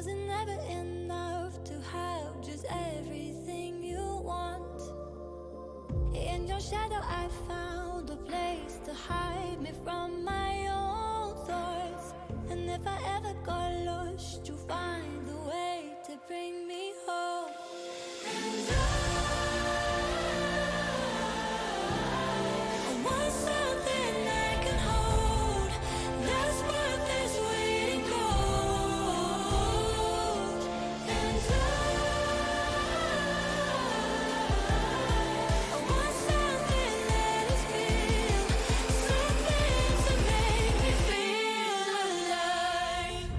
Was it never enough to have just everything you want? In your shadow I found a place to hide me from my own thoughts. And if I ever got lost, you'll find a way to bring me home. And I want something I can hold, that's worth this waiting cold. And I want something that is real, something to make me feel alive.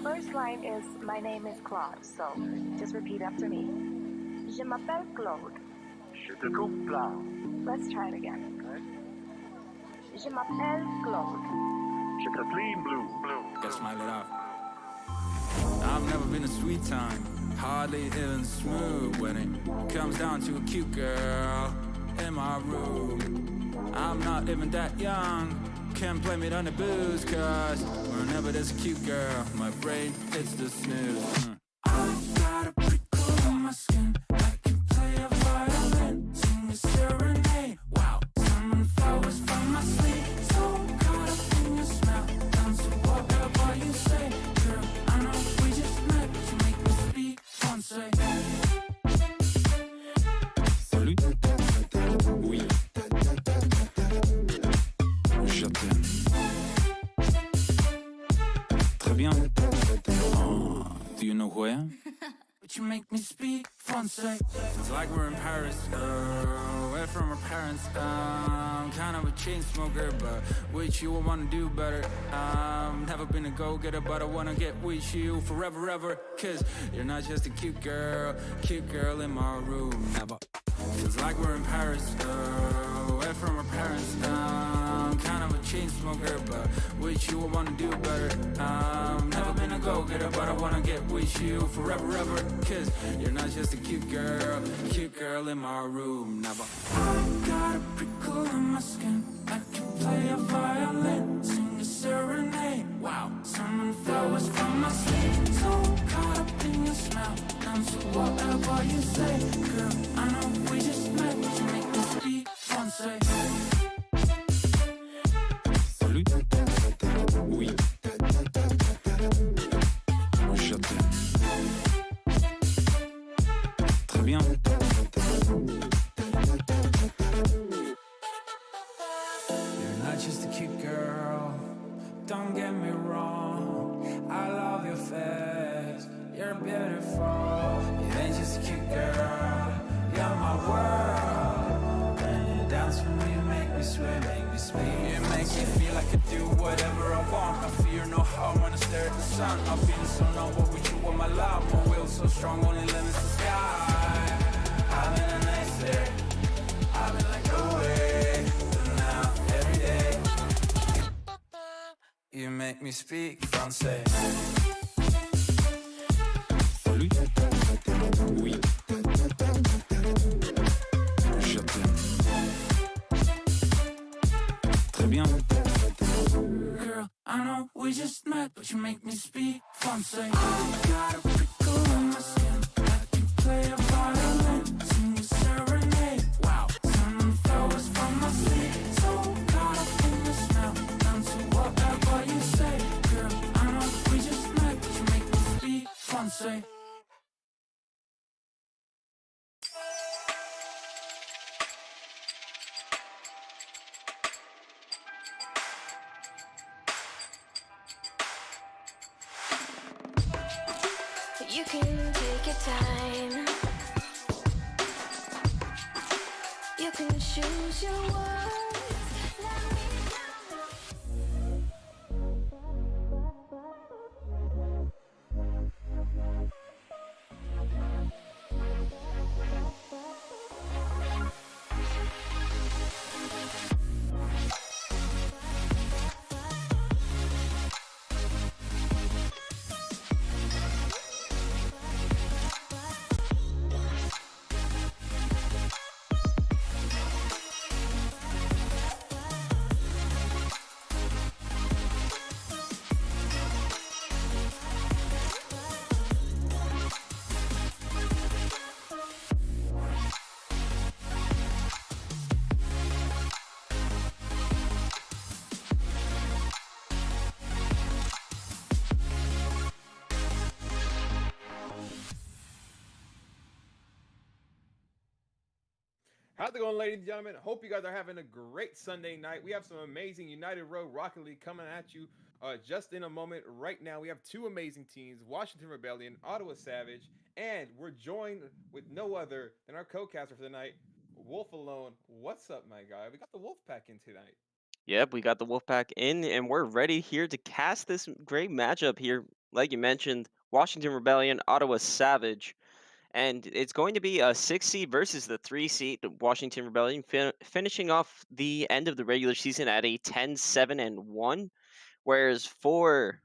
First line is my name is Claude, so just repeat after me. Je m'appelle Claude. Je te coupe là. Let's try it again. Je m'appelle Claude. Je te clean blue. Gotta smile it out. I've never been a sweet time, hardly even smooth when it comes down to a cute girl in my room. I'm not even that young, can't blame it on the booze, cause whenever there's a cute girl, my brain hits the snooze. I got a prickle on my skin, I can play a violin, sing a serenade. Wow, summon flowers from my sleep, so caught up in your smell, down to whatever you say. Girl, I know we just met, but you make me speak français. Salut. Oui. Je t'aime. Très bien. Oh, do you know who I am? But you make me speak français. It's like we're in Paris, away from our parents. Kind of a chain smoker, but with you I wanna do better. Never been a go-getter, but I wanna get with you forever, ever. Cause you're not just a cute girl in my room. Never. Feels like we're in Paris, away from our parents. Kind of a chain smoker, but with you I wanna do better. Never been a go-getter, but I wanna get with you forever, ever. Cause you're not just a cute girl in my room. Never. I got a prickle in my skin, I can play a violin, sing a serenade. Wow, summon flowers from my sleep, so caught up in your smell, down to whatever you say. Girl, I know we just met, but you make me speak français. Salut. Oui. Je t'aime. Très bien. You're not just a cute girl, don't get me wrong. I love your face, you're beautiful. You ain't just a cute girl, you're my world. When you dance with me, make me sweat, make me sweet. You make me feel like I can do whatever I want. I fear no harm when I stare at the sun. I'm feeling so noble with you on my love. My will so strong, only limits the sky. I'm in a nice day, I've been like away, now every day. You make me speak français. Salut. Oui. Je t'aime. Très bien. Girl, I know we just met, but you make me speak français. I got a prickle on my skin, I can play a violin, sing a serenade. Wow, summon flowers from my sleep, so caught up in the smell, down to whatever you say. Girl, I know we just met, but you make me speak français. You can take your time. You can choose your words. Let me How's it going, ladies and gentlemen? Hope you guys are having a great Sunday night. We have some amazing United Road Rocket League coming at you just in a moment. Right now, we have two amazing teams, Washington Rebellion, Ottawa Savage, and we're joined with no other than our co-caster for the night, Wolf Alone. What's up, my guy? We got the Wolf Pack in tonight. Yep, we got the Wolfpack in, and we're ready here to cast this great matchup here like you mentioned, Washington Rebellion, Ottawa Savage, and it's going to be a 6 seed versus the 3 seed Washington Rebellion, finishing off the end of the regular season at a 10-7-1. Whereas for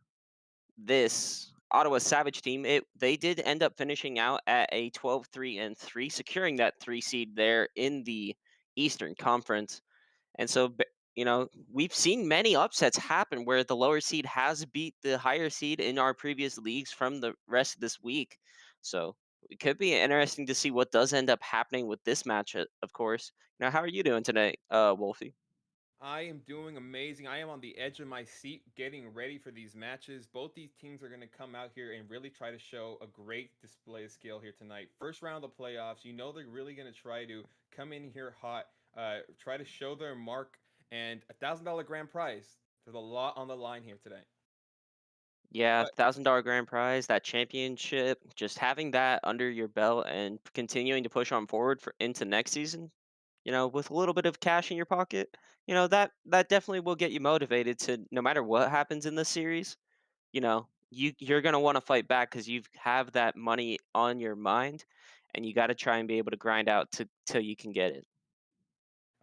this Ottawa Savage team, they did end up finishing out at a 12-3-3, securing that 3 seed there in the Eastern Conference. And so, we've seen many upsets happen where the lower seed has beat the higher seed in our previous leagues from the rest of this week. So it could be interesting to see what does end up happening with this match, of course. Now, how are you doing today, Wolfie? I am doing amazing. I am on the edge of my seat getting ready for these matches. Both these teams are going to come out here and really try to show a great display of skill here tonight. First round of the playoffs, you know they're really going to try to come in here hot, try to show their mark, and $1,000 grand prize. There's a lot on the line here today. Yeah, But $1,000 grand prize, that championship, just having that under your belt and continuing to push on forward for into next season, with a little bit of cash in your pocket, that definitely will get you motivated to no matter what happens in the series, you're gonna want to fight back because you have that money on your mind, and you got to try and be able to grind out to till you can get it.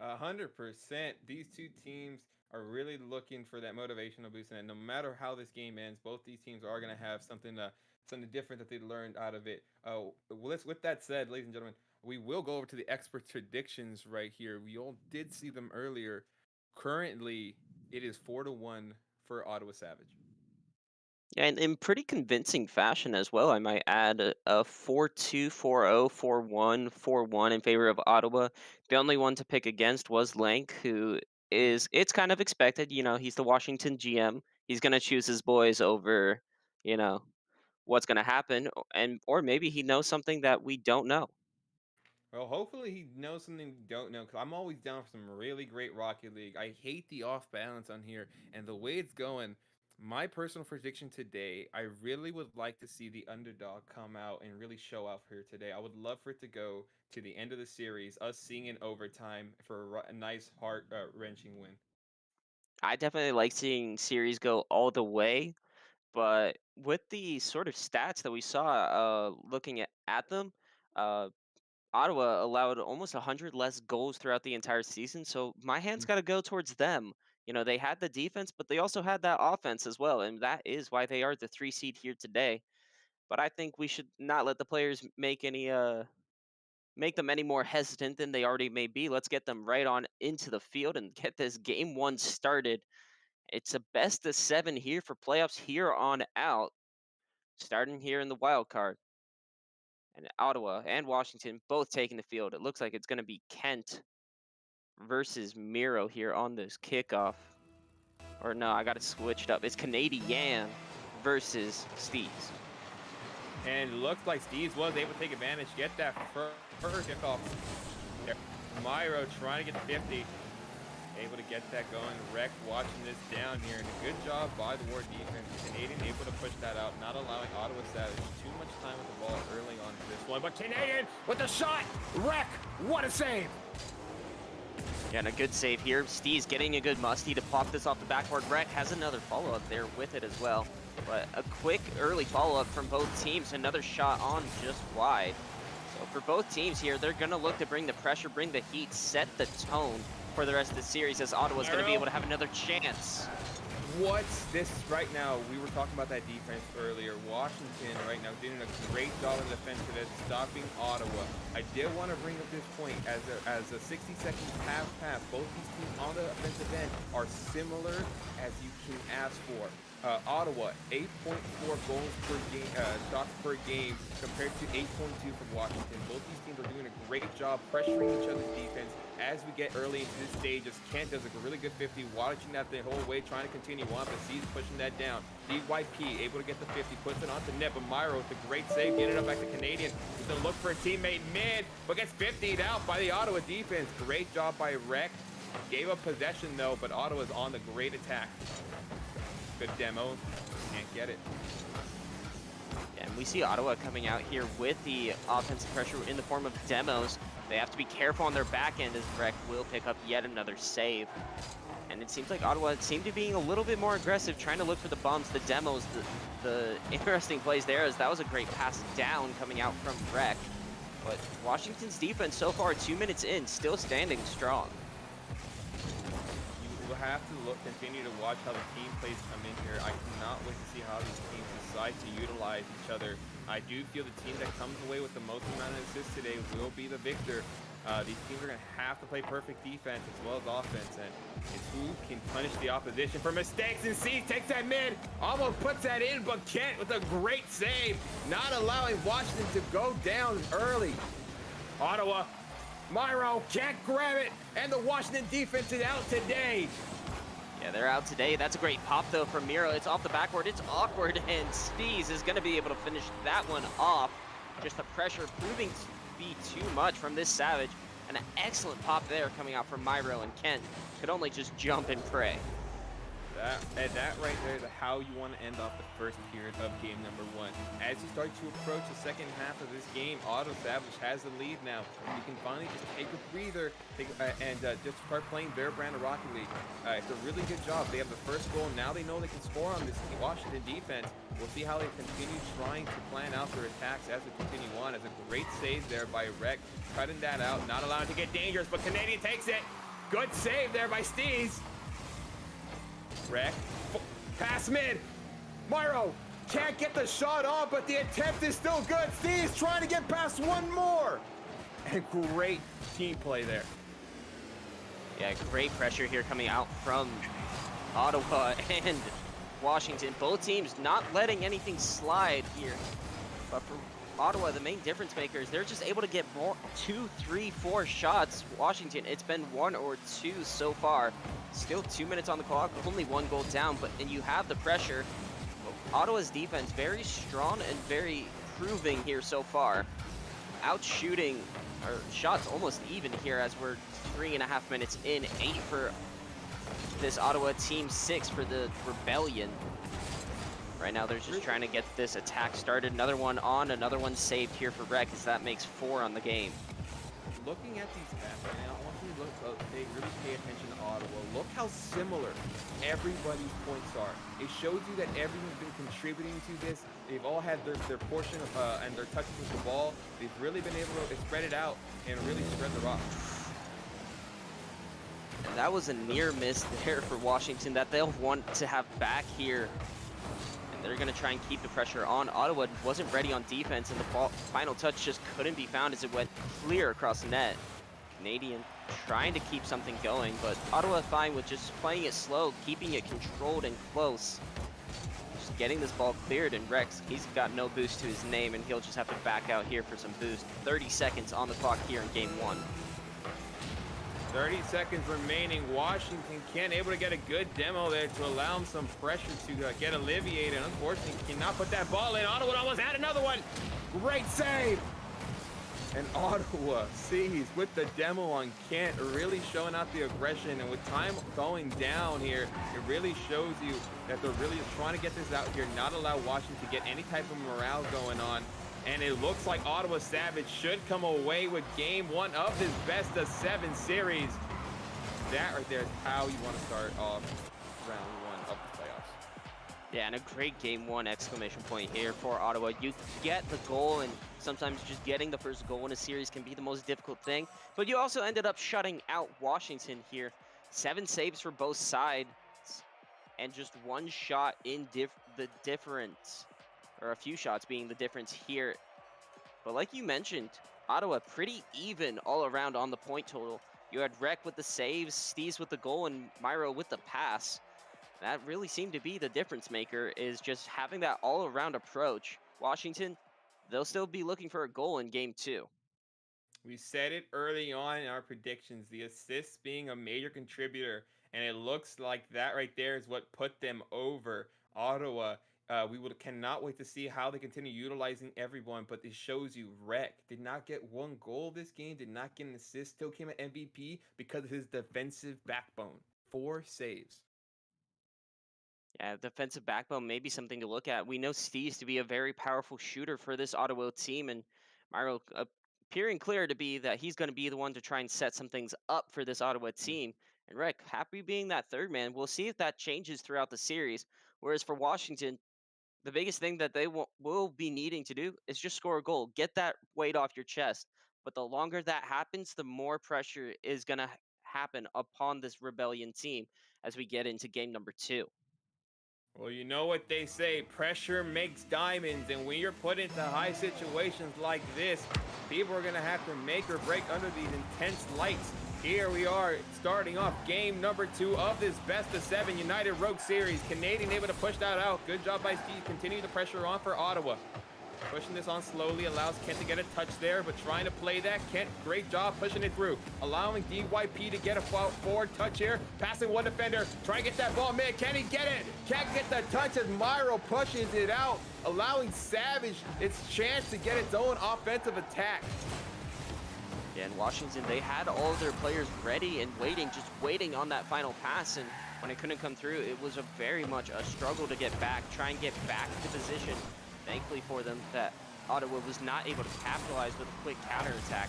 100%. These two teams are really looking for that motivational boost, and no matter how this game ends, both these teams are going to have something different that they learned out of it. With that said, ladies and gentlemen, we will go over to the expert predictions right here. We all did see them earlier. Currently, it is 4-1 for Ottawa Savage. Yeah, and in pretty convincing fashion as well, I might add a 4-2, 4-0, 4-1, 4-1 in favor of Ottawa. The only one to pick against was Lank, who it's kind of expected. He's the Washington GM. He's going to choose his boys over, you know, what's going to happen, or maybe he knows something that we don't know. Well, hopefully he knows something we don't know, because I'm always down for some really great Rocket League. I hate the off balance on here, and the way it's going, my personal prediction today, I really would like to see the underdog come out and really show off here today. I would love for it to go to the end of the series, us seeing in overtime for a nice heart wrenching win. I definitely like seeing series go all the way, but with the sort of stats that we saw, looking at them, uh, Ottawa allowed almost 100 less goals throughout the entire season, so my hand's got to go towards them. They had the defense, but they also had that offense as well, and that is why they are the 3 seed here today. But I think we should not let the players make them any more hesitant than they already may be. Let's get them right on into the field and get this game 1 started. It's a best of 7 here for playoffs here on out, starting here in the wild card. And Ottawa and Washington both taking the field. It looks like it's going to be Kent versus Miro here on this kickoff. Or no, I got it switched up. It's Canadian versus Steez. And it looks like Steves was able to take advantage, get that first kickoff there. Myro trying to get the 50. Able to get that going. Rec watching this down here. And a good job by the War defense. Canadian able to push that out, not allowing Ottawa Savage too much time with the ball early on to this one. But Canadian with the shot. Rec, what a save. Yeah, and a good save here. Steez getting a good musty to pop this off the backboard. Rec has another follow-up there with it as well. But a quick early follow-up from both teams. Another shot on just wide. So for both teams here, they're going to look to bring the pressure, bring the heat, set the tone for the rest of the series, as Ottawa's going to be able to have another chance. What's this right now? We were talking about that defense earlier. Washington right now doing a great job in defense for this, stopping Ottawa. I did want to bring up this point as a 60-second pass. Both these teams on the offensive end are similar as you can ask for. Ottawa, 8.4 goals per game, shots per game, compared to 8.2 from Washington. Both these teams are doing a great job pressuring each other's defense. As we get early into this stage, as Kent does a really good 50, watching that the whole way, trying to continue on, but C's pushing that down. DYP able to get the 50, puts it onto net, but Myro with a great save, getting it up back to Canadian. He's gonna look for a teammate mid, but gets 50'd out by the Ottawa defense. Great job by Rec. Gave up possession though, but Ottawa's on the great attack. Good demo, can't get it. And we see Ottawa coming out here with the offensive pressure in the form of demos. They have to be careful on their back end as Rec will pick up yet another save. And it seems like Ottawa seemed to be being a little bit more aggressive, trying to look for the bumps, the demos. The interesting plays there is that was a great pass down coming out from Rec. But Washington's defense so far, 2 minutes in, still standing strong. You will have to continue to watch how the team plays come in here. I cannot wait to see how these teams decide to utilize each other. I do feel the team that comes away with the most amount of assists today will be the victor. These teams are going to have to play perfect defense as well as offense, and it's who can punish the opposition for mistakes. And C takes that mid, almost puts that in, but Kent with a great save, not allowing Washington to go down early. Ottawa, Myro can't grab it, and the Washington defense is out today. Yeah, they're out today. That's a great pop, though, from Miro. It's off the backboard. It's awkward, and Steez is going to be able to finish that one off. Just the pressure proving to be too much from this Savage. And an excellent pop there coming out from Myro, and Kent could only just jump and pray. That right there is how you want to end off the first period of game number 1. As you start to approach the second half of this game, Auto Savage has the lead now. You can finally just take a breather and just start playing their brand of Rocket League. It's a really good job. They have the first goal. Now they know they can score on this Washington defense. We'll see how they continue trying to plan out their attacks as they continue on. As a great save there by Rec, cutting that out, not allowing it to get dangerous, but Canadian takes it. Good save there by Steez. Rec, pass mid. Myro can't get the shot off, but the attempt is still good. Steve's trying to get past one more. And great team play there. Yeah, great pressure here coming out from Ottawa and Washington. Both teams not letting anything slide here. But for Ottawa, the main difference makers, they're just able to get more 2, 3, 4 shots. Washington, it's been 1 or 2 so far. Still 2 minutes on the clock, only 1 goal down, and you have the pressure. Ottawa's defense very strong and very proving here so far. Out shooting, or shots almost even here as we're 3.5 minutes in, 8 for this Ottawa team, 6 for the Rebellion. Right now they're just trying to get this attack started. Another one on, another one saved here for Rec, as that makes 4 on the game. Looking at these stats right now, I want you to really pay attention to Ottawa. Look how similar everybody's points are. It shows you that everyone's been contributing to this. They've all had their portion of and their touches with the ball. They've really been able to spread it out and really spread the rock. And that was a near miss there for Washington that they'll want to have back here. And they're going to try and keep the pressure on. Ottawa wasn't ready on defense, and the final touch just couldn't be found as it went clear across the net. Canadian trying to keep something going, but Ottawa fine with just playing it slow, keeping it controlled and close. Just getting this ball cleared, and Rex, he's got no boost to his name, and he'll just have to back out here for some boost. 30 seconds on the clock here in game 1. 30 seconds remaining. Washington can't able to get a good demo there to allow him some pressure to get alleviated. Unfortunately, cannot put that ball in. Ottawa almost had another one. Great save. And Ottawa sees with the demo on Kent, really showing out the aggression. And with time going down here, it really shows you that they're really just trying to get this out here, not allow Washington to get any type of morale going on. And it looks like Ottawa Savage should come away with game 1 of this best of 7 series. That right there is how you want to start off round 1 of the playoffs. Yeah, and a great game 1 exclamation point here for Ottawa. You get the goal, and sometimes just getting the first goal in a series can be the most difficult thing. But you also ended up shutting out Washington here. 7 saves for both sides, and just 1 shot in the difference. Or a few shots being the difference here. But like you mentioned, Ottawa pretty even all around on the point total. You had Rec with the saves, Steez with the goal, and Myro with the pass. That really seemed to be the difference maker, is just having that all-around approach. Washington, they'll still be looking for a goal in game 2. We said it early on in our predictions, the assists being a major contributor, and it looks like that right there is what put them over Ottawa. Cannot wait to see how they continue utilizing everyone, but this shows you Rec did not get 1 goal this game, did not get an assist, still came at MVP because of his defensive backbone. 4 saves. Yeah, defensive backbone may be something to look at. We know Steve's to be a very powerful shooter for this Ottawa team, and Myro appearing clear to be that he's going to be the one to try and set some things up for this Ottawa team. And Rick, happy being that third man. We'll see if that changes throughout the series. Whereas for Washington, the biggest thing that they will be needing to do is just score a goal, get that weight off your chest. But the longer that happens, the more pressure is going to happen upon this Rebellion team as we get into game number 2. Well, you know what they say, pressure makes diamonds, and when you're put into high situations like this, people are going to have to make or break under these intense lights. Here we are, starting off game number 2 of this best of 7 United Rogue Series. Canadian able to push that out. Good job by Steve, continue the pressure on for Ottawa. Pushing this on slowly allows Kent to get a touch there, but trying to play that. Kent, great job pushing it through. Allowing DYP to get a forward touch here. Passing one defender, trying to get that ball mid. Can he get it? Can't get the touch as Myro pushes it out, allowing Savage its chance to get its own offensive attack. Yeah, in Washington, they had all of their players ready and waiting, just waiting on that final pass. And when it couldn't come through, it was very much a struggle to get back, try and get back to position. Thankfully for them that Ottawa was not able to capitalize with a quick counterattack.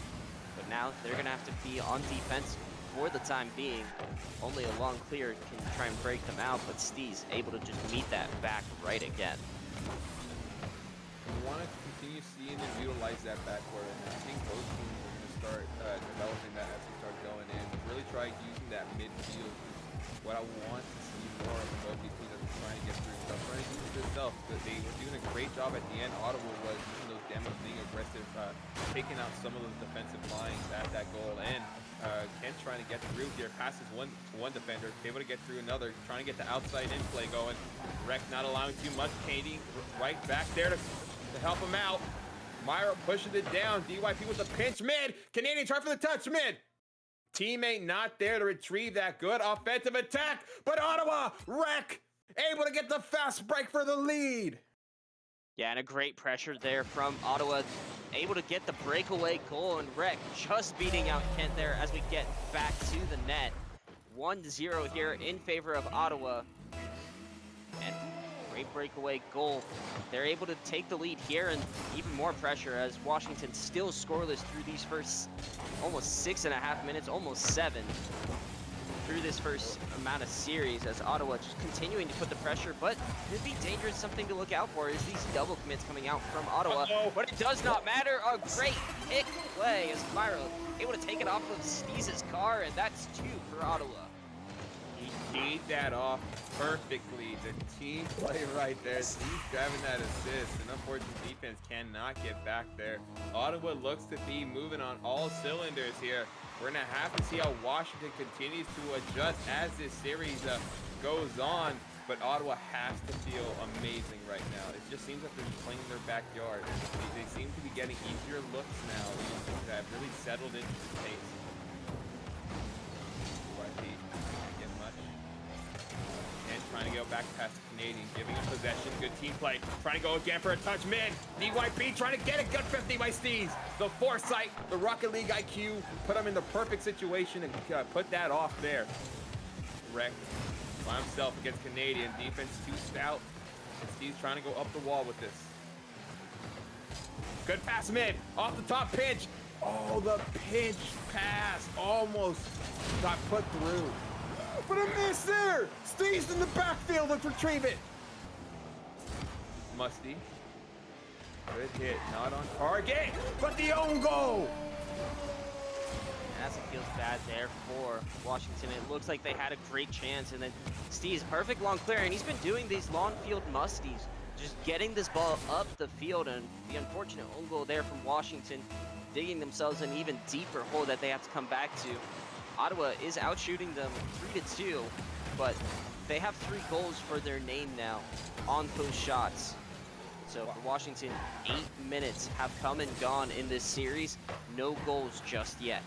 But now they're going to have to be on defense for the time being. Only a long clear can try and break them out, but Steve's able to just meet that back right again. We want to continue seeing them utilize that backcourt, and I think both teams are going to start developing that as we start going in. Really try using that midfield. What I want to see more of both these teams are trying to get through stuff, trying to use this stuff. But they were doing a great job at the end. Ottawa was using those demos, being aggressive, taking out some of those defensive lines at that goal. And Kent trying to get through here, passes one defender, able to get through another, trying to get the outside in play going. Rec not allowing too much. Katie right back there to help him out. Myro pushes it down. DYP with the pinch mid. Canadian trying for the touch mid. Teammate not there to retrieve that good offensive attack, but Ottawa, Rec, able to get the fast break for the lead. Yeah, and a great pressure there from Ottawa, able to get the breakaway goal, and Rec just beating out Kent there as we get back to the net. 1-0 here in favor of Ottawa. And great breakaway goal. They're able to take the lead here, and even more pressure as Washington still scoreless through these first almost 6.5 minutes, almost 7 through this first amount of series, as Ottawa just continuing to put the pressure. But it'd be dangerous. Something to look out for is these double commits coming out from Ottawa. But it does not matter. A great pick play as Myro able to take it off of Steez's car, and that's 2 for Ottawa. He keyed that off perfectly. The team play right there. Steve grabbing that assist. An unfortunate defense cannot get back there. Ottawa looks to be moving on all cylinders here. We're going to have to see how Washington continues to adjust as this series goes on. But Ottawa has to feel amazing right now. It just seems like they're playing in their backyard. They seem to be getting easier looks now. These have really settled into the pace. Trying to go back past the Canadian, giving him possession, good team play. Trying to go again for a touch mid. DYP trying to get a good 50 by Steez. The foresight, the Rocket League IQ, put him in the perfect situation and put that off there. Rec by himself against Canadian. Defense too stout. And Steez trying to go up the wall with this. Good pass mid, off the top pinch. Oh, the pinch pass almost got put through. But a miss there! Steve's in the backfield to retrieve it. Musty. Good hit, not on target, but the own goal! As it feels bad there for Washington. It looks like they had a great chance, and then Steve's perfect long clear, and he's been doing these long field musties, just getting this ball up the field, and the unfortunate own goal there from Washington, digging themselves an even deeper hole that they have to come back to. Ottawa is outshooting them 3-2, but they have 3 goals for their name now on post shots. So for Washington, 8 minutes have come and gone in this series. No goals just yet.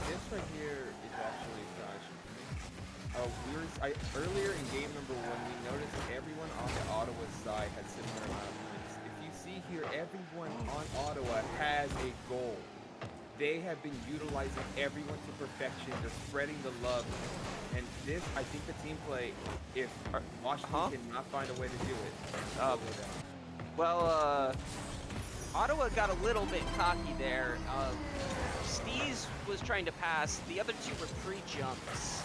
This right here is actually astonishing to me. Earlier in game number 1, we noticed everyone on the Ottawa side had similar amount of points. If you see here, everyone on Ottawa has a goal. they have been utilizing everyone to perfection. They're spreading the love. And this, I think the team play, if Washington cannot find a way to do it, they'll go down. Well, Ottawa got a little bit cocky there. Steez was trying to pass. The other two were pre-jumps.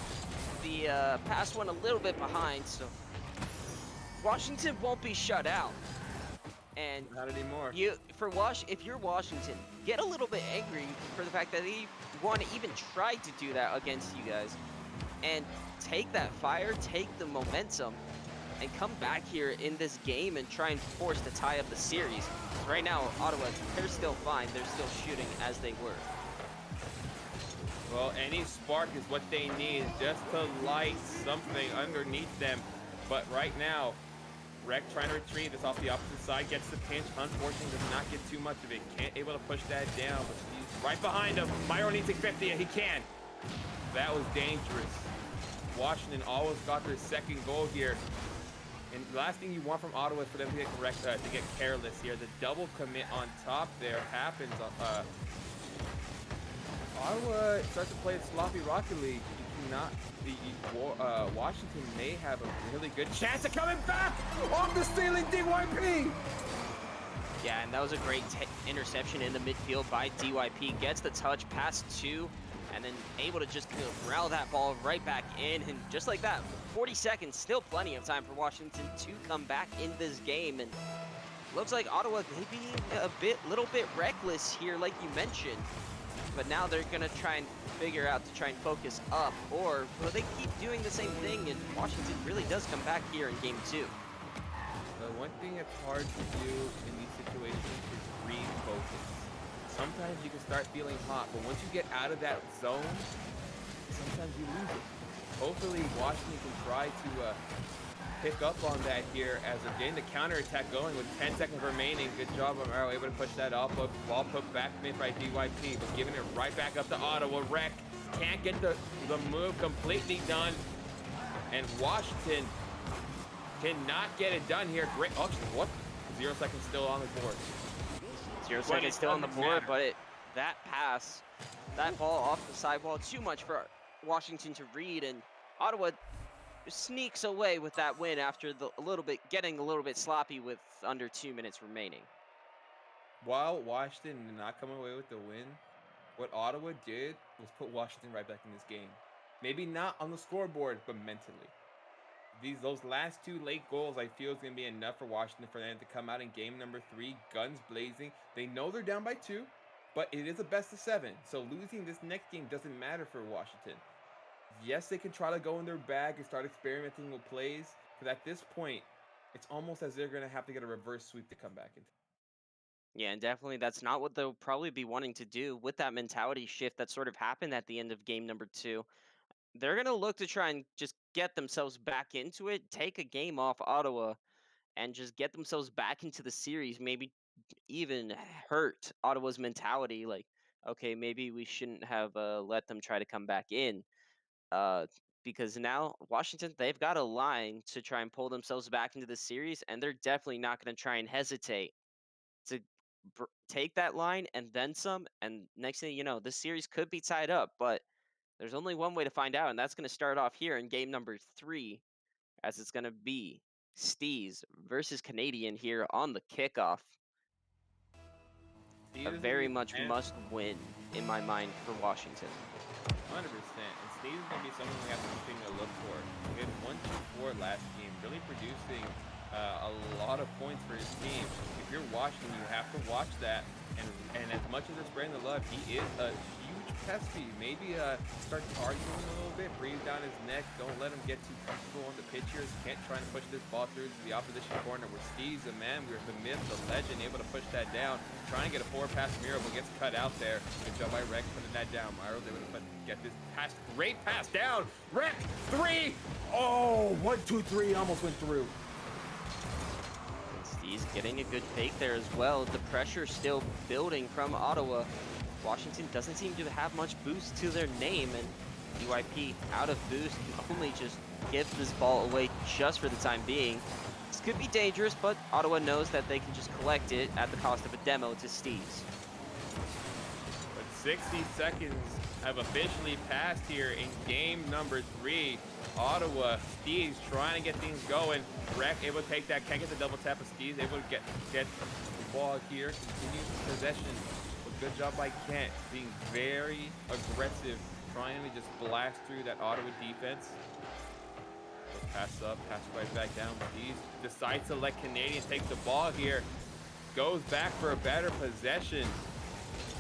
The pass went a little bit behind, so Washington won't be shut out. And not anymore. If you're Washington, get a little bit angry for the fact that they want to even try to do that against you guys, and take that fire, take the momentum, and come back here in this game and try and force to tie up the series. Right now, Ottawa, they're still fine. They're still shooting as they were. Well, any spark is what they need just to light something underneath them. But right now, Rec trying to retrieve this off the opposite side, gets the pinch. Unfortunately, does not get too much of it. Can't able to push that down, but he's right behind him. Myro needs 650, he can. That was dangerous. Washington always got their second goal here. And the last thing you want from Ottawa is for them to get careless here. The double commit on top there happens. Ottawa starts to play sloppy Rocket League. You cannot. Washington may have a really good chance of coming back off the ceiling. DYP. Yeah, and that was a great interception in the midfield by DYP. Gets the touch past 2, and then able to just corral that ball right back in. And just like that, 40 seconds, still plenty of time for Washington to come back in this game. And looks like Ottawa may be little bit reckless here, like you mentioned. But now they're going to try and figure out to try and focus up, or will they keep doing the same thing and Washington really does come back here in game 2? The one thing that's hard to do in these situations is refocus. Sometimes you can start feeling hot, but once you get out of that zone, sometimes you lose it. Hopefully Washington can try to pick up on that here as they're getting the counterattack going with 10 seconds remaining. Good job, Amaro, able to push that up. Ball put back mid by DYP, but giving it right back up to Ottawa. Rec can't get the move completely done. And Washington cannot get it done here. Great. Oh, what? 0 seconds still on the board. 0 seconds still on the board, but that pass, that ball off the sidewall, too much for Washington to read, and Ottawa sneaks away with that win after getting a little bit sloppy with under 2 minutes remaining. While Washington did not come away with the win, what Ottawa did was put Washington right back in this game. Maybe not on the scoreboard, but mentally. Those last 2 late goals, I feel, is going to be enough for Washington for them to come out in game number 3, guns blazing. They know they're down by 2, but it is a best of 7, so losing this next game doesn't matter for Washington. Yes, they can try to go in their bag and start experimenting with plays, but at this point, it's almost as they're going to have to get a reverse sweep to come back into. Yeah, and definitely that's not what they'll probably be wanting to do with that mentality shift that sort of happened at the end of game number 2. They're going to look to try and just get themselves back into it, take a game off Ottawa, and just get themselves back into the series, maybe even hurt Ottawa's mentality. Like, okay, maybe we shouldn't have let them try to come back in. Because now Washington, they've got a line to try and pull themselves back into the series, and they're definitely not going to try and hesitate to take that line and then some. And next thing you know, this series could be tied up, but there's only one way to find out, and that's going to start off here in game number 3, as it's going to be Steez versus Canadian here on the kickoff. A very much must win in my mind for Washington. 100%. And Steez is going to be someone we have to continue to look for. We had 1-2-4 last game, really producing a lot of points for his team. If you're watching, you have to watch that. And as much as they're spreading the love, he is a huge pest for you. Maybe start targeting him a little bit, breathe down his neck. Don't let him get too comfortable on the pitch here. Can't try to push this ball through to the opposition corner where Steez, the man, we're the myth, the legend, able to push that down. Trying to get a forward pass Miro, but gets cut out there. Good job by Rex putting that down. Myro's able to get this pass. Great pass down. Rex, 3. Oh, 1, 2, 3, almost went through. He's getting a good fake there as well. The pressure still building from Ottawa. Washington doesn't seem to have much boost to their name, and DYP out of boost can only just give this ball away just for the time being. This could be dangerous, but Ottawa knows that they can just collect it at the cost of a demo to Steez. But 60 seconds have officially passed here in game number 3. Ottawa, Steve's trying to get things going. Rec able to take that, can't get the double tap, but Steve's able to get the ball here. Continues possession. A good job by Kent, being very aggressive, trying to just blast through that Ottawa defense. Pass up, pass right back down. Steve's decides to let Canadian take the ball here. Goes back for a better possession.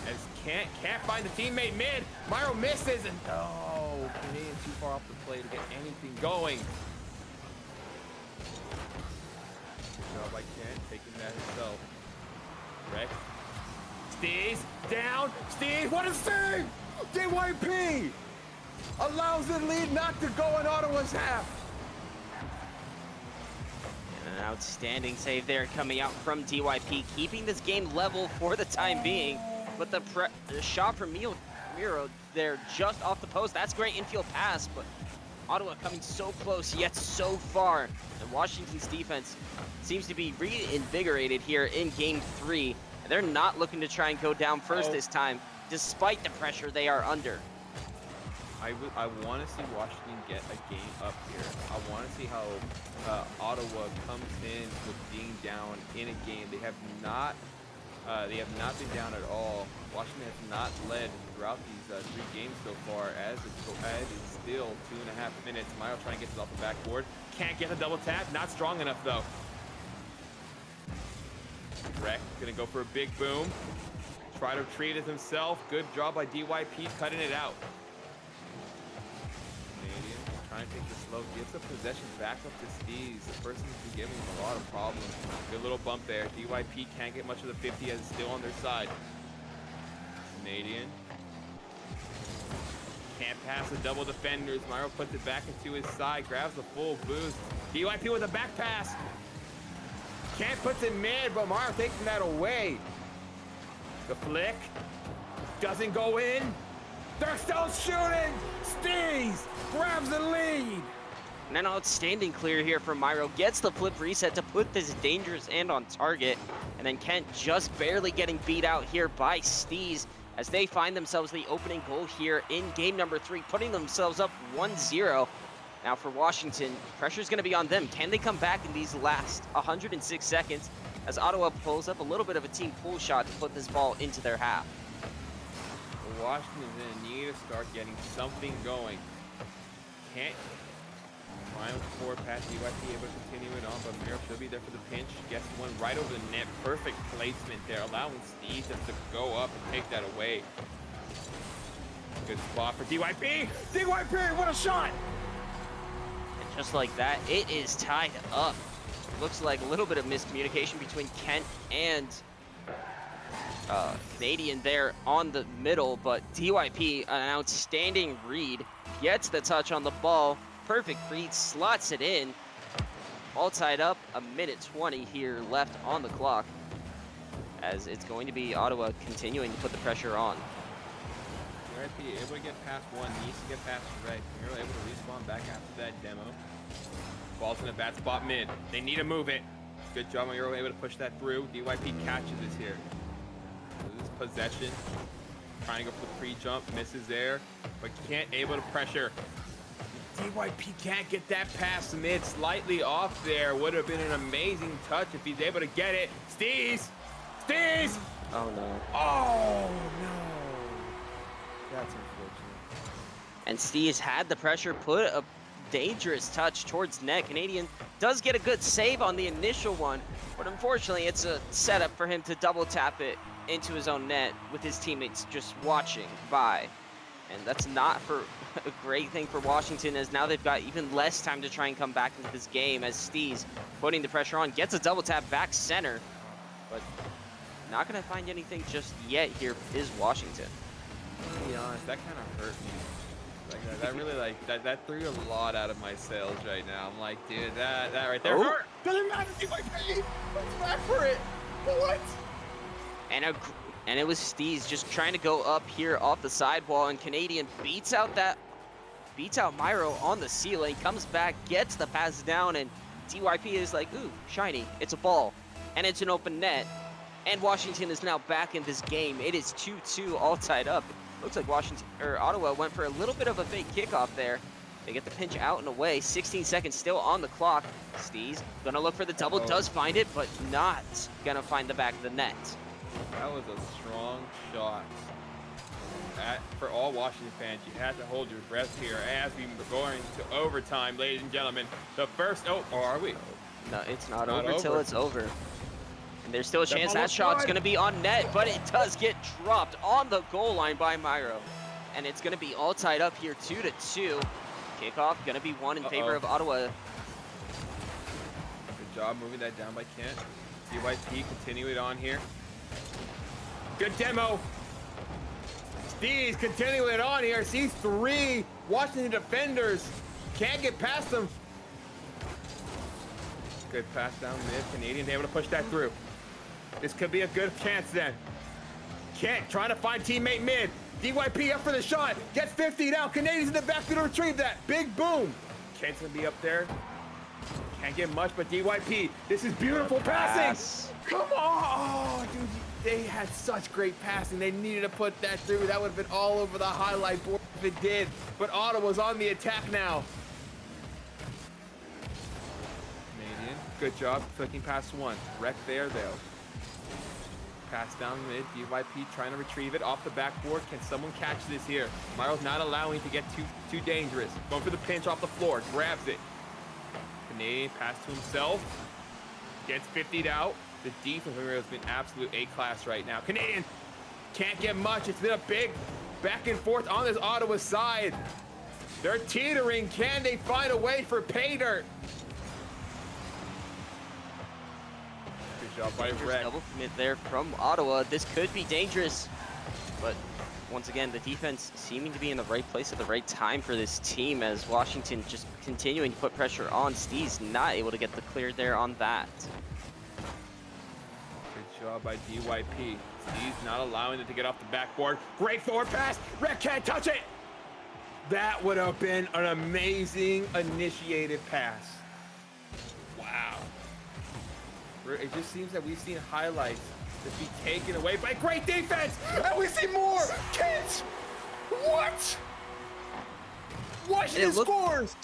As can't find the teammate mid. Myro misses and no, Canadian too far off the play to get anything going. Good job by Kent taking that himself. Rec. Steve's down. Steve, what a save! DYP allows the lead not to go in Ottawa's half. An outstanding save there coming out from DYP, keeping this game level for the time being. But the shot from Miro there just off the post, that's great infield pass, but Ottawa coming so close yet so far. And Washington's defense seems to be reinvigorated here in game 3. They're not looking to try and go down first this time, despite the pressure they are under. I want to see Washington get a game up here. I want to see how Ottawa comes in with being down in a game. They have not been down at all. Washington has not led throughout these 3 games so far, as it's still 2.5 minutes. Mile trying to get this off the backboard. Can't get the double tap. Not strong enough though. Rec gonna go for a big boom. Try to treat it himself. Good job by DYP cutting it out. Canadian trying to take the slow, gives the possession back up to Steez, the person who's been giving him a lot of problems. Good little bump there. DYP can't get much of the 50 as it's still on their side. Canadian can't pass the double defenders. Myro puts it back into his side, grabs the full boost. DYP with a back pass. Can't puts it mid, but Myro takes that away. The flick doesn't go in. They're still shooting. Steez grabs the lead. And an outstanding clear here from Myro. Gets the flip reset to put this dangerous end on target. And then Kent just barely getting beat out here by Steez as they find themselves the opening goal here in game number 3, putting themselves up 1-0. Now for Washington, pressure's going to be on them. Can they come back in these last 106 seconds as Ottawa pulls up a little bit of a team pull shot to put this ball into their half? Washington's gonna need to start getting something going. Can't final forward pass. DYP able to continue it on, but Miro should be there for the pinch. Gets one right over the net. Perfect placement there, allowing Steve just to go up and take that away. Good spot for DYP. DYP, what a shot! And just like that, it is tied up. Looks like a little bit of miscommunication between Kent and Canadian there on the middle, but DYP, an outstanding read, gets the touch on the ball. Perfect read, slots it in. All tied up, 1:20 here left on the clock, as it's going to be Ottawa continuing to put the pressure on. DYP able to get past one, needs to get past right. Miro able to respawn back after that demo. Ball's in a bad spot mid. They need to move it. Good job, Miro able to push that through. DYP catches this here. This possession, trying to go for the pre-jump, misses there, but can't able to pressure. DYP can't get that pass mid, slightly off there. Would have been an amazing touch if he's able to get it. Steez! Steez! Oh no. Oh no! That's unfortunate. And Steez had the pressure, put a dangerous touch towards net. Canadian does get a good save on the initial one, but unfortunately it's a setup for him to double tap it into his own net with his teammates just watching by. And that's not for a great thing for Washington, as now they've got even less time to try and come back into this game, as Steez putting the pressure on, gets a double tap back center, but not going to find anything just yet here is Washington. To be honest, that kind of hurt me. Like that really that threw a lot out of my sails right now. I'm like, dude, that right there hurt. Doesn't matter if I pay. Let's back for it. What? And it was Steez just trying to go up here off the sidewall, and Canadian beats out Myro on the ceiling, comes back, gets the pass down, and DYP is like, ooh, shiny, it's a ball, and it's an open net. And Washington is now back in this game. It is 2-2, all tied up. Looks like Ottawa went for a little bit of a fake kickoff there. They get the pinch out and away. 16 seconds still on the clock. Steez gonna look for the double, does find it, but not gonna find the back of the net. That was a strong shot. For all Washington fans, you had to hold your breath here as we were going to overtime, ladies and gentlemen. The first, or are we? No, it's not over till it's over. And there's still a chance that shot's going to be on net, but it does get dropped on the goal line by Myro. And it's going to be all tied up here, 2-2. Kickoff going to be one in favor of Ottawa. Good job moving that down by Kent. DYP continue it on here. Good demo. Steez continue it on here. Sees 3 Washington defenders. Can't get past them. Good pass down mid. Canadians able to push that through. This could be a good chance then. Kent trying to find teammate mid. DYP up for the shot. Gets 50 now. Canadians in the backfield to retrieve that. Big boom. Kent's gonna be up there. Can't get much, but DYP. This is beautiful passing. Come on. Oh, dude, they had such great passing. They needed to put that through. That would have been all over the highlight board if it did. But Ottawa's on the attack now. Canadian, good job flicking past one. Wreck there, though. Pass down mid, DYP trying to retrieve it off the backboard. Can someone catch this here? Myro's not allowing to get too dangerous. Going for the pinch off the floor, grabs it. Canadian pass to himself. Gets 50'd out. The defense has been absolute A-class right now. Canadian can't get much. It's been a big back and forth on this Ottawa side. They're teetering. Can they find a way for pay dirt? Good job by Red. Double commit there from Ottawa. This could be dangerous. But once again, the defense seeming to be in the right place at the right time for this team as Washington just continuing to put pressure on. Steez not able to get the clear there on that. Good job by DYP. Steez not allowing it to get off the backboard. Great forward pass. Red can't touch it. That would have been an amazing initiated pass. Wow. It just seems that we've seen highlights just be taken away by great defense, and we see more. Kent, what? Washington scores.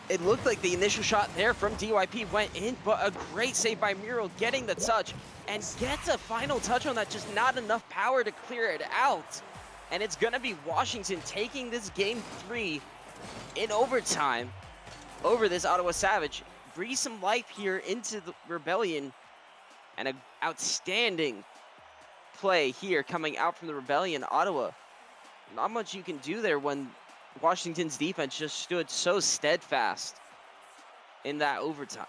It looked like the initial shot there from DYP went in, but a great save by Muro getting the touch and gets a final touch on that, just not enough power to clear it out. And it's gonna be Washington taking this game 3 in overtime over this Ottawa Savage. Breathe some life here into the Rebellion, and an outstanding play here coming out from the Rebellion. Ottawa, not much you can do there when Washington's defense just stood so steadfast in that overtime.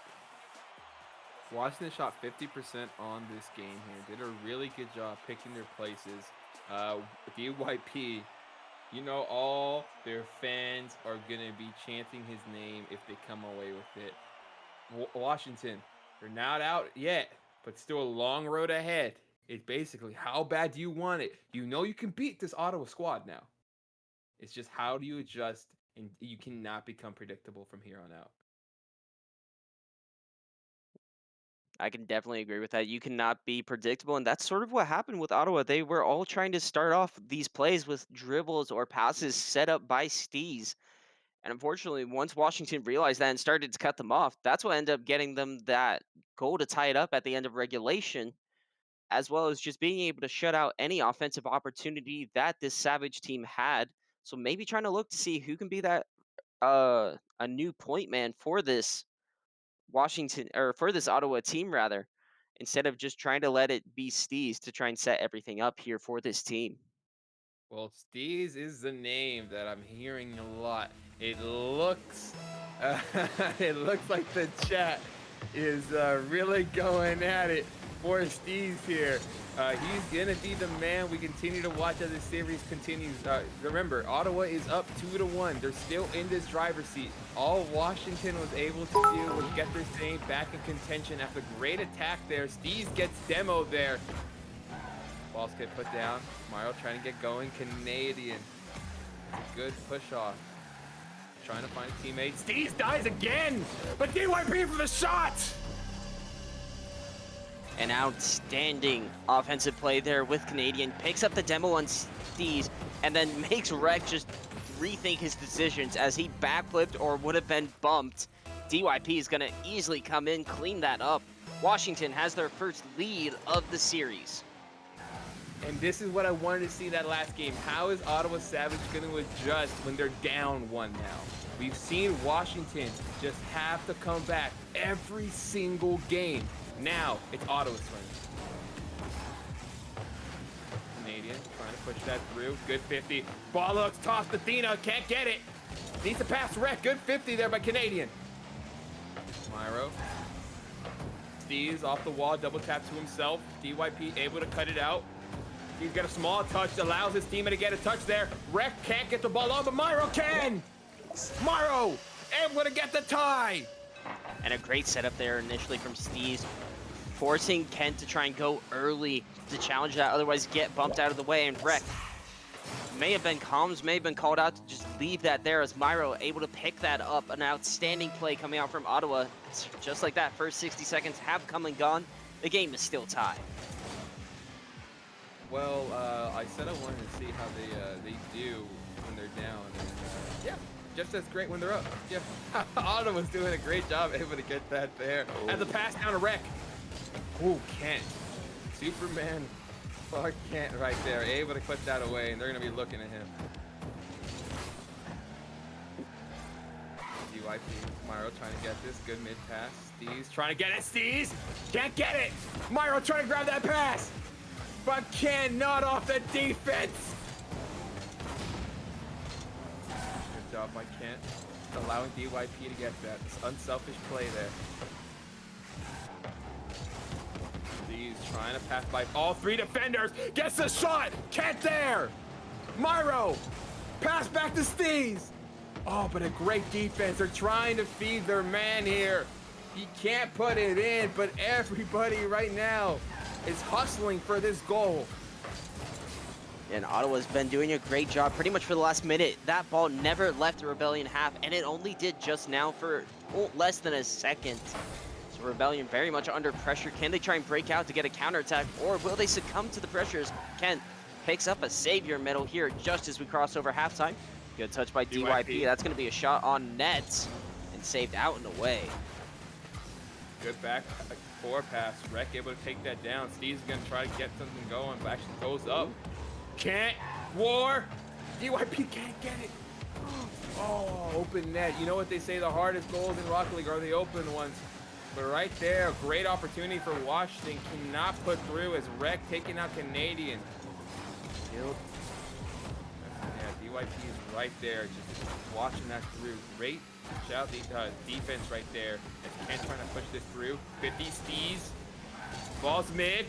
Washington shot 50% on this game here. Did a really good job picking their places. DYP, you know, all their fans are going to be chanting his name if they come away with it. Washington, they're not out yet, but still a long road ahead. It's basically, how bad do you want it? You know you can beat this Ottawa squad now. It's just, how do you adjust, and you cannot become predictable from here on out. I can definitely agree with that. You cannot be predictable, and that's sort of what happened with Ottawa. They were all trying to start off these plays with dribbles or passes set up by Steez. And unfortunately, once Washington realized that and started to cut them off, that's what ended up getting them that goal to tie it up at the end of regulation, as well as just being able to shut out any offensive opportunity that this Savage team had. So maybe trying to look to see who can be that a new point man for this Washington, or for this Ottawa team rather, instead of just trying to let it be Steez to try and set everything up here for this team. Well, Steez is the name that I'm hearing a lot. It looks, it looks like the chat is really going at it for Steez here. He's gonna be the man. We continue to watch as this series continues. Remember, Ottawa is up 2-1. They're still in this driver's seat. All Washington was able to do was get their team back in contention after great attack there. Steez gets demoed there. Balls get put down. Mario trying to get going. Canadian. Good push off. Trying to find a teammate. Steez dies again, but DYP for the shot. An outstanding offensive play there with Canadian. Picks up the demo on Steez and then makes Rec just rethink his decisions as he backflipped or would have been bumped. DYP is going to easily come in, clean that up. Washington has their first lead of the series. And this is what I wanted to see that last game. How is Ottawa Savage going to adjust when they're down one now? We've seen Washington just have to come back every single game. Now it's Ottawa's turn. Canadian trying to push that through. Good 50. Ball looks tossed to Athena. Can't get it. Needs to pass Rec. Good 50 there by Canadian. Myro. Steve's off the wall. Double tap to himself. DYP able to cut it out. He's got a small touch. Allows his teammate to get a touch there. Rec can't get the ball on, but Myro can. Myro able to get the tie. And a great setup there initially from Steez, forcing Kent to try and go early to challenge that, otherwise get bumped out of the way. And Rec may have been called out to just leave that there as Myro able to pick that up. An outstanding play coming out from Ottawa. It's just like that, first 60 seconds have come and gone. The game is still tied. Well, I said I wanted to see how they do when they're down. And, yeah, just as great when they're up. Yeah, Ottawa's doing a great job able to get that there. Oh. And the pass down to Rec. Oh, Kent. Superman Clark Kent right there, able to put that away, and they're going to be looking at him. DYP, Myro trying to get this, good mid pass. Steez trying to get it, Steez! Can't get it! Myro trying to grab that pass! But cannot off the defense! Good job by Kent, allowing DYP to get that. This unselfish play there. He's trying to pass by all three defenders. Gets the shot. Kent there. Myro. Pass back to Steez. Oh, but a great defense. They're trying to feed their man here. He can't put it in, but everybody right now is hustling for this goal. And Ottawa's been doing a great job pretty much for the last minute. That ball never left the Rebellion half, and it only did just now for less than a second. So Rebellion very much under pressure. Can they try and break out to get a counterattack, or will they succumb to the pressures? Kent picks up a savior medal here just as we cross over halftime. Good touch by DYP. That's going to be a shot on net and saved out and away. Good back forward pass. Rec able to take that down. Steve's going to try to get something going, but actually goes up. Can't. War. DYP can't get it. Oh, open net. You know what they say, the hardest goals in Rocket League are the open ones. But right there, great opportunity for Washington. Cannot put through as Rec taking out Canadian. Killed. Yeah, DYP is right there, just watching that through. Great shout defense right there. As Kent trying to push this through. 50 Steez. Ball's mid.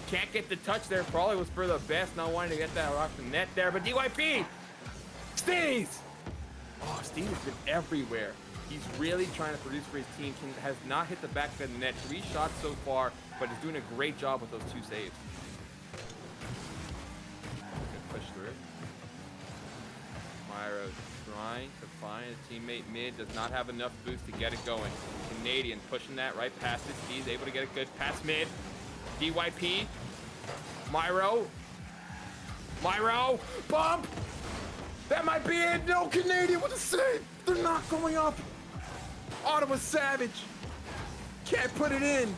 Can't get the touch there. Probably was for the best, not wanting to get that off the net there. But DYP! Steez! Oh, Steez has been everywhere. He's really trying to produce for his team. Has not hit the back of the net. 3 shots so far, but is doing a great job with those 2 saves. Good push through. Myro trying to find a teammate mid. Does not have enough boost to get it going. Canadian pushing that right past it. He's able to get a good pass mid. DYP. Myro. Myro. Bump. That might be it. No, Canadian with a save. They're not going up. Ottawa Savage. Can't put it in.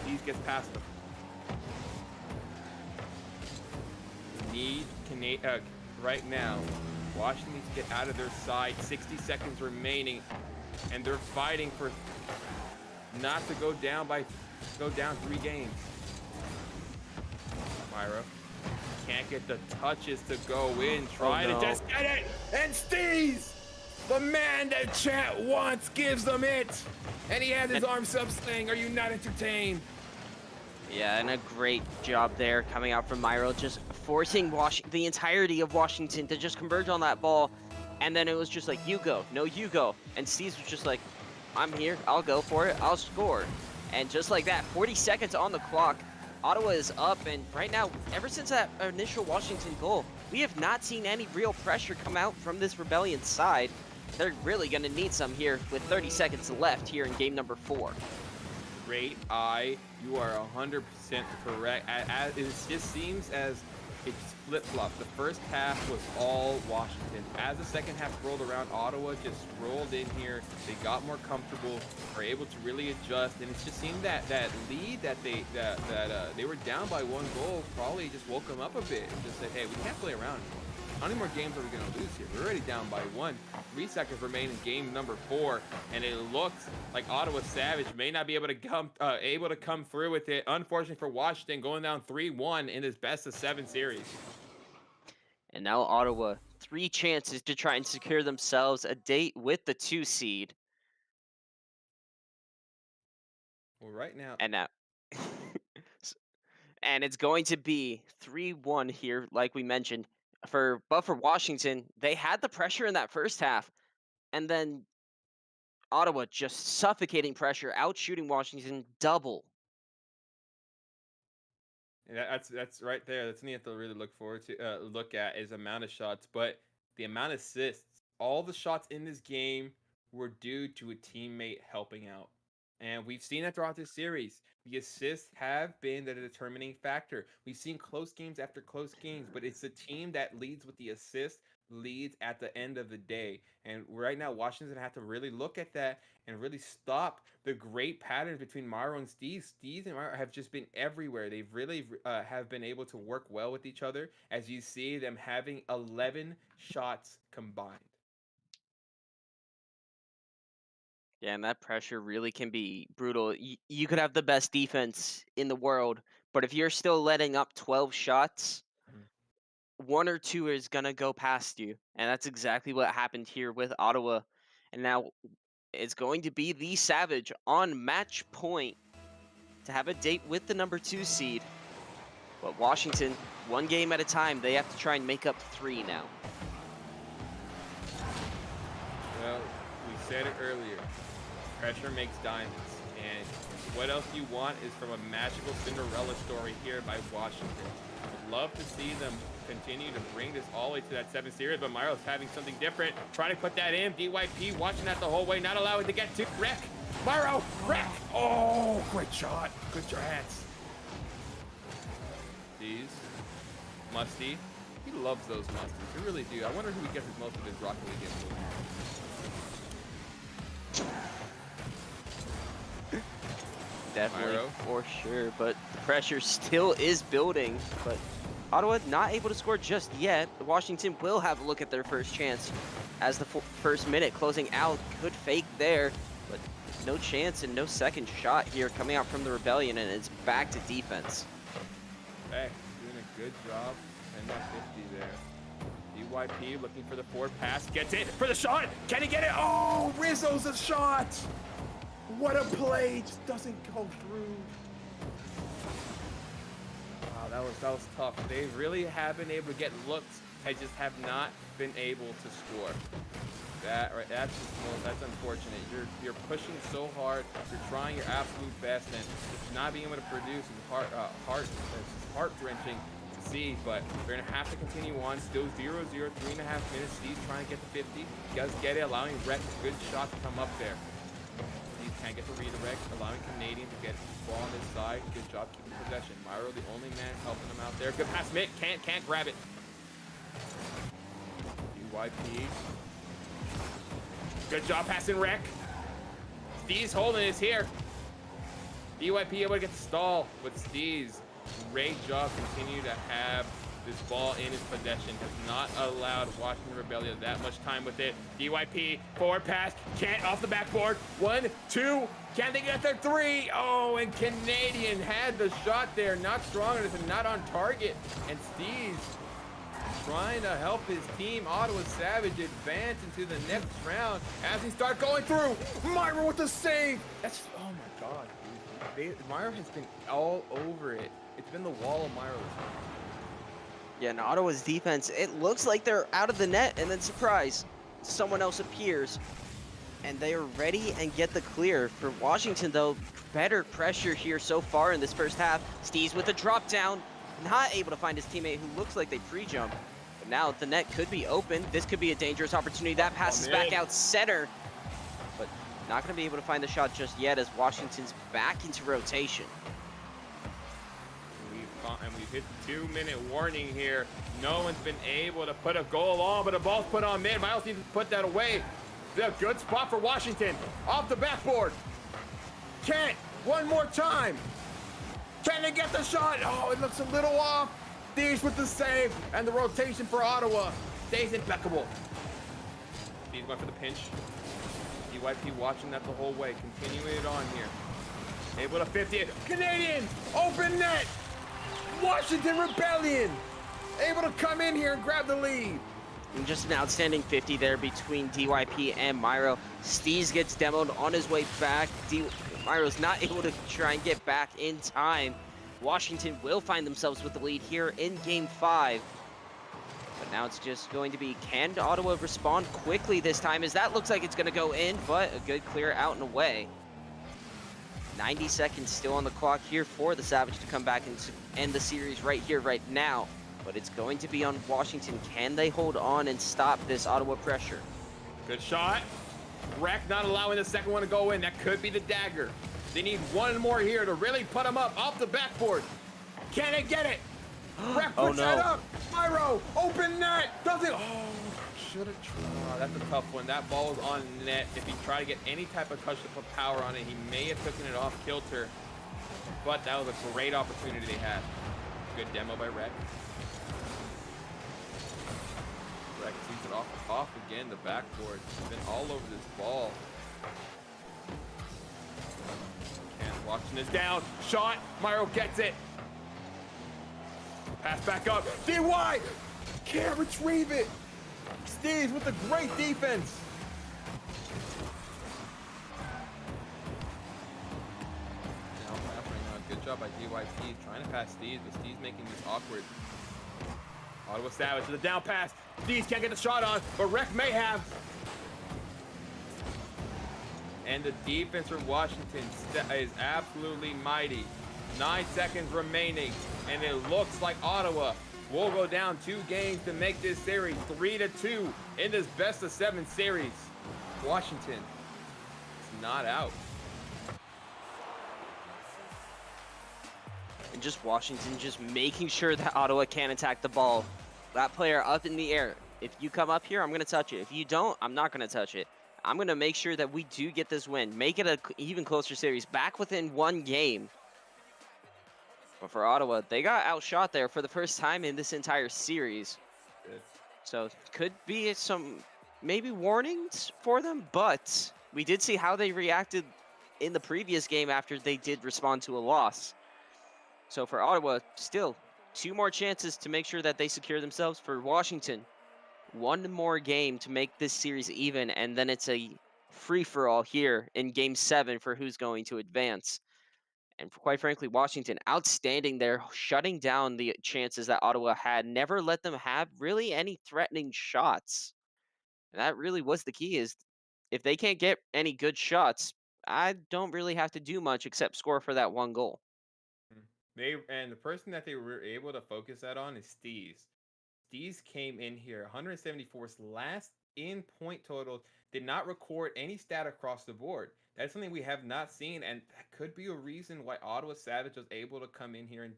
He gets past them. Need Canadian right now. Washington needs to get out of their side. 60 seconds remaining, and they're fighting for not to go down 3 games. Myro can't get the touches to go in. Trying to just get it, and Steez, the man that chat wants, gives them it, and he has his arms up saying, "Are you not entertained?" Yeah, and a great job there coming out from Myro, just forcing the entirety of Washington to just converge on that ball. And then it was just like, you go, no, you go. And Steez was just like, I'm here, I'll go for it, I'll score. And just like that, 40 seconds on the clock, Ottawa is up. And right now, ever since that initial Washington goal, we have not seen any real pressure come out from this Rebellion side. They're really going to need some here with 30 seconds left here in game number 4. great eye. You are 100% correct. It just seems as it's flip-flopped. The first half was all Washington. As the second half rolled around, Ottawa just rolled in here. They got more comfortable, were able to really adjust, and it just seemed that lead that they were down by 1 goal probably just woke them up a bit and just said, hey, we can't play around anymore. How many more games are we going to lose here? We're already down by 1. 3 seconds remain in game number 4, and it looks like Ottawa Savage may not be able to come through with it. Unfortunately for Washington, going down 3-1 in this best of 7 series. And now Ottawa, 3 chances to try and secure themselves a date with the 2 seed. Well, right now, And now, and it's going to be 3-1 here, like we mentioned. But for Washington, they had the pressure in that first half, and then Ottawa just suffocating pressure, out shooting Washington double. that's right there. That's something you have to really look at is amount of shots, but the amount of assists. All the shots in this game were due to a teammate helping out. And we've seen that throughout this series. The assists have been the determining factor. We've seen close games after close games, but it's the team that leads with the assist leads at the end of the day. And right now, Washington have to really look at that and really stop the great patterns between Mauro and Steve. Steve and Mauro have just been everywhere. They've really have been able to work well with each other, as you see them having 11 shots combined. Yeah, and that pressure really can be brutal. You could have the best defense in the world, but if you're still letting up 12 shots, 1 or 2 is going to go past you. And that's exactly what happened here with Ottawa. And now it's going to be the Savage on match point to have a date with the number 2 seed. But Washington, 1 game at a time, they have to try and make up 3 now. Well, we said it earlier. Pressure makes diamonds. And what else you want is from a magical Cinderella story here by Washington. I'd love to see them continue to bring this all the way to that 7th series, but Mario's having something different. Trying to put that in. DYP watching that the whole way, not allowing to get to Wreck. Mauro, Wreck. Oh, great shot. Good shots. These. Musty. He loves those Musties. He really do. I wonder who he gets most of his Rocket League influence. Definitely, Mauro. for sure, but the pressure still is building. But Ottawa not able to score just yet. Washington will have a look at their first chance as the first minute closing out. Good fake there, but no chance and no second shot here coming out from the Rebellion, and it's back to defense. Hey, doing a good job. 10-50 there. DYP looking for the forward pass. Gets it for the shot. Can he get it? Oh, Rizzo's a shot. What a play. Just doesn't go through. Wow, that was tough. They really have been able to get looks. They just have not been able to score. That's unfortunate. You're pushing so hard. You're trying your absolute best, and just not being able to produce is heart-wrenching to see. But they're gonna have to continue on. Still 0-0, 3.5 minutes. Steve's trying to get to 50. He does get it, allowing Rex a good shot to come up there. Steve can't get the redirect, allowing Canadian to get the ball on his side. Good job keeping possession. Mauro, the only man helping him out there. Good pass, Mitt. Can't grab it. DYP. Good job passing Rec. Steve's holding his here. DYP able to get the stall, but Steve's great job continue to have this ball in his possession. Has not allowed Washington Rebellion that much time with it. DYP, forward pass, can't off the backboard. 1, 2, can they get their 3? Oh, and Canadian had the shot there, not strong enough and not on target. And Steve's trying to help his team, Ottawa Savage, advance into the next round as he starts going through. Myra with the save. That's, oh my God, dude. Myra has been all over it. It's been the wall of Myra's. Yeah, and Ottawa's defense, it looks like they're out of the net, and then surprise, someone else appears, and they are ready and get the clear. For Washington, though, better pressure here so far in this first half. Steez with a drop down, not able to find his teammate who looks like they pre-jump. But now the net could be open. This could be a dangerous opportunity. That passes back out center. But Not going to be able to find the shot just yet as Washington's back into rotation. We've hit the 2-minute warning here. No one's been able to put a goal on, but a ball's put on mid. Miles needs to put that away. The good spot for Washington. Off the backboard. Kent, one more time. Can they get the shot? Oh, it looks a little off. Steez with the save, and the rotation for Ottawa stays impeccable. Steez going for the pinch. DYP watching that the whole way, continuing it on here. Able to 50 it. Canadian, open net. Washington Rebellion able to come in here and grab the lead. And just an outstanding 50 there between DYP and Myro. Steez gets demoed on his way back. Myro's not able to try and get back in time. Washington will find themselves with the lead here in Game 5. But now it's just going to be, can Ottawa respond quickly this time? As that looks like it's going to go in, but a good clear out and away. 90 seconds still on the clock here for the Savage to come back and end the series right here, right now. But it's going to be on Washington. Can they hold on and stop this Ottawa pressure? Good shot. Wreck not allowing the second one to go in. That could be the dagger. They need one more here to really put them up off the backboard. Can they get it? Wreck puts that up. Myro, open net. Does it? Oh, should have tried. That's a tough one. That ball was on net. If he tried to get any type of touch to put power on it, he may have taken it off kilter. But that was a great opportunity they had. Good demo by Wreck. Wreck sees it off again, the backboard. He's been all over this ball. Watching this down. Shot. Myro gets it. Pass back up. DY can't retrieve it. Steez with a great defense. Now passing. Good job by DYP trying to pass Steez, but Steez making this awkward. Ottawa Savage with a down pass. Steez can't get the shot on, but Wreck may have. And the defense for Washington is absolutely mighty. 9 seconds remaining, and it looks like Ottawa will go down 2 games to make this series 3-2 in this best-of-7 series. Washington is not out. And just Washington just making sure that Ottawa can't attack the ball. That player up in the air. If you come up here, I'm going to touch it. If you don't, I'm not going to touch it. I'm going to make sure that we do get this win. Make it an even closer series. Back within 1 game. But for Ottawa, they got outshot there for the first time in this entire series. Good. So could be some maybe warnings for them. But we did see how they reacted in the previous game after they did respond to a loss. So for Ottawa, still 2 more chances to make sure that they secure themselves. For Washington, 1 more game to make this series even, and then it's a free-for-all here in Game 7 for who's going to advance. And quite frankly, Washington outstanding there, shutting down the chances that Ottawa had, never let them have really any threatening shots. And that really was the key, is if they can't get any good shots, I don't really have to do much except score for that 1 goal. And the person that they were able to focus that on is Steez. Steez came in here 174th last in point total, did not record any stat across the board. That's something we have not seen, and that could be a reason why Ottawa Savage was able to come in here and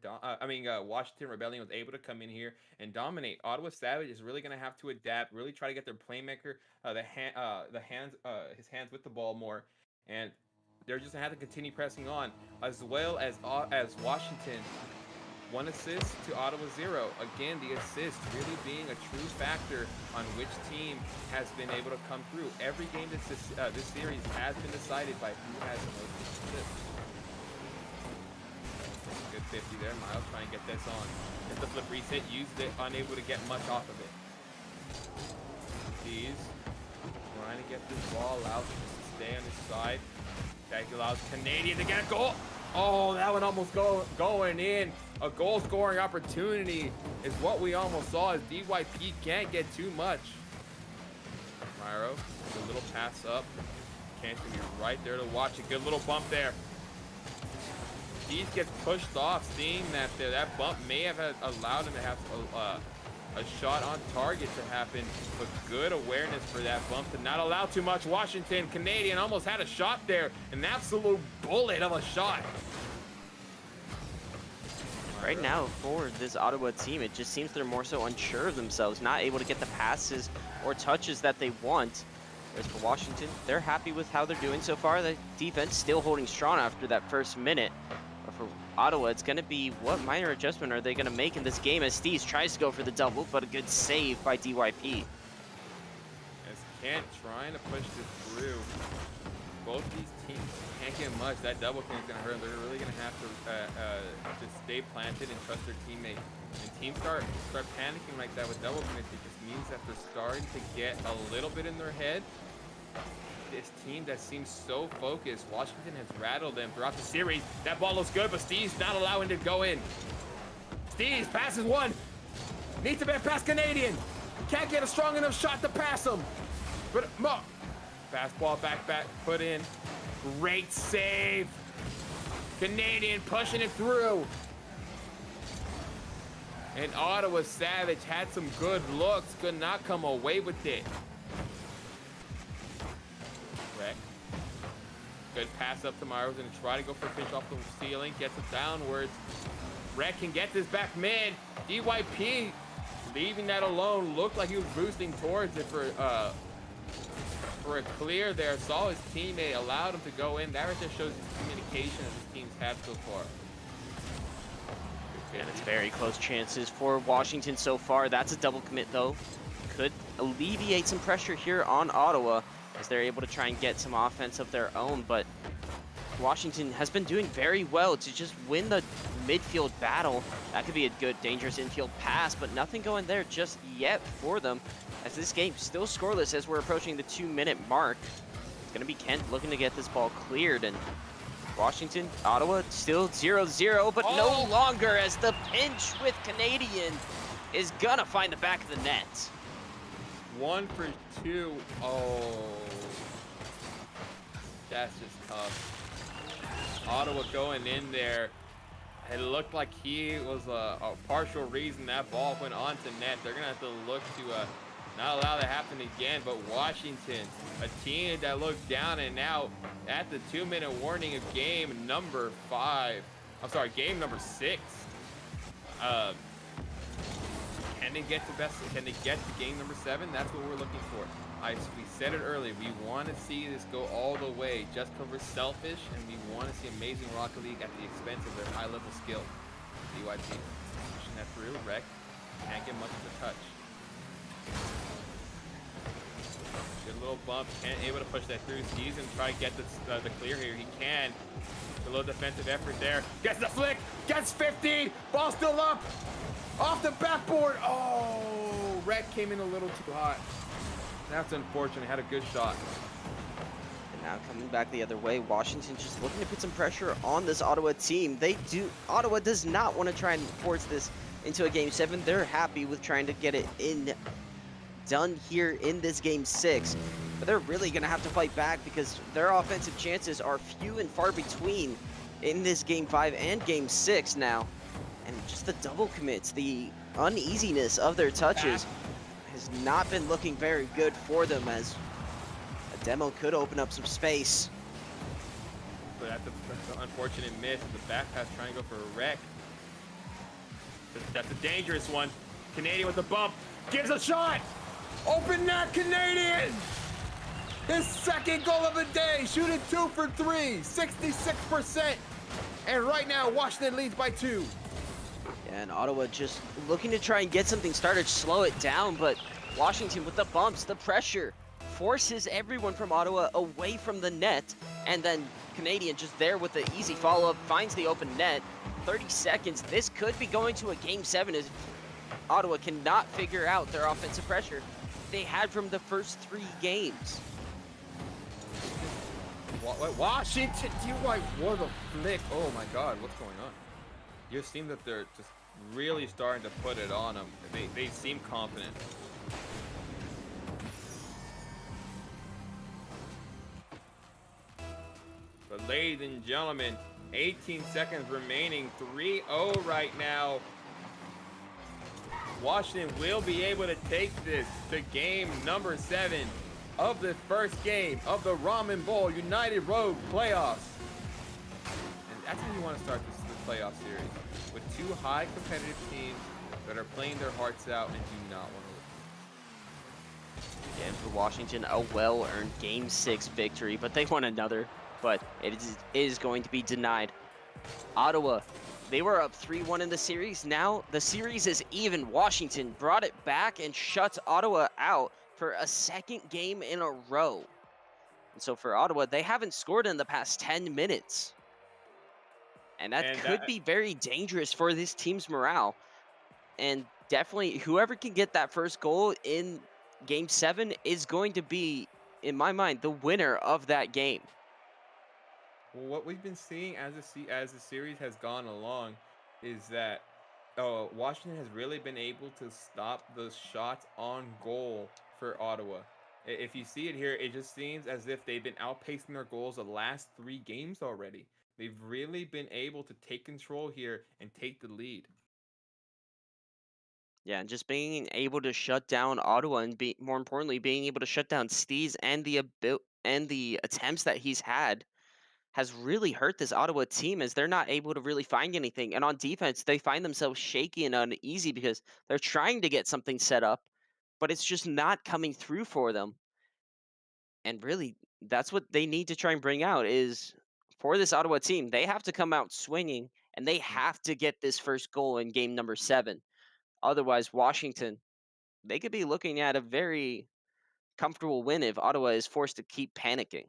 Washington Rebellion was able to come in here and dominate. Ottawa Savage is really going to have to adapt, really try to get their playmaker, his hands with the ball more, and they're just going to have to continue pressing on, as well as Washington. 1 assist to Ottawa 0. Again, the assist really being a true factor on which team has been able to come through. Every game this series has been decided by who has the most assists. Good 50 there. Miles trying to get this on. Hit the flip reset, used it, unable to get much off of it. Steez trying to get this ball, allows him to stay on his side. That allows Canadian to get a goal. Oh, that one almost going in. A goal-scoring opportunity is what we almost saw, as DYP can't get too much. Myro, a little pass up. Can't be right there to watch it. Good little bump there. Steez gets pushed off, seeing that that bump may have allowed him to have a shot on target to happen, but good awareness for that bump to not allow too much. Washington, Canadian almost had a shot there, an absolute bullet of a shot. Right now, for this Ottawa team, it just seems they're more so unsure of themselves, not able to get the passes or touches that they want. Whereas for Washington, they're happy with how they're doing so far. The defense still holding strong after that first minute. But for Ottawa, it's going to be what minor adjustment are they going to make in this game as Steez tries to go for the double, but a good save by DYP. As Kent trying to push this through. Both these teams can't get much. That double kick is going to hurt them. They're really going to have to just stay planted and trust their teammate. And teams start panicking like that with double commits. It just means that they're starting to get a little bit in their head. This team that seems so focused, Washington has rattled them throughout the series. That ball looks good, but Steve's not allowing it to go in. Steve's passes one. Needs to be past Canadian. Can't get a strong enough shot to pass him. But fastball back, put in. Great save. Canadian pushing it through. And Ottawa Savage had some good looks, could not come away with it. Rec. Good pass up to Myers and try to go for a pitch off the ceiling, gets it downwards. Rec can get this back mid. DYP leaving that alone, looked like he was boosting towards it for a clear there. Saw his teammate, allowed him to go in. That right there shows the communication that his team's had so far. And it's very close chances for Washington so far. That's a double commit though. Could alleviate some pressure here on Ottawa as they're able to try and get some offense of their own, but Washington has been doing very well to just win the midfield battle. That could be a good, dangerous infield pass, but nothing going there just yet for them as this game still scoreless as we're approaching the 2-minute mark. It's gonna be Kent looking to get this ball cleared, and Washington, Ottawa still 0-0, but no longer as the pinch with Canadian is gonna find the back of the net. 1 for 2. Oh, that's just tough. Ottawa going in there. It looked like he was a partial reason that ball went onto net. They're gonna have to look to not allow that to happen again. But Washington, a team that looked down and out at the 2-minute warning of game number 5. I'm sorry, game number 6. Can they get to game number 7? That's what we're looking for. We said it earlier. We want to see this go all the way. Just because we're selfish, and we want to see amazing Rocket League at the expense of their high-level skill. DYP pushing that through. Rec can't get much of a touch. Good little bump. Can't able to push that through. He's gonna try to get the clear here. He can. A little defensive effort there. Gets the flick. Gets 50. Ball still up. Off the backboard. Oh, Rec came in a little too hot. That's unfortunate. Had a good shot. And now coming back the other way, Washington just looking to put some pressure on this Ottawa team. Ottawa does not want to try and force this into a game 7. They're happy with trying to get it done here in this game 6. But they're really going to have to fight back because their offensive chances are few and far between in this game 5 and game 6 now. And just the double commits, the uneasiness of their touches has not been looking very good for them as a demo could open up some space. But that's an unfortunate miss. The back pass trying to go for a Rec. That's a dangerous one. Canadian with the bump. Gives a shot. Open net, Canadian. His second goal of the day. Shooting 2 for 3. 66%. And right now, Washington leads by 2. And Ottawa just looking to try and get something started, slow it down, but Washington with the bumps, the pressure, forces everyone from Ottawa away from the net, and then Canadian just there with the easy follow-up, finds the open net. 30 seconds, this could be going to a game 7 as Ottawa cannot figure out their offensive pressure they had from the first 3 games. Washington, what a flick. Oh my God, what's going on? You seem that they're just really starting to put it on them. They seem confident. But ladies and gentlemen, 18 seconds remaining. 3-0 right now. Washington will be able to take this to game number 7 of the first game of the Ramen Bowl United Road playoffs. And that's how you want to start this playoff series, with two high competitive teams that are playing their hearts out and do not want to lose. And for Washington, a well-earned Game 6 victory, but they won another, but it is going to be denied. Ottawa, they were up 3-1 in the series. Now the series is even. Washington brought it back and shuts Ottawa out for a second game in a row. And so for Ottawa, they haven't scored in the past 10 minutes. And that could be very dangerous for this team's morale. And definitely whoever can get that first goal in Game 7 is going to be, in my mind, the winner of that game. Well, what we've been seeing as the series has gone along is that Washington has really been able to stop the shots on goal for Ottawa. If you see it here, it just seems as if they've been outpacing their goals the last 3 games already. They've really been able to take control here and take the lead. Yeah, and just being able to shut down Ottawa and more importantly, being able to shut down Steez and the attempts that he's had has really hurt this Ottawa team, as they're not able to really find anything. And on defense, they find themselves shaky and uneasy because they're trying to get something set up, but it's just not coming through for them. And really, that's what they need to try and bring out is, for this Ottawa team, they have to come out swinging, and they have to get this first goal in game number 7. Otherwise, Washington, they could be looking at a very comfortable win if Ottawa is forced to keep panicking.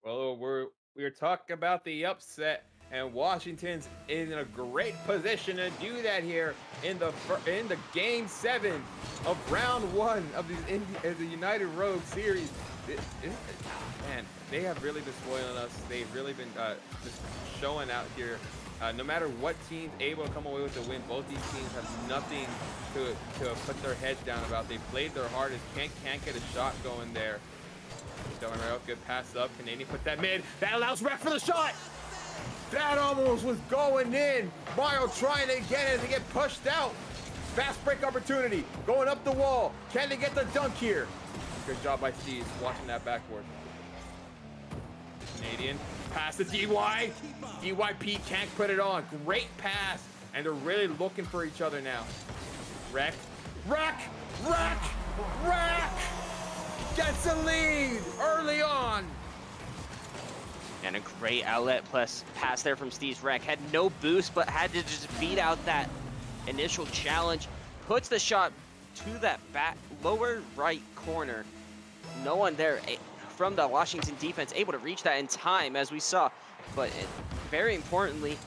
Well, we're talking about the upset, and Washington's in a great position to do that here in the game 7 of round 1 of the United Road series. Man, they have really been spoiling us. They've really been just showing out here. No matter what team's able to come away with the win, both these teams have nothing to put their heads down about. They played their hardest. Can't get a shot going there. Good pass up. Canadian put that mid. That allows Rec for the shot. That almost was going in. Mario trying to get it to get pushed out. Fast break opportunity. Going up the wall. Can they get the dunk here? Good job by Steve watching that backboard. Canadian pass to DY. DYP can't put it on. Great pass. And they're really looking for each other now. Rec. Gets the lead early on. And a great outlet plus pass there from Steve's Rec. Had no boost, but had to just beat out that initial challenge. Puts the shot to that back lower right corner. No one there from the Washington defense able to reach that in time, as we saw. But very importantly,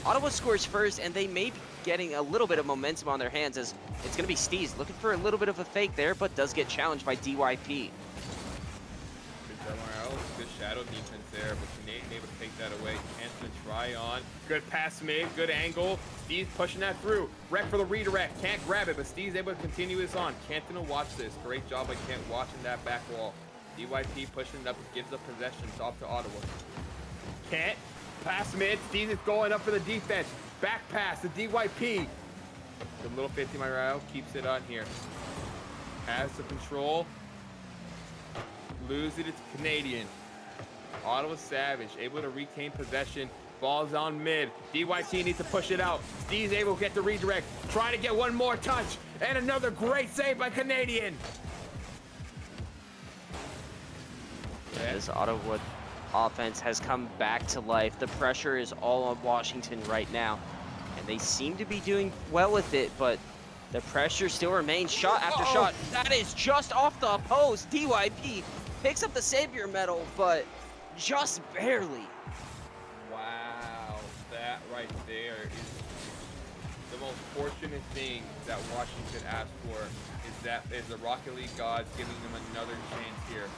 Ottawa scores first, and they may be getting a little bit of momentum on their hands, as it's going to be Steez looking for a little bit of a fake there, but does get challenged by DYP. Good shadow defense there, but Canadian able to take that away. Canton try on. Good pass mid, good angle. Steve's pushing that through. Rec for the redirect. Can't grab it, but Steve's able to continue this on. Canton will watch this. Great job by Kent watching that back wall. DYP pushing it up, gives up possession. It's off to Ottawa. Kent, pass mid. Steve is going up for the defense. Back pass to DYP. The little 50-mile route keeps it on here. Has the control. Lose it, it's Canadian. Ottawa Savage able to retain possession. Ball's on mid. DYT needs to push it out. Steve's able to get the redirect. Trying to get one more touch. And another great save by Canadian. This Ottawa offense has come back to life. The pressure is all on Washington right now, and they seem to be doing well with it, but the pressure still remains. Shot after shot. That is just off the post. DYP picks up the savior medal, but just barely. Wow, that right there is the most fortunate thing that Washington asked for, is the Rocket League gods giving them another chance here.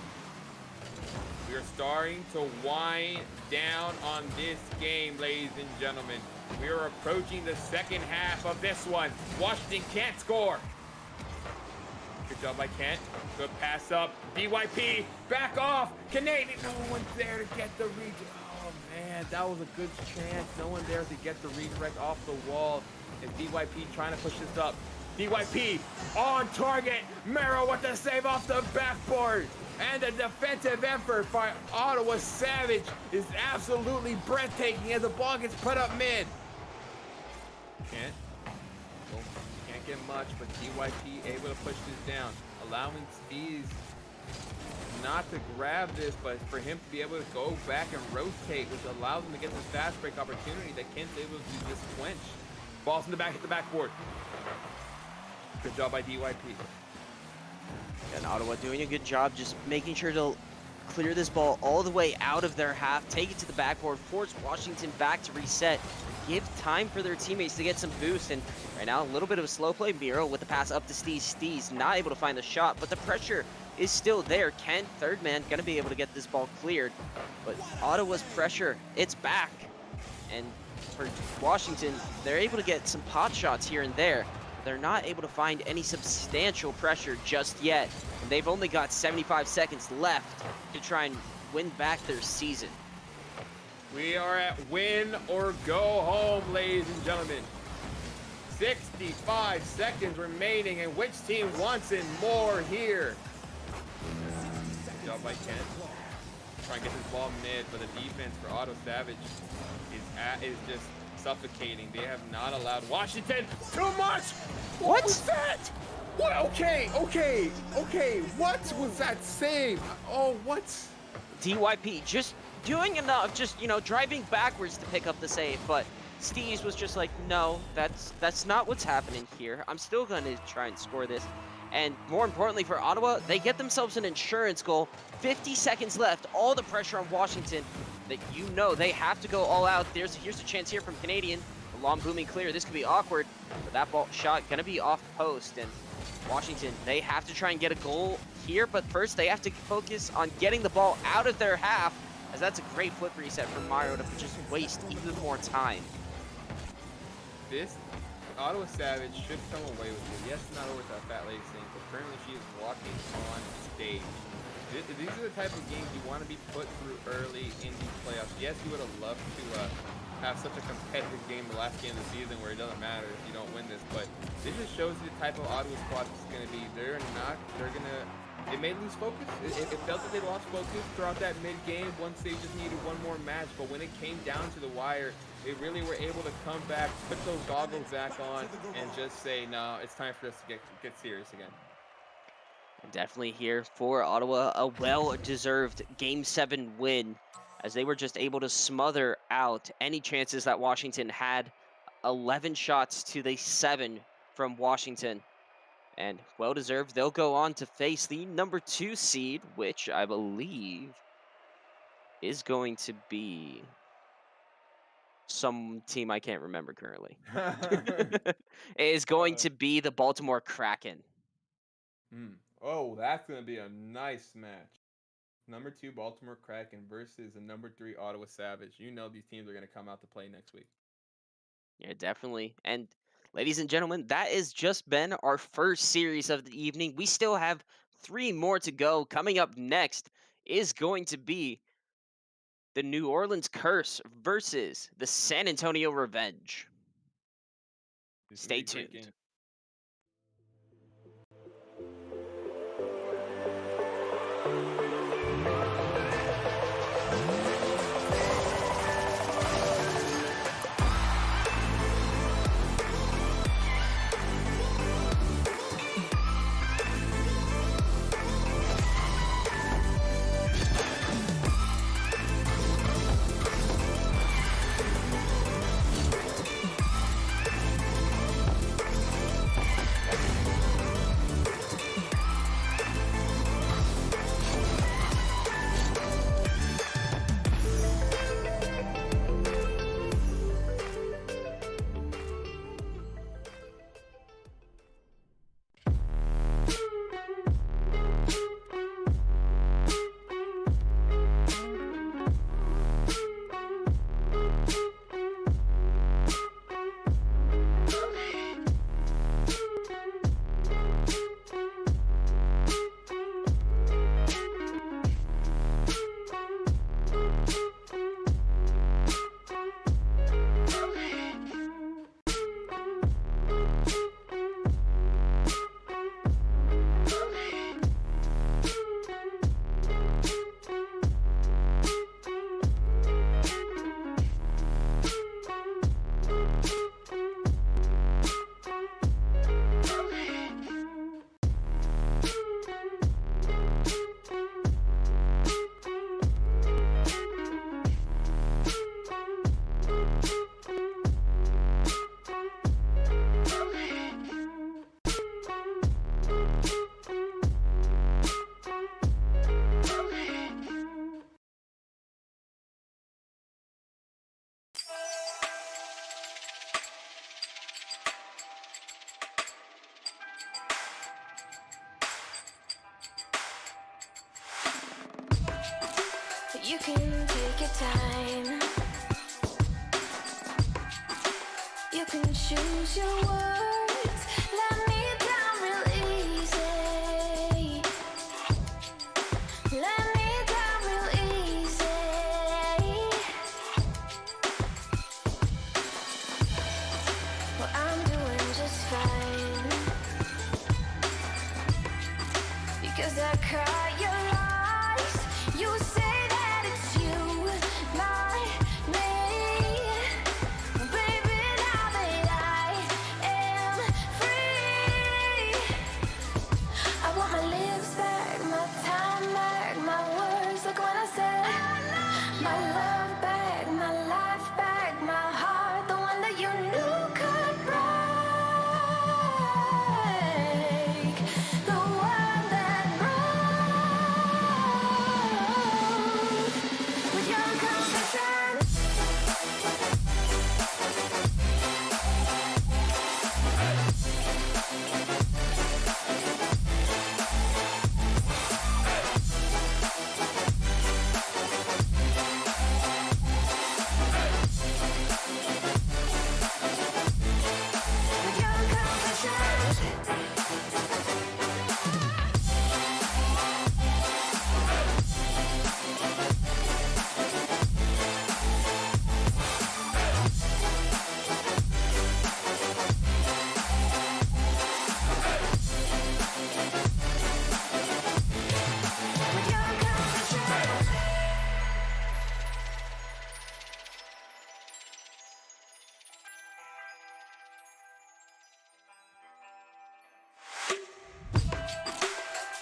We are starting to wind down on this game, ladies and gentlemen. We are approaching the second half of this one. Washington can't score. Good job by Kent. Good pass up. DYP, back off. Canadian, no one's there to get the redirect. Oh man, that was a good chance. No one there to get the redirect off the wall. And DYP trying to push this up. DYP on target. Mero with the save off the backboard. And the defensive effort by Ottawa Savage is absolutely breathtaking as the ball gets put up mid. Can't get much, but DYP able to push this down, allowing Steez not to grab this, but for him to be able to go back and rotate, which allows him to get this fast break opportunity that Kent's able to just quench. Ball's in the back, hit the backboard. Good job by DYP. And Ottawa doing a good job just making sure to clear this ball all the way out of their half, take it to the backboard, force Washington back to reset, give time for their teammates to get some boost. And right now, a little bit of a slow play. Miro with the pass up to Steez. Steez not able to find the shot, but the pressure is still there. Kent, third man, gonna be able to get this ball cleared. But Ottawa's pressure, it's back. And for Washington, they're able to get some pot shots here and there. They're not able to find any substantial pressure just yet. And they've only got 75 seconds left to try and win back their season. We are at win or go home, ladies and gentlemen. 65 seconds remaining, and which team wants it more here? Good job by Kent. Trying to get this ball mid, but the defense for Otto Savage is just suffocating. They have not allowed Washington too much. What was that? What? Okay. What was that save? Oh, what? DYP just doing enough, just, you know, driving backwards to pick up the save, but Steez was just like, no, that's not what's happening here. I'm still going to try and score this. And more importantly for Ottawa, they get themselves an insurance goal. 50 seconds left, all the pressure on Washington that you know they have to go all out. Here's a chance here from Canadian. A long booming clear. This could be awkward, but that ball shot going to be off post. And Washington, they have to try and get a goal here, but first they have to focus on getting the ball out of their half, as that's a great flip reset from Mario to just waste even more time. This Ottawa Savage should come away with it. Yes, not over that fat lady thing, but currently she is walking on stage. These are the type of games you want to be put through early in these playoffs. Yes, you would have loved to have such a competitive game the last game of the season where it doesn't matter if you don't win this, but this just shows you the type of Ottawa squad this is going to be. They may lose focus. It felt that they lost focus throughout that mid-game once they just needed one more match, but when it came down to the wire, they really were able to come back, put those goggles back on, and just say, no, it's time for us to get serious again. Definitely here for Ottawa, a well-deserved Game 7 win, as they were just able to smother out any chances that Washington had. 11 shots to the 7 from Washington. And well-deserved, they'll go on to face the number 2 seed, which I believe is going to be some team I can't remember currently. It is going to be the Baltimore Kraken. Oh, that's going to be a nice match. Number 2 Baltimore Kraken versus the number 3 Ottawa Savage. You know these teams are going to come out to play next week. Yeah, definitely. And ladies and gentlemen, that has just been our first series of the evening. We still have 3 more to go. Coming up next is going to be the New Orleans Curse versus the San Antonio Revenge. Stay tuned. You can take your time. You can choose your words. Let me down real easy. Let me down real easy. Well, I'm doing just fine because I caught your lies. You say that it's you, not me. Baby, now that I am free, I want my lips back, my time back, my words like when I said my love back, my life back, my heart, the one that you knew could break, the one that broke with your confession. With your confession. With your confession.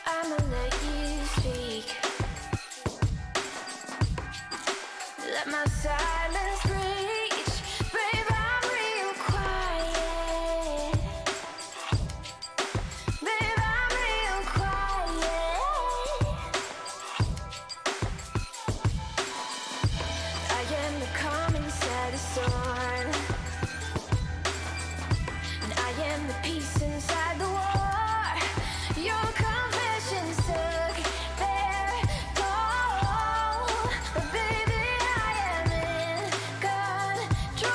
I'ma let you speak. Let my silence reach. Babe, I'm real quiet. Babe, I'm real quiet. I am the calm inside the storm, and I am the peace inside the war. Your confessions took their toll, but baby, I am in control.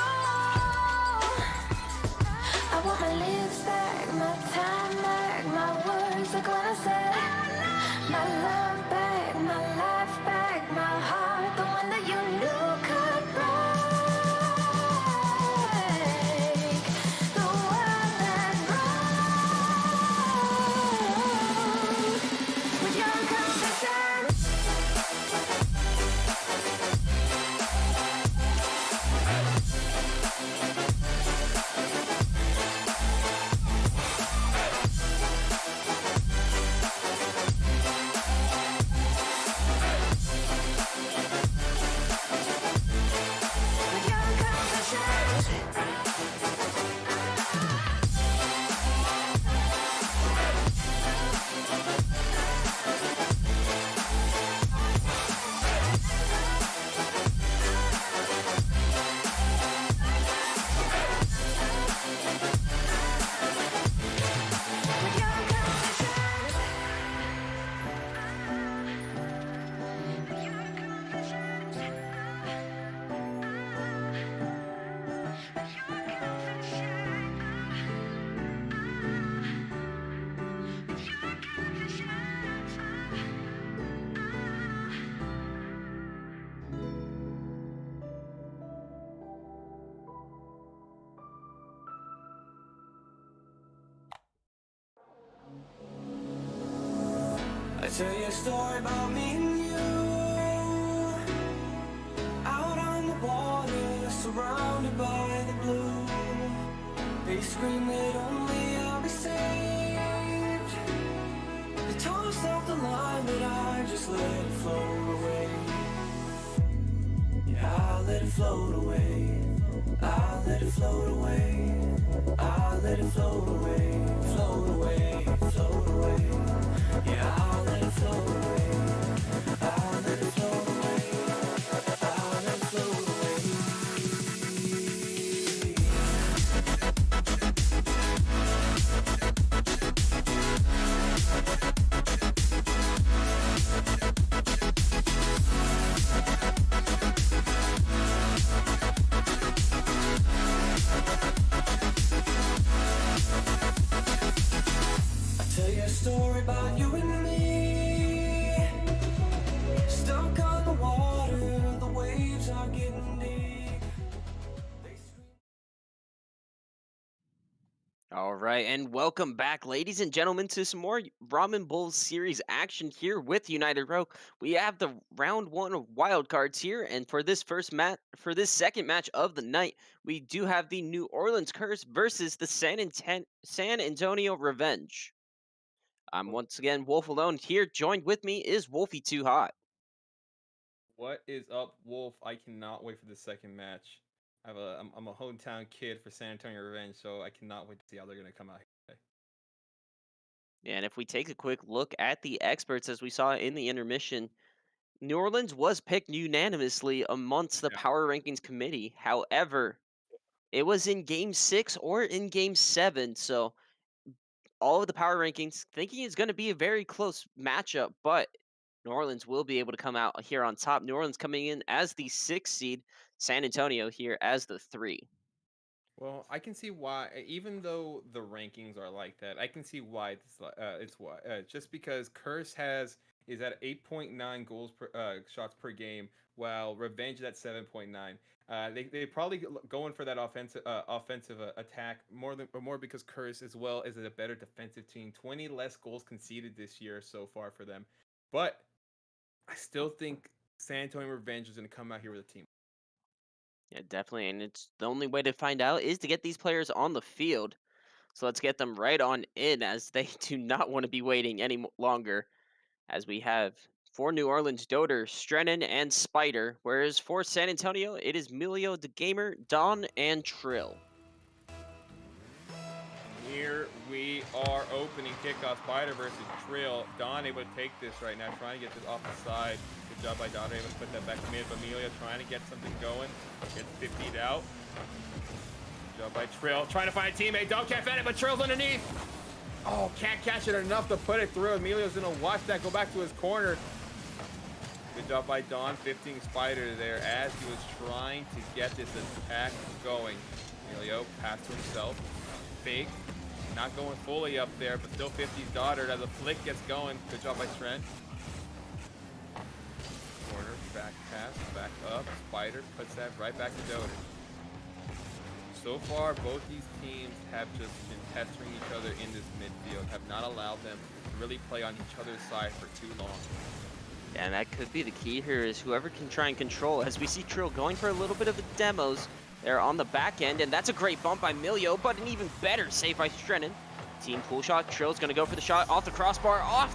I want my lips back, my time back, my words like when I said my love back, my life back, my heart, the one that you knew could break, the one that broke with your confession. With your confession. With your confession. With your confession. With your confession. With your I tell you a story about me and you. Out on the water, surrounded by the blue. They scream that only I'll be saved. They tossed off the line, but I just let it float away. Yeah, I let it float away. I let it float away. I let it float away. Float away, float away. Yeah, I let it float away. I let it float away. I let it float away. All right, and welcome back, ladies and gentlemen, to some more Ramen Bowl series action here with United Row. We have the round one of Wildcards here, and for this for this second match of the night, we do have the New Orleans Curse versus the San Antonio Revenge. I'm once again Wolf Alone here. Joined with me is Wolfie Too Hot. What is up, Wolf? I cannot wait for the second match. I'm a hometown kid for San Antonio Revenge, so I cannot wait to see how they're gonna come out here. And if we take a quick look at the experts, as we saw in the intermission, New Orleans was picked unanimously amongst the Yeah. Power Rankings committee. However, it was in game 6 or in game 7, so all of the Power Rankings thinking it's going to be a very close matchup, but New Orleans will be able to come out here on top. New Orleans coming in as the 6th seed, San Antonio here as the 3. Well, I can see why, even though the rankings are like that, I can see why it's why. Just because Curse is at 8.9 goals per shots per game, while Revenge is at 7.9. They probably going for that offensive attack more because Curse as well is a better defensive team. 20 less goals conceded this year so far for them, but I still think San Antonio Revenge is going to come out here with a team. Yeah, definitely. And it's the only way to find out is to get these players on the field. So let's get them right on in as they do not want to be waiting any longer. As we have for New Orleans, Doter, Strennan, and Spider. Whereas for San Antonio, it is Milio, the Gamer, Don, and Trill. Here we are opening kickoff. Spider versus Trill. Don able to take this right now, trying to get this off the side. Good job by Don, able to put that back mid. Amelia trying to get something going. Gets 50'd out. Good job by Trill. Trying to find a teammate. Don can't find it, but Trill's underneath. Oh, can't catch it enough to put it through. Emilio's gonna watch that go back to his corner. Good job by Don, 15 Spider there as he was trying to get this attack going. Emilio passed to himself. Fake. Not going fully up there, but still 50's daughter as the flick gets going. Good job by Trent. Corner, back pass, back up. Spider puts that right back to Doter. So far, both these teams have just been pestering each other in this midfield, have not allowed them to really play on each other's side for too long. And that could be the key here is whoever can try and control. As we see Trill going for a little bit of the demos there on the back end, and that's a great bump by Milio, but an even better save by Strennan. Team cool shot. Trill's going to go for the shot off the crossbar, off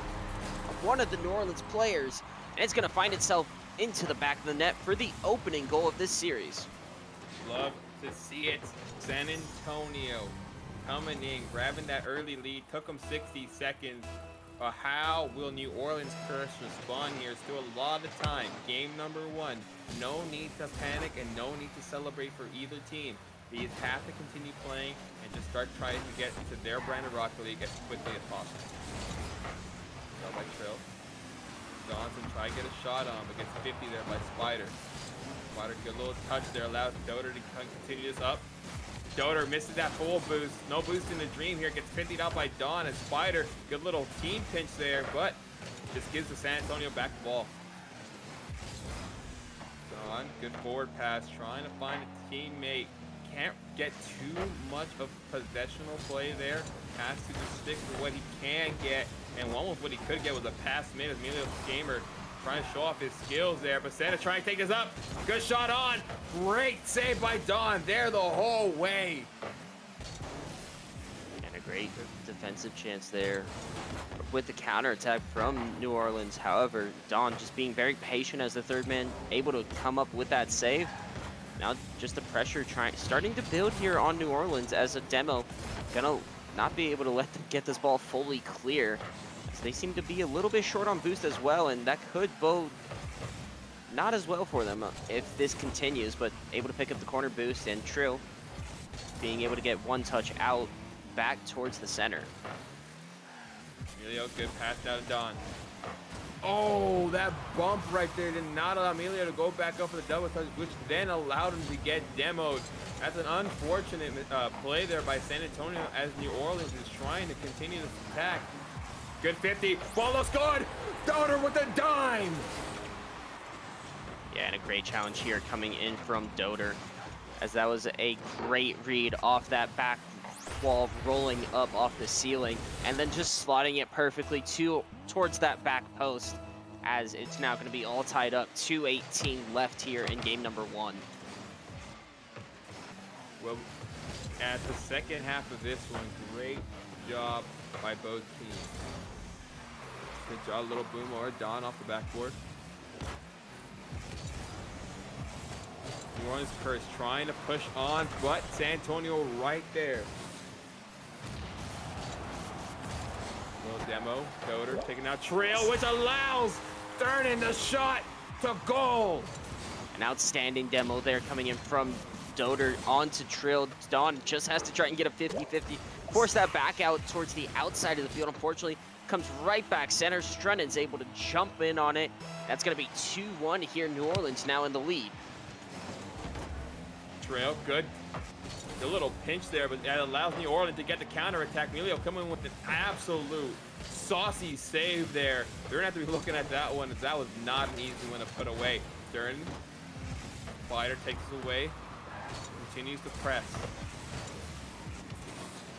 one of the New Orleans players, and it's going to find itself into the back of the net for the opening goal of this series. Love to see it. San Antonio coming in, grabbing that early lead. Took them 60 seconds. But how will New Orleans Curse respond here? Still a lot of time. Game number 1. No need to panic and no need to celebrate for either team. These have to continue playing and just start trying to get to their brand of Rocket League as quickly as possible. Go by Trill. Johnson try to get a shot on, but gets 50 there by Spider. Spider, good little touch there, allows Doter to continue this up. Doter misses that full boost. No boost in the dream here. Gets 50'd out by Don and Spider. Good little team pinch there, but just gives the San Antonio back the ball. Don, good forward pass. Trying to find a teammate. Can't get too much of possessional play there. Has to just stick with what he can get. And one of what he could get was a pass mid as Emilio Gamer trying to show off his skills there, but Santa trying to take this up. Good shot on. Great save by Don there the whole way. And a great defensive chance there with the counterattack from New Orleans. However, Don just being very patient as the third man, able to come up with that save. Now just the pressure starting to build here on New Orleans as a demo. Gonna not be able to let them get this ball fully clear. They seem to be a little bit short on boost as well, and that could bode not as well for them if this continues, but able to pick up the corner boost, and Trill being able to get one touch out back towards the center. Emilio, good pass down to Don. Oh, that bump right there did not allow Emilio to go back up for the double touch, which then allowed him to get demoed. That's an unfortunate play there by San Antonio as New Orleans is trying to continue this attack. Good 50. Ball looks good. Doter with a dime. Yeah, and a great challenge here coming in from Doter, as that was a great read off that back wall rolling up off the ceiling and then just slotting it perfectly towards that back post, as it's now going to be all tied up. 2:18 left here in game number 1. Well, at the second half of this one, great job by both teams. Good job, little boom or Don off the backboard. New Orleans Curse trying to push on, but San Antonio right there. Little demo, Doder taking out Trail, which allows Thurman the shot to goal. An outstanding demo there coming in from Doder onto Trill. Don just has to try and get a 50-50. Force that back out towards the outside of the field. Unfortunately, comes right back center. Strunnen's able to jump in on it. That's going to be 2-1 here. New Orleans now in the lead. Trail, good. A little pinch there, but that allows New Orleans to get the counterattack. Emilio coming with an absolute saucy save there. They're going to have to be looking at that one, as that was not an easy one to put away. Stern, Spider takes it away, continues to press.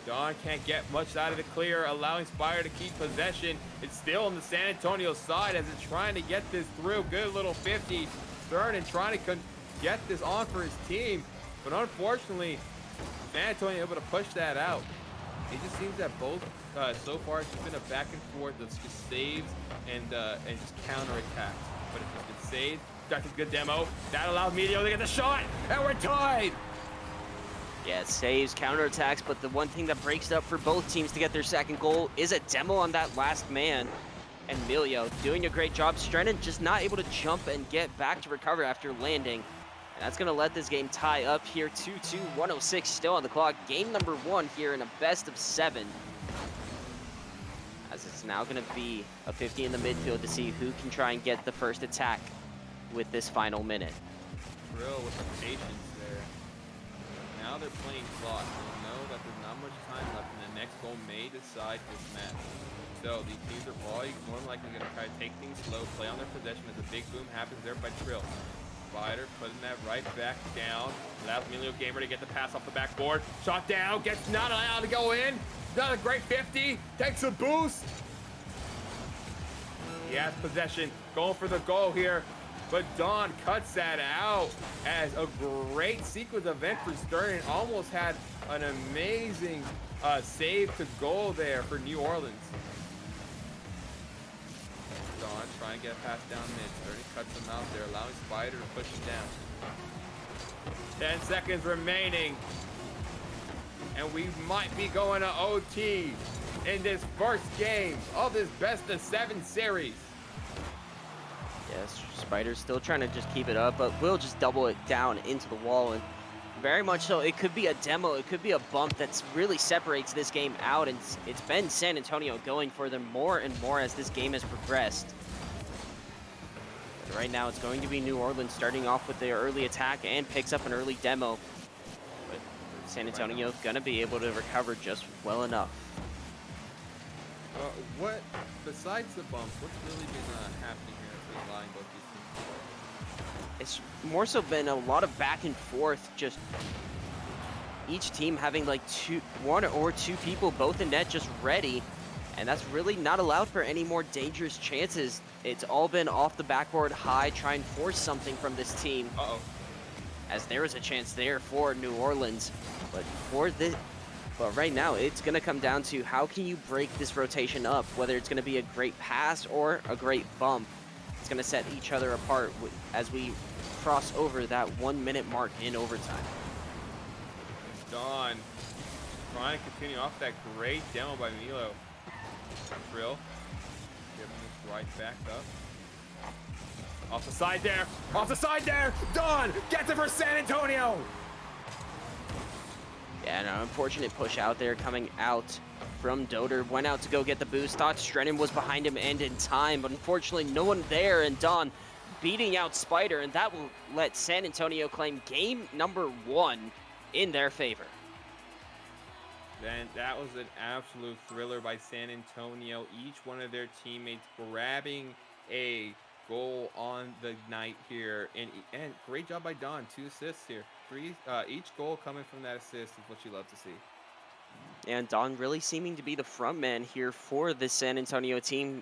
Don can't get much out of the clear, allowing Spider to keep possession. It's still on the San Antonio side as it's trying to get this through. Good little 50. Stern and trying to get this on for his team, but unfortunately, San Antonio able to push that out. It just seems that both so far it's been a back and forth of just saves and just counterattacks. But it's just been saved. That's a good demo. That allows Medio to get the shot, and we're tied. Yeah, it saves, counterattacks, but the one thing that breaks it up for both teams to get their second goal is a demo on that last man. And Emilio doing a great job. Strennan just not able to jump and get back to recover after landing. And that's going to let this game tie up here. 2-2, 106 still on the clock. Game number 1 here in a best of 7. As it's now going to be a 50 in the midfield to see who can try and get the first attack with this final minute. Drill with the patience there. Now they're playing clock. They know that there's not much time left, and the next goal may decide this match. So these teams are probably more than likely going to try to take things slow, play on their possession as a big boom happens there by Trill. Spider putting that right back down. Allows Emilio Gamer to get the pass off the backboard. Shot down, gets not allowed to go in. Not a great 50, takes a boost. He has possession, going for the goal here. But Don cuts that out as a great sequence event for Stern. Almost had an amazing save to goal there for New Orleans. Don trying to get a pass down mid. Stern cuts him out there, allowing Spider to push him down. 10 seconds remaining. And we might be going to OT in this first game of this best of 7 series. Yes, Spider's still trying to just keep it up, but we'll just double it down into the wall. And very much so, it could be a demo, it could be a bump that really separates this game out, and it's been San Antonio going for them more and more as this game has progressed. But right now, it's going to be New Orleans starting off with their early attack and picks up an early demo. But San Antonio gonna be able to recover just well enough. What, besides the bumps, what's really been happening here as we line both these teams? It's more so been a lot of back and forth, just each team having like one or two people both in net just ready, and that's really not allowed for any more dangerous chances. It's all been off the backboard high, try and force something from this team. As there is a chance there for New Orleans, but right now it's going to come down to how can you break this rotation up, whether it's going to be a great pass or a great bump. It's going to set each other apart as we cross over that 1 minute mark in overtime. Don trying to continue off that great demo by Milo. Drill giving this right back up. Off the side there, off the side there. Don gets it for San Antonio. Yeah, an unfortunate push out there coming out from Doder. Went out to go get the boost. Thought Strennan was behind him and in time, but unfortunately no one there, and Don beating out Spider, and that will let San Antonio claim game number 1 in their favor. Then that was an absolute thriller by San Antonio. Each one of their teammates grabbing a goal on the night here, and great job by Don. 2 assists here. Each goal coming from that assist is what you love to see. And Don really seeming to be the front man here for this San Antonio team.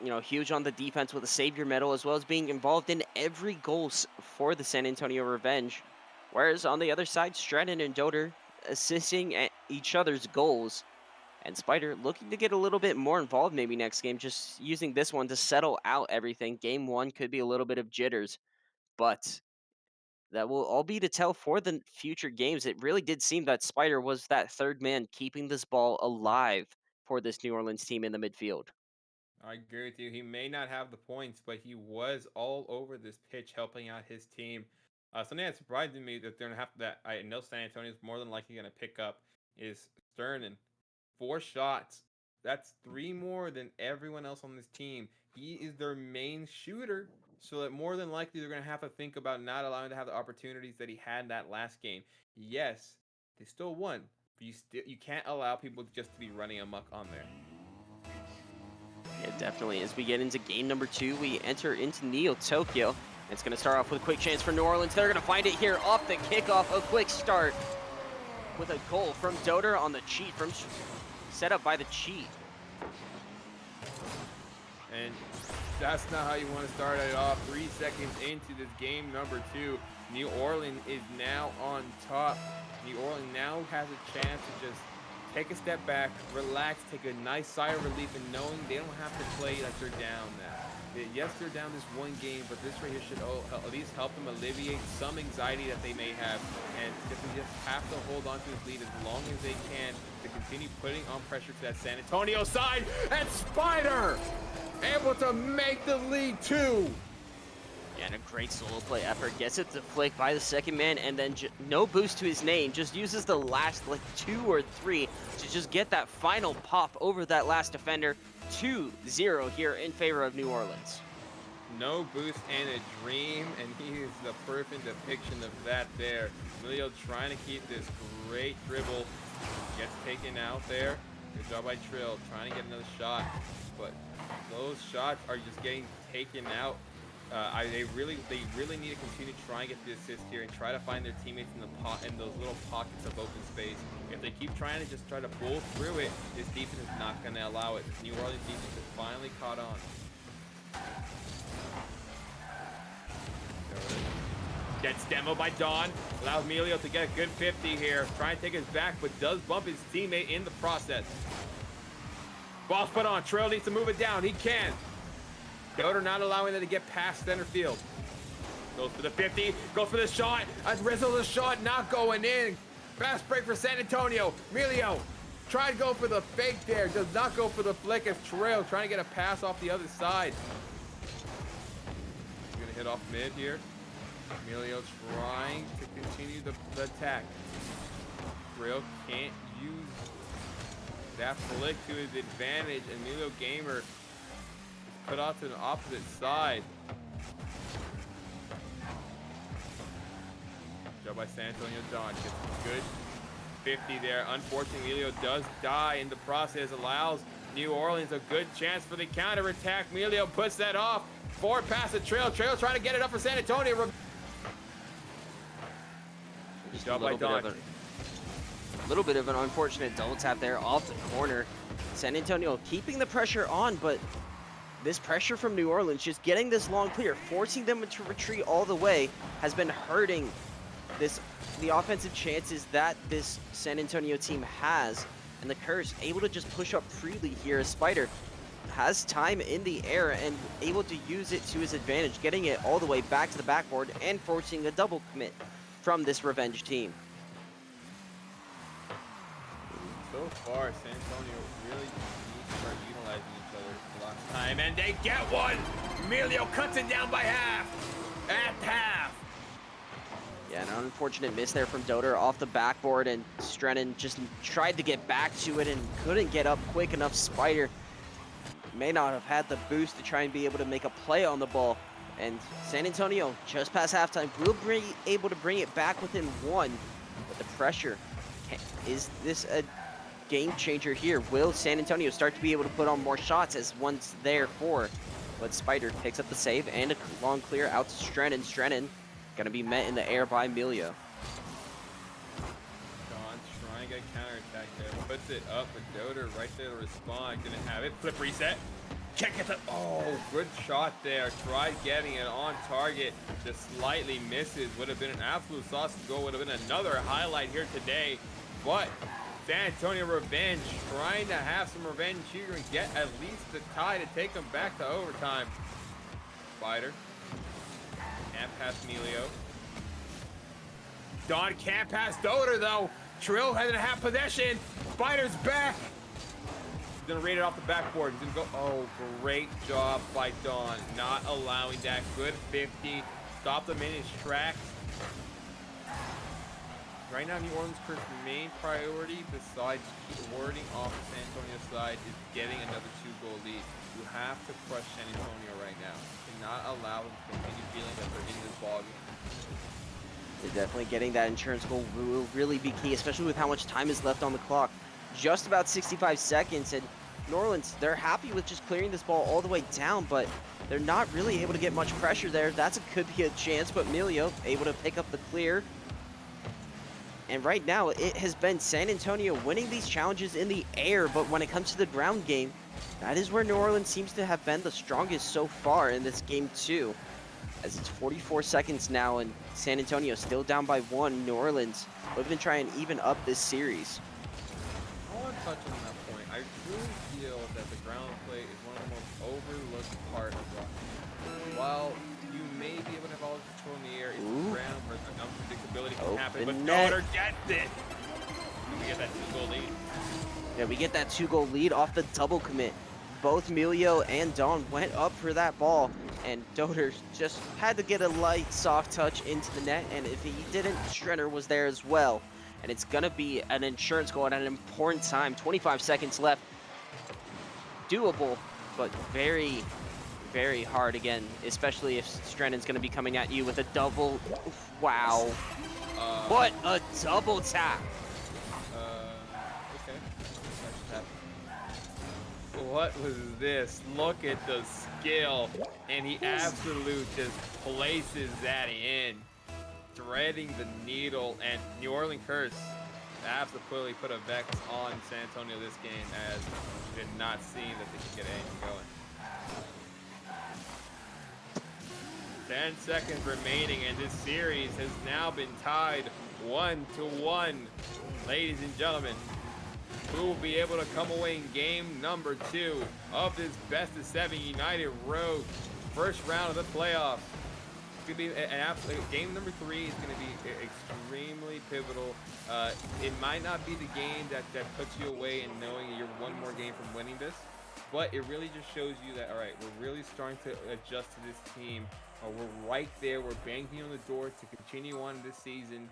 You know, huge on the defense with a savior medal, as well as being involved in every goal for the San Antonio Revenge. Whereas on the other side, Stratton and Doder assisting at each other's goals. And Spider looking to get a little bit more involved maybe next game, just using this one to settle out everything. Game 1 could be a little bit of jitters, but that will all be to tell for the future games. It really did seem that Spider was that third man keeping this ball alive for this New Orleans team in the midfield. I agree with you. He may not have the points, but he was all over this pitch helping out his team. Something that surprised me that they're gonna have that I know San Antonio is more than likely gonna pick up is Sternen. 4 shots. That's 3 more than everyone else on this team. He is their main shooter, so that more than likely they're gonna have to think about not allowing him to have the opportunities that he had that last game. Yes, they still won, but you can't allow people just to be running amok on there. It definitely is. We get into game number 2. We enter into Neo Tokyo. It's going to start off with a quick chance for New Orleans. They're going to find it here off the kickoff. A quick start with a goal from Doder on the cheat, from set up by the cheat. And that's not how you want to start it off. 3 seconds into this game number 2, New Orleans is now on top. New Orleans now has a chance to just take a step back, relax, take a nice sigh of relief, and knowing they don't have to play like they're down now. Yes, they're down this 1 game, but this right here should at least help them alleviate some anxiety that they may have, and they just have to hold on to this lead as long as they can to continue putting on pressure to that San Antonio side. And Spider able to make the lead 2. Yeah, and a great solo play effort. Gets it to flick by the second man, and then no boost to his name. Just uses the last, like, 2 or 3 to just get that final pop over that last defender. 2-0 here in favor of New Orleans. No boost and a dream, and he is the perfect depiction of that there. Emilio trying to keep this great dribble. Gets taken out there. Good job by Trill, trying to get another shot. But those shots are just getting taken out. They really need to continue to try and get the assist here and try to find their teammates in those little pockets of open space. If they keep trying to just try to bull through it, this defense is not going to allow it. This New Orleans defense has finally caught on. Gets demoed by Don. Allows Emilio to get a good 50 here. Trying to take his back, but does bump his teammate in the process. Ball's put on. Trill needs to move it down. He can. Doder not allowing them to get past center field. Goes for the 50, goes for the shot. Rizzo the shot not going in. Fast break for San Antonio. Emilio tried to go for the fake there. Does not go for the flick as Trail trying to get a pass off the other side. He's gonna hit off mid here. Emilio trying to continue the attack. Trail can't use that flick to his advantage. Emilio Gamer put off to the opposite side. Job by San Antonio Don. Gets a good 50 there. Unfortunately, Emilio does die in the process. Allows New Orleans a good chance for the counter attack. Emilio puts that off. Forward pass to Trail. Trail trying to get it up for San Antonio. Job by Don. A little bit of an unfortunate double tap there off the corner. San Antonio keeping the pressure on, but this pressure from New Orleans, just getting this long clear, forcing them to retreat all the way, has been hurting the offensive chances that this San Antonio team has. And the Curse able to just push up freely here as Spider has time in the air and able to use it to his advantage, getting it all the way back to the backboard and forcing a double commit from this Revenge team. So far, San Antonio really needs to start utilizing each other last time, and they get one! Emilio cuts it down by half! At half! Yeah, an unfortunate miss there from Doder off the backboard, and Strennan just tried to get back to it and couldn't get up quick enough. Spider may not have had the boost to try and be able to make a play on the ball. And San Antonio, just past halftime, will be able to bring it back within 1. But the pressure, is this a game changer here? Will San Antonio start to be able to put on more shots as one's there for? But Spider picks up the save and a long clear out to Strennan. Strennan gonna be met in the air by Emilio. Don trying to get counterattack there. Puts it up, but Doder right there to respond. Gonna have it. Flip reset. Can't get the. Oh, good shot there. Tried getting it on target. Just slightly misses. Would have been an absolute sausage goal. Would have been another highlight here today. But San Antonio revenge. Trying to have some revenge here and get at least the tie to take them back to overtime. Spider. Can't pass Emilio. Don can't pass Doder though. Trill hasn't had possession. Spider's back. He's gonna raid it off the backboard. He's gonna go. Oh, great job by Don. Not allowing that. Good 50. Stopped him in his tracks. Right now, New Orleans' Curse's main priority, besides warding off the San Antonio side, is getting another 2-goal lead. You have to crush San Antonio right now. You cannot allow them to continue feeling that they're in this ballgame. They're definitely getting that insurance goal will really be key, especially with how much time is left on the clock. Just about 65 seconds, and New Orleans, they're happy with just clearing this ball all the way down, but they're not really able to get much pressure there. Could be a chance, but Emilio able to pick up the clear. And right now, it has been San Antonio winning these challenges in the air, but when it comes to the ground game, that is where New Orleans seems to have been the strongest so far in this game too. As it's 44 seconds now, and San Antonio still down by 1. New Orleans looking to try and even up this series. I want to touch on that point. I truly feel that the ground play is one of the most overlooked part of Rocket. While you may be able to have all the control in the air, it's the ground where the unpredictability can happen. But Doder gets it. And we get that 2-goal lead. Yeah, we get that 2-goal lead off the double commit. Both Emilio and Don went up for that ball, and Doder just had to get a light, soft touch into the net, and if he didn't, Strenner was there as well. And it's going to be an insurance goal at an important time. 25 seconds left. Doable, but very, very hard again, especially if Strennon's going to be coming at you with a double. Wow. What a double tap. Okay. What was this? Look at the skill. And he absolutely just places that in. Threading the needle. And New Orleans Curse absolutely put a vex on San Antonio this game, as did not seem that they could get anything going. 10 seconds remaining, and this series has now been tied 1-1. Ladies and gentlemen, who will be able to come away in game number 2 of this best-of-7 United Road first round of the playoffs? It's going to be an absolute game number 3 is going to be extremely pivotal. It might not be the game that puts you away and knowing you're one more game from winning this, but it really just shows you that, all right, we're really starting to adjust to this team. We're right there. We're banging on the door to continue on this season.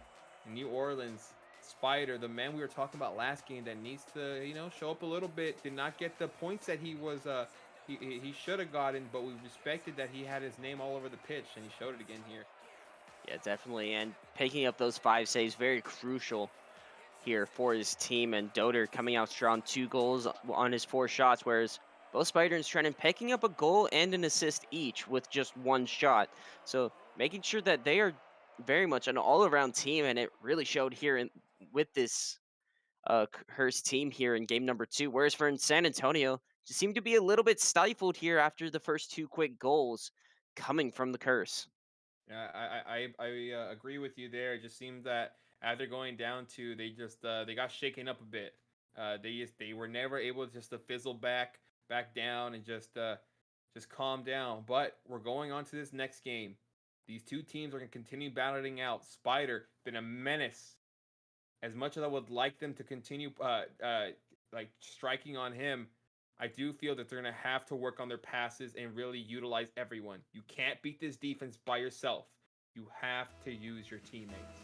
In New Orleans, Spider, the man we were talking about last game that needs to, show up a little bit, did not get the points that he was he should have gotten, but we respected that he had his name all over the pitch, and he showed it again here. Yeah, definitely, and picking up those 5 saves, very crucial here for his team, and Doder coming out strong, 2 goals on his 4 shots, whereas both Spider and Strennon picking up a goal and an assist each with just 1 shot. So making sure that they are very much an all-around team, and it really showed here with this Hearst team here in game number 2. Whereas for San Antonio, just seemed to be a little bit stifled here after the first 2 quick goals coming from the Curse. Yeah, I agree with you there. It just seemed that after going down 2, they just they got shaken up a bit. They were never able just to fizzle back down and just calm down. But we're going on to this next game. These 2 teams are going to continue battling out. Spider been a menace. As much as I would like them to continue like striking on him, I do feel that they're going to have to work on their passes and really utilize everyone. You can't beat this defense by yourself. You have to use your teammates.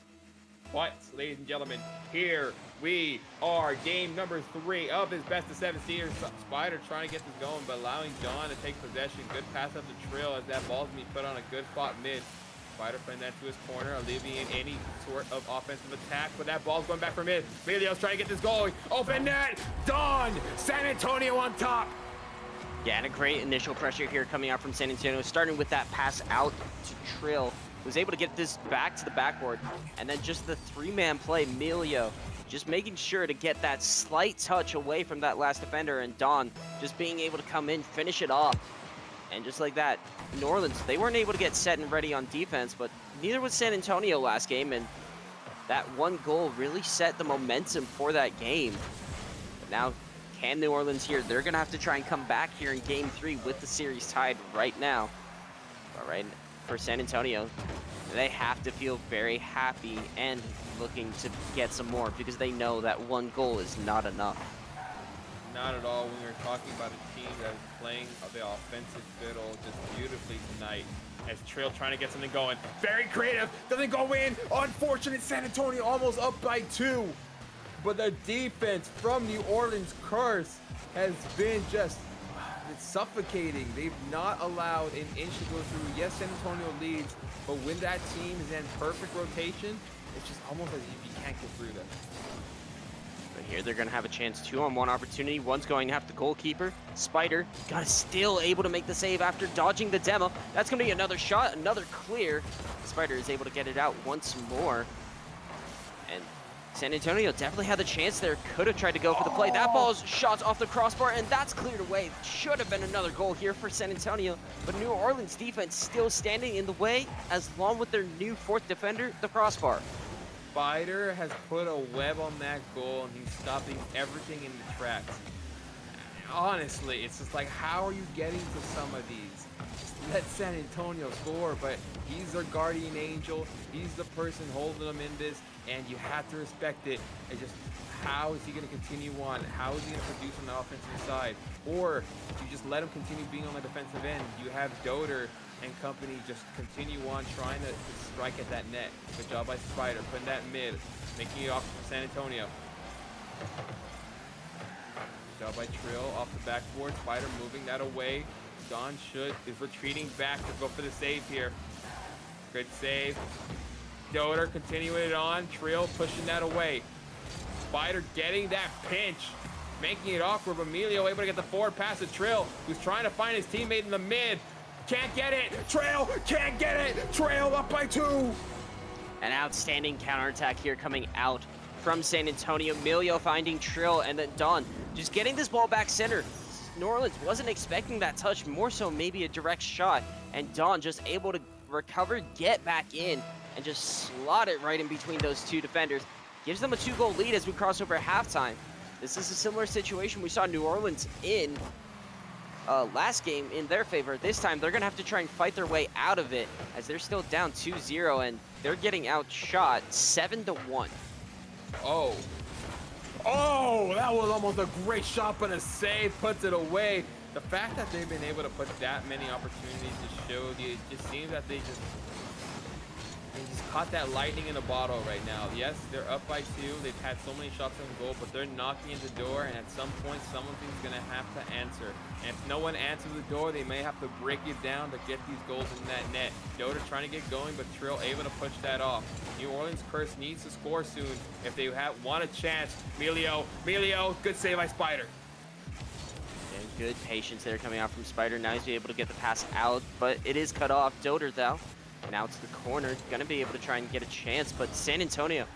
But, ladies and gentlemen, here we are. Game number 3 of this best-of-7 series. Spider trying to get this going, but allowing John to take possession. Good pass up the trail as that ball's going to be put on a good spot mid. Spider putting that to his corner, alleviating any sort of offensive attack, but that ball's going back for mid. Emilio's trying to get this goal. Open net! Done! San Antonio on top! Yeah, and a great initial pressure here coming out from San Antonio, starting with that pass out to Trill. Was able to get this back to the backboard, and then just the 3-man play, Emilio just making sure to get that slight touch away from that last defender, and Don just being able to come in, finish it off. And just like that, New Orleans, they weren't able to get set and ready on defense, but neither was San Antonio last game, and that one goal really set the momentum for that game. But now, can New Orleans here? They're going to have to try and come back here in Game 3 with the series tied right now. All right, for San Antonio, they have to feel very happy and looking to get some more because they know that one goal is not enough. Not at all when you're talking about a team that is playing the offensive fiddle just beautifully tonight. As Trill trying to get something going. Very creative. Doesn't go in. Unfortunate. San Antonio almost up by 2. But the defense from New Orleans Curse has been just suffocating. They've not allowed an inch to go through. Yes, San Antonio leads, but when that team is in perfect rotation, it's just almost as if you can't get through them. But here they're going to have a chance, 2-on-1 opportunity. One's going to have the goalkeeper. Spider still able to make the save after dodging the demo. That's going to be another shot, another clear. Spider is able to get it out once more. And San Antonio definitely had the chance there. Could have tried to go for the play. That ball's shot off the crossbar, and that's cleared away. Should have been another goal here for San Antonio. But New Orleans defense still standing in the way, as long with their new 4th defender, the crossbar. Spider has put a web on that goal, and he's stopping everything in the tracks. Honestly, it's just like, how are you getting to some of these? Just let San Antonio score, but he's their guardian angel. He's the person holding them in this, and you have to respect it. It's just, how is he going to continue on? How is he going to produce on the offensive side? Or do you just let him continue being on the defensive end? You have Doder and company just continue on trying to strike at that net. Good job by Spider, putting that mid, making it off for San Antonio. Good job by Trill off the backboard. Spider moving that away. Don is retreating back to go for the save here. Good save. Doder continuing it on. Trill pushing that away. Spider getting that pinch, making it awkward. Emilio able to get the forward pass to Trill, who's trying to find his teammate in the mid. Can't get it. Trail can't get it. Trail up by 2. An outstanding counterattack here coming out from San Antonio. Emilio finding Trill, and then Don just getting this ball back center. New Orleans wasn't expecting that touch, more so maybe a direct shot, and Don just able to recover, get back in, and just slot it right in between those 2 defenders. Gives them a 2-goal lead as we cross over halftime. This is a similar situation we saw New Orleans in last game in their favor. This time they're gonna have to try and fight their way out of it, as they're still down 2-0 and they're getting outshot 7-1. Oh, that was almost a great shot, but a save puts it away. The fact that they've been able to put that many opportunities to show you, it just seems that they just caught that lightning in a bottle right now. Yes, they're up by 2. They've had so many shots on goal, but they're knocking at the door, and at some point, someone's going to have to answer. And if no one answers the door, they may have to break it down to get these goals in that net. Doder trying to get going, but Trill able to push that off. New Orleans Curse needs to score soon if they want a chance. Emilio, good save by Spider. And good patience there coming out from Spider. Now he's able to get the pass out, but it is cut off. Doder, though, now to the corner, gonna be able to try and get a chance, but San Antonio,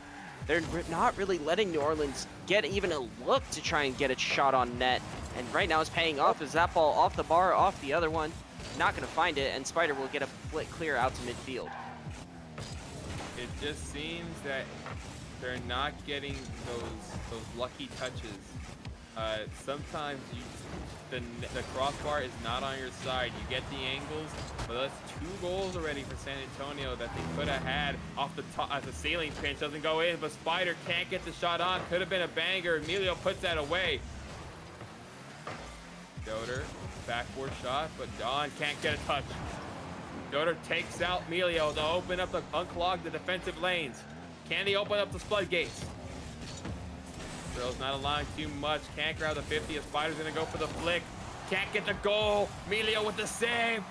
they're not really letting New Orleans get even a look to try and get a shot on net. And right now it's paying off as that ball off the bar, off the other one. Not gonna find it, and Spider will get a flick clear out to midfield. It just seems that they're not getting those lucky touches. Sometimes the crossbar is not on your side. You get the angles, but that's 2 goals already for San Antonio that they could have had off the top as a sailing pinch. Doesn't go in, but Spider can't get the shot on. Could have been a banger. Emilio puts that away. Doder, backboard shot, but Don can't get a touch. Doder takes out Emilio to unclog the defensive lanes. Can he open up the floodgates? Trill's not allowing too much. Can't grab the 50. Spider's gonna go for the flick. Can't get the goal. Emilio with the save.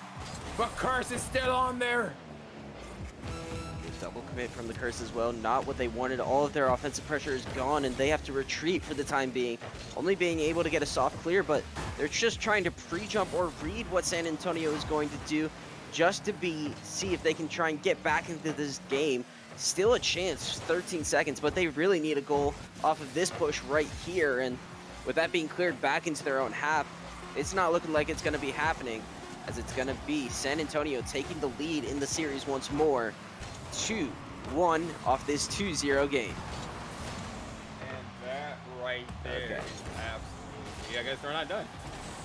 But Curse is still on there. Double commit from the Curse as well. Not what they wanted. All of their offensive pressure is gone, and they have to retreat for the time being. Only being able to get a soft clear, but they're just trying to pre-jump or read what San Antonio is going to do, just to see if they can try and get back into this game. Still a chance, 13 seconds, but they really need a goal off of this push right here. And with that being cleared back into their own half, it's not looking like it's going to be happening, as it's going to be San Antonio taking the lead in the series once more. 2-1 off this 2-0 game. And that right there Okay. is absolutely. I guess they're not done.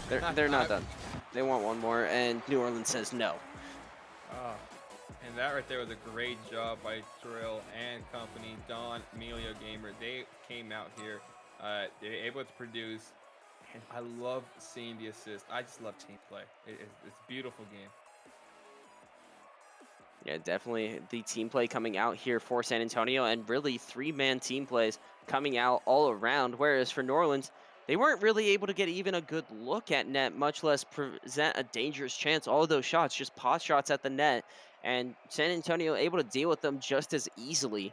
They're not done. They want one more, and New Orleans says no. And that right there was a great job by Trill and company. Don, Emilio Gamer, they came out here. They were able to produce. And I love seeing the assist. I just love team play. It's a beautiful game. Yeah, definitely the team play coming out here for San Antonio, and really 3-man team plays coming out all around. Whereas for New Orleans, they weren't really able to get even a good look at net, much less present a dangerous chance. All of those shots, just pot shots at the net, and San Antonio able to deal with them just as easily.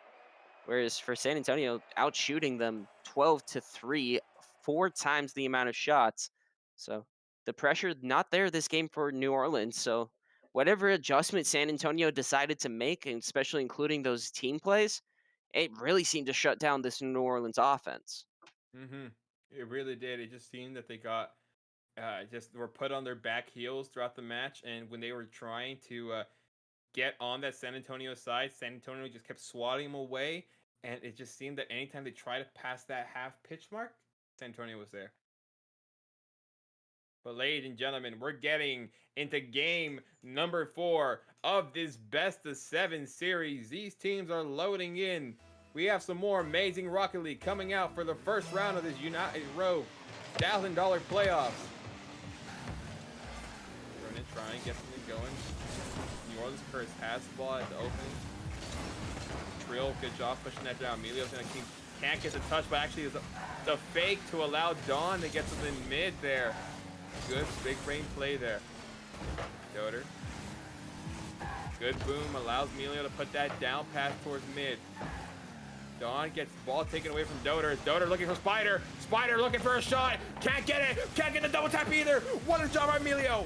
Whereas for San Antonio, out shooting them 12-3, 4 times the amount of shots. So the pressure not there this game for New Orleans. So whatever adjustment San Antonio decided to make, and especially including those team plays, it really seemed to shut down this New Orleans offense. It really did. It just seemed that they got just were put on their back heels throughout the match, and when they were trying to get on that San Antonio side, San Antonio just kept swatting them away, and it just seemed that anytime they tried to pass that half pitch mark, San Antonio was there. But ladies and gentlemen, we're getting into game number 4 of this best of 7 series. These teams are loading in. We have some more amazing Rocket League coming out for the first round of this United Row $1,000 playoffs. We're gonna try and get something going. New Orleans Curse has the ball at the opening. Trill, good job pushing that down. Emilio's gonna can't get the touch, but actually it's a fake to allow Dawn to get something mid there. Good big brain play there. Doder. Good boom, allows Emilio to put that down pass towards mid. Dawn gets the ball taken away from Doder. Doder looking for Spider. Spider looking for a shot. Can't get it. Can't get the double tap either. What a job by Emilio.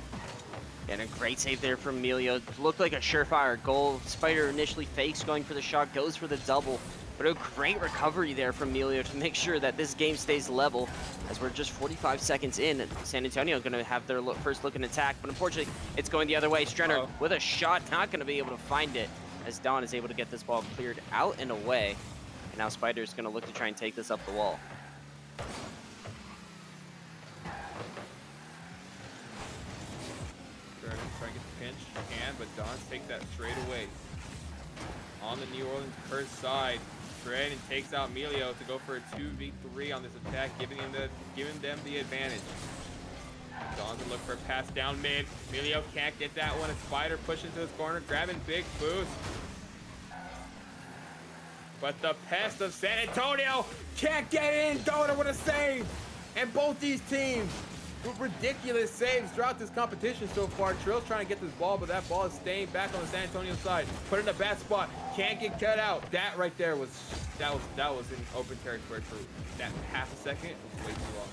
And a great save there from Emilio. Looked like a surefire goal. Spider initially fakes going for the shot, goes for the double. But a great recovery there from Emilio to make sure that this game stays level, as we're just 45 seconds in. San Antonio going to have their first look and attack, but unfortunately it's going the other way. Strenner with a shot, not going to be able to find it, as Don is able to get this ball cleared out and away. And now Spider's going to look to try and take this up the wall. Trying to get the pinch, can, but Don takes that straight away. On the New Orleans Curse side, Dren takes out Emilio to go for a 2v3 on this attack, giving them the advantage. Don's gonna look for a pass down mid. Emilio can't get that one. A Spider pushing to his corner, grabbing big boost. But the pest of San Antonio can't get in. Doder with a save. And both these teams with ridiculous saves throughout this competition so far. Trill's trying to get this ball, but that ball is staying back on the San Antonio side. Put in a bad spot. Can't get cut out. That right there was in open territory for that half a second. It was way too long.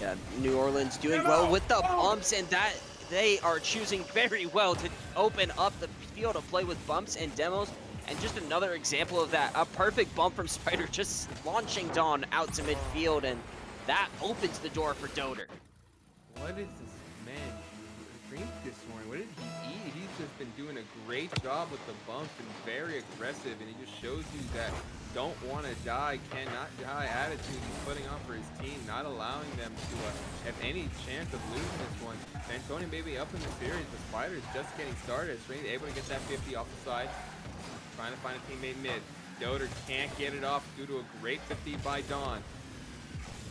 Yeah, New Orleans doing well with the bumps, and that they are choosing very well to open up the field of play with bumps and demos. And just another example of that, a perfect bump from Spider, just launching Dawn out to midfield, and that opens the door for Doder. What is this man drink this morning? What did he eat? He's just been doing a great job with the bumps and very aggressive, and it just shows you that don't want to die, cannot die attitude he's putting on for his team, not allowing them to have any chance of losing this one. San Antonio maybe up in the series, the Spider is just getting started. Straight able to get that 50 off the side. Trying to find a teammate mid. Doder can't get it off due to a great 50 by Dawn.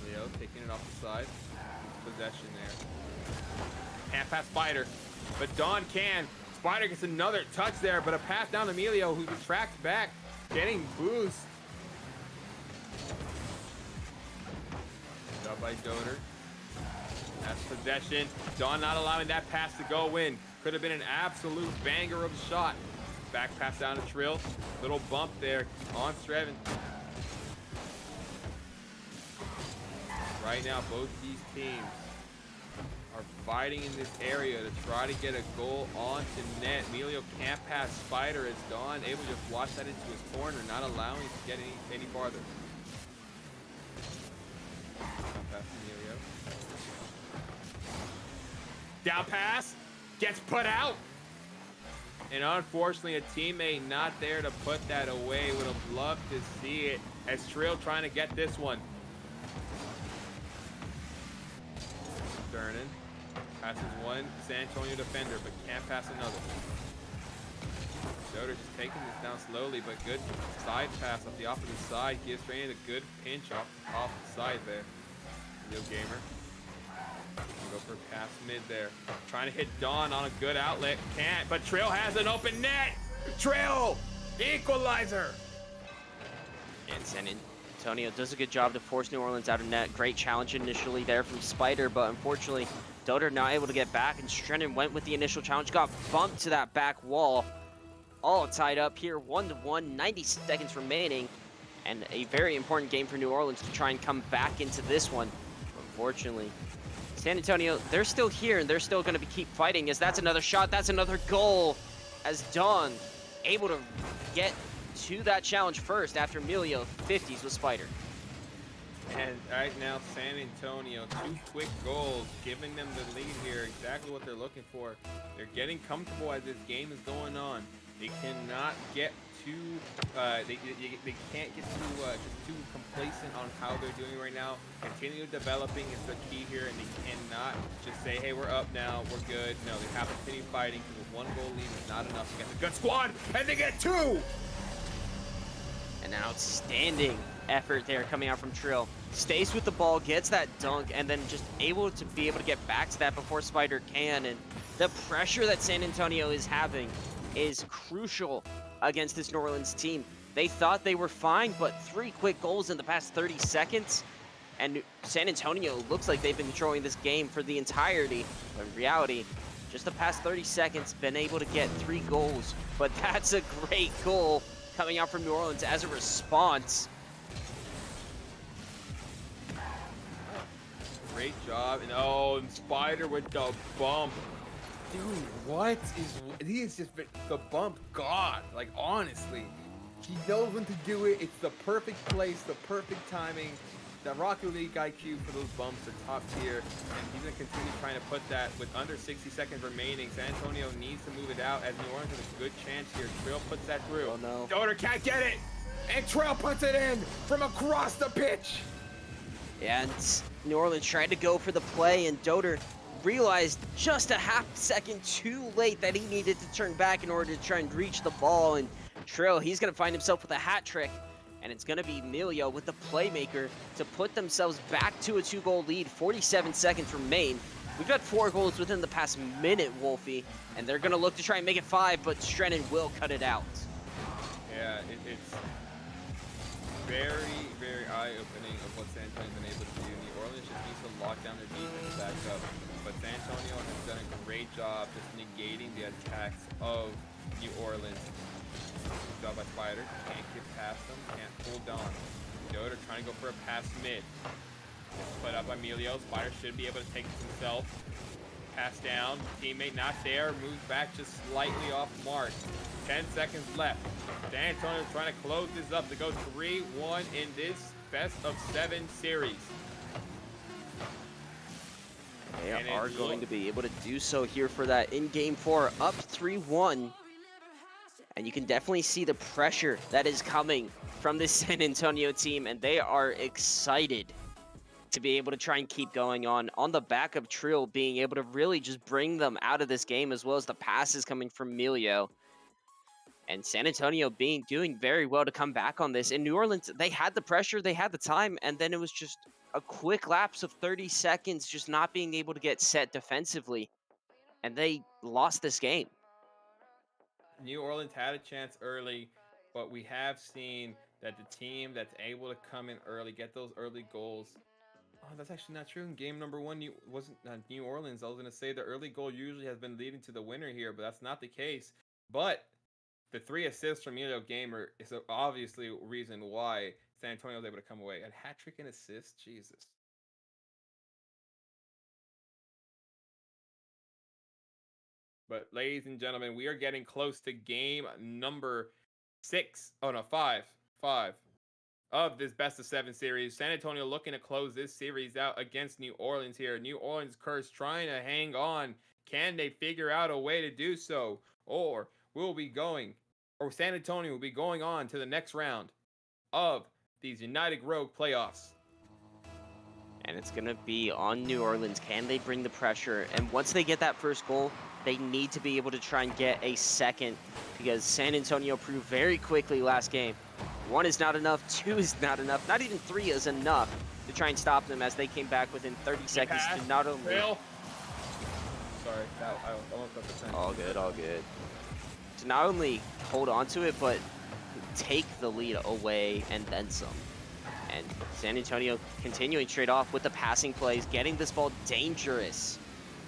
Leo taking it off the side. Possession there. Can't pass Spider, but Dawn can. Spider gets another touch there, but a pass down to Emilio, who tracks back, getting boost. Up by Doder. That's possession. Dawn not allowing that pass to go in. Could have been an absolute banger of a shot. Back pass down to Trill. Little bump there on Streven. Right now, both these teams are are fighting in this area to try to get a goal onto net. Emilio can't pass Spider as Dawn able to just watch that into his corner, not allowing to get any farther. Down pass Emilio. Down pass gets put out. And unfortunately, a teammate not there to put that away. Would have loved to see it as Trill trying to get this one. Sternin passes one San Antonio defender, but can't pass another. Doder just taking this down slowly, but good side pass off the opposite side. Gives Strain a good pinch off the side there. Real gamer. Go for a pass mid there. Trying to hit Dawn on a good outlet. Can't, but Trill has an open net. Trill! Equalizer! And San Antonio does a good job to force New Orleans out of net. Great challenge initially there from Spider, but unfortunately, Doder not able to get back, and Strennan went with the initial challenge, got bumped to that back wall. All tied up here, 1-1, 90 seconds remaining, and a very important game for New Orleans to try and come back into this one. Unfortunately, San Antonio, they're still here, and they're still going to keep fighting, as that's another shot, that's another goal, as Dawn able to get to that challenge first after Emilio 50s with Spider. And right now, San Antonio, 2 quick goals, giving them the lead here, exactly what they're looking for. They're getting comfortable as this game is going on. They cannot get too, they can't get too complacent on how they're doing right now. Continue developing is the key here, and they cannot just say, hey, we're up now, we're good. No, they have to continue fighting, because a 1-goal lead is not enough against a good squad, and they get 2! An outstanding effort there coming out from Trill. Stays with the ball, gets that dunk, and then just able to get back to that before Spider can. And the pressure that San Antonio is having is crucial against this New Orleans team. They thought they were fine, but 3 quick goals in the past 30 seconds. And San Antonio looks like they've been controlling this game for the entirety. But in reality, just the past 30 seconds, been able to get 3 goals. But that's a great goal coming out from New Orleans as a response. Great job. And and Spider with the bump. Dude, what is he is just the bump god. Like, honestly, he knows when to do it. It's the perfect place, the perfect timing. The Rocket League IQ for those bumps are top tier, and he's gonna continue trying to put that with under 60 seconds remaining. San Antonio needs to move it out as New Orleans has a good chance here. Trill puts that through. Oh no. Doder can't get it, and Trill puts it in from across the pitch. And New Orleans tried to go for the play, and Doder realized just a half second too late that he needed to turn back in order to try and reach the ball. And Trill, he's going to find himself with a hat trick, and it's going to be Emilio with the playmaker to put themselves back to a 2-goal lead. 47 seconds remain. We've got 4 goals within the past minute, Wolfie, and they're going to look to try and make it 5, but Strennan will cut it out. Yeah, it's very, very eye-opening of what San Antonio's been able to do. New Orleans just needs to lock down their defense back up. But San Antonio has done a great job just negating the attacks of New Orleans. Good job by Spider. Can't get past them. Can't pull Dawn. Doder trying to go for a pass mid. Put up by Emilio. Spider should be able to take it himself. Pass down. Teammate not there. Moves back just slightly off mark. 10 seconds left. San Antonio trying to close this up to go 3-1 in this best-of-7 series. They are going to be able to do so here for that in Game 4, up 3-1. And you can definitely see the pressure that is coming from this San Antonio team, and they are excited to be able to try and keep going on the back of Trill being able to really just bring them out of this game, as well as the passes coming from Emilio. And San Antonio doing very well to come back on this. In New Orleans, they had the pressure, they had the time, and then it was just a quick lapse of 30 seconds just not being able to get set defensively. And they lost this game. New Orleans had a chance early, but we have seen that the team that's able to come in early, get those early goals. Oh, that's actually not true. In game number 1, wasn't New Orleans. I was going to say the early goal usually has been leading to the winner here, but that's not the case. But the 3 assists from Emilio Gamer is obviously a reason why San Antonio was able to come away. A hat trick and assist? Jesus. But ladies and gentlemen, we are getting close to game number 6. Oh no, 5 of this best of 7 series. San Antonio looking to close this series out against New Orleans here. New Orleans Curse trying to hang on. Can they figure out a way to do so? Or San Antonio will be going on to the next round of these United Rogue playoffs. And it's going to be on New Orleans. Can they bring the pressure? And once they get that first goal, they need to be able to try and get a second, because San Antonio proved very quickly last game. 1 is not enough, 2 is not enough, not even 3 is enough to try and stop them, as they came back within 30 seconds to not only... Sorry, I almost got the thing. All good. To not only hold on to it, but take the lead away and then some. And San Antonio continuing straight off with the passing plays, getting this ball dangerous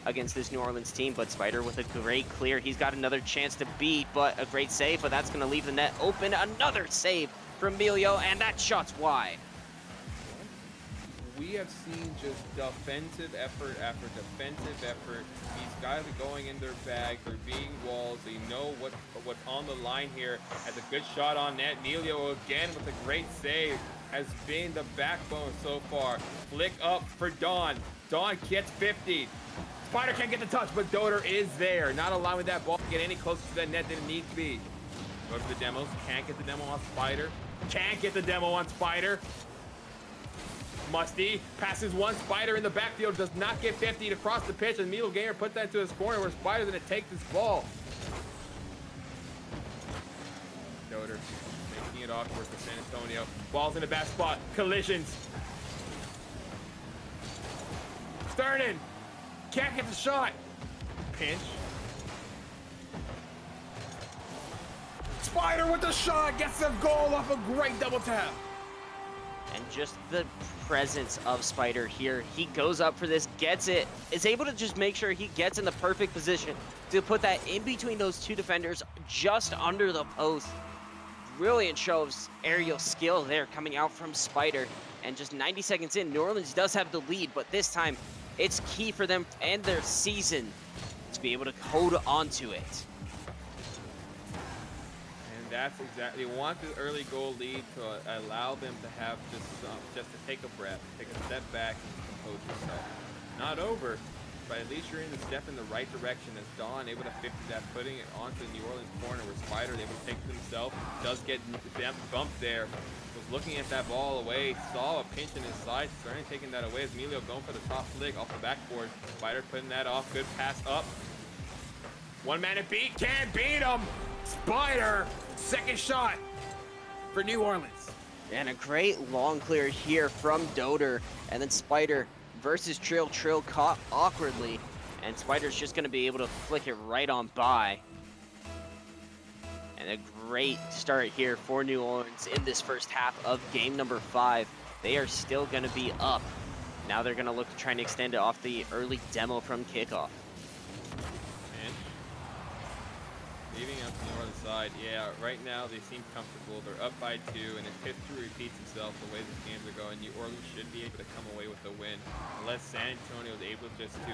against this New Orleans team. But Spider with a great clear. He's got another chance to beat, but a great save, but that's going to leave the net open. Another save from Emilio, and that shot's wide. We have seen just defensive effort after defensive effort. These guys are going in their bag. They're being walls. They know what's on the line here. Has a good shot on net. Emilio again with a great save. Has been the backbone so far. Flick up for Dawn. Dawn gets 50. Spider can't get the touch, but Doder is there. Not allowing that ball to get any closer to that net than it needs to be. Go to the demos. Can't get the demo on Spider. Can't get the demo on Spider. Musty passes one. Spider in the backfield does not get 50 to cross the pitch, and Milo Gamer puts that into his corner where Spider's going to take this ball. Doder making it awkward for San Antonio. Ball's in the back spot. Collisions. Sternin can't get the shot. Pinch. Spider with the shot. Gets the goal off a great double tap. And just the presence of Spider here. He goes up for this, gets it, is able to just make sure he gets in the perfect position to put that in between those two defenders, just under the post. Brilliant show of aerial skill there coming out from Spider. And just 90 seconds in, New Orleans does have the lead, but this time it's key for them and their season to be able to hold on to it. That's exactly. They want the early goal lead to allow them to have just to take a breath, take a step back, and compose yourself. Not over, but at least you're in the step in the right direction. As Dawn able to 50 that, putting it onto the New Orleans corner where Spider able to take it himself. Does get bumped there. Was looking at that ball away, saw a pinch in his side, starting taking that away. As Emilio going for the top flick off the backboard. Spider putting that off. Good pass up. One man to beat. Can't beat him. Spider. Second shot for New Orleans. And a great long clear here from Doder. And then Spider versus Trill. Trill caught awkwardly. And Spider's just going to be able to flick it right on by. And a great start here for New Orleans in this first half of game number 5. They are still going to be up. Now they're going to look to try and extend it off the early demo from kickoff. Leaving up the north side, yeah, right now they seem comfortable. They're up by 2, and if history repeats itself the way these games are going, New Orleans should be able to come away with a win. Unless San Antonio is able just to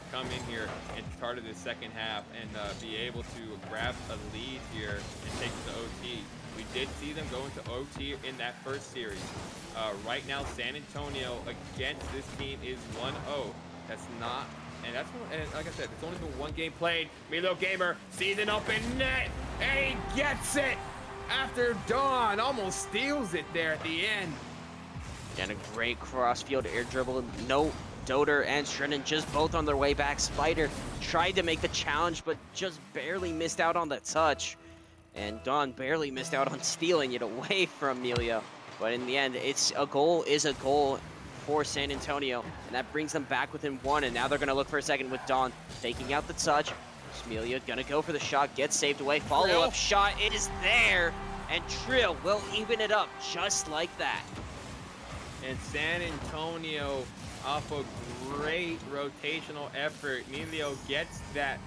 come in here and start of the second half and be able to grab a lead here and take it to OT. We did see them go into OT in that first series. Right now, San Antonio against this team is 1-0. That's not... And that's and like I said, it's only been one game played. Milo Gamer sees an open net, and he gets it after Dawn almost steals it there at the end. And a great cross-field air dribble. No, Doder and Strennan just both on their way back. Spider tried to make the challenge, but just barely missed out on the touch. And Dawn barely missed out on stealing it away from Emilio. But in the end, it's a goal is a goal for San Antonio, and that brings them back within 1, and now they're going to look for a second with Dawn taking out the touch. Emilio going to go for the shot, gets saved away, follow-up shot, it is there, and Trill will even it up just like that. And San Antonio, off a great rotational effort, Emilio gets that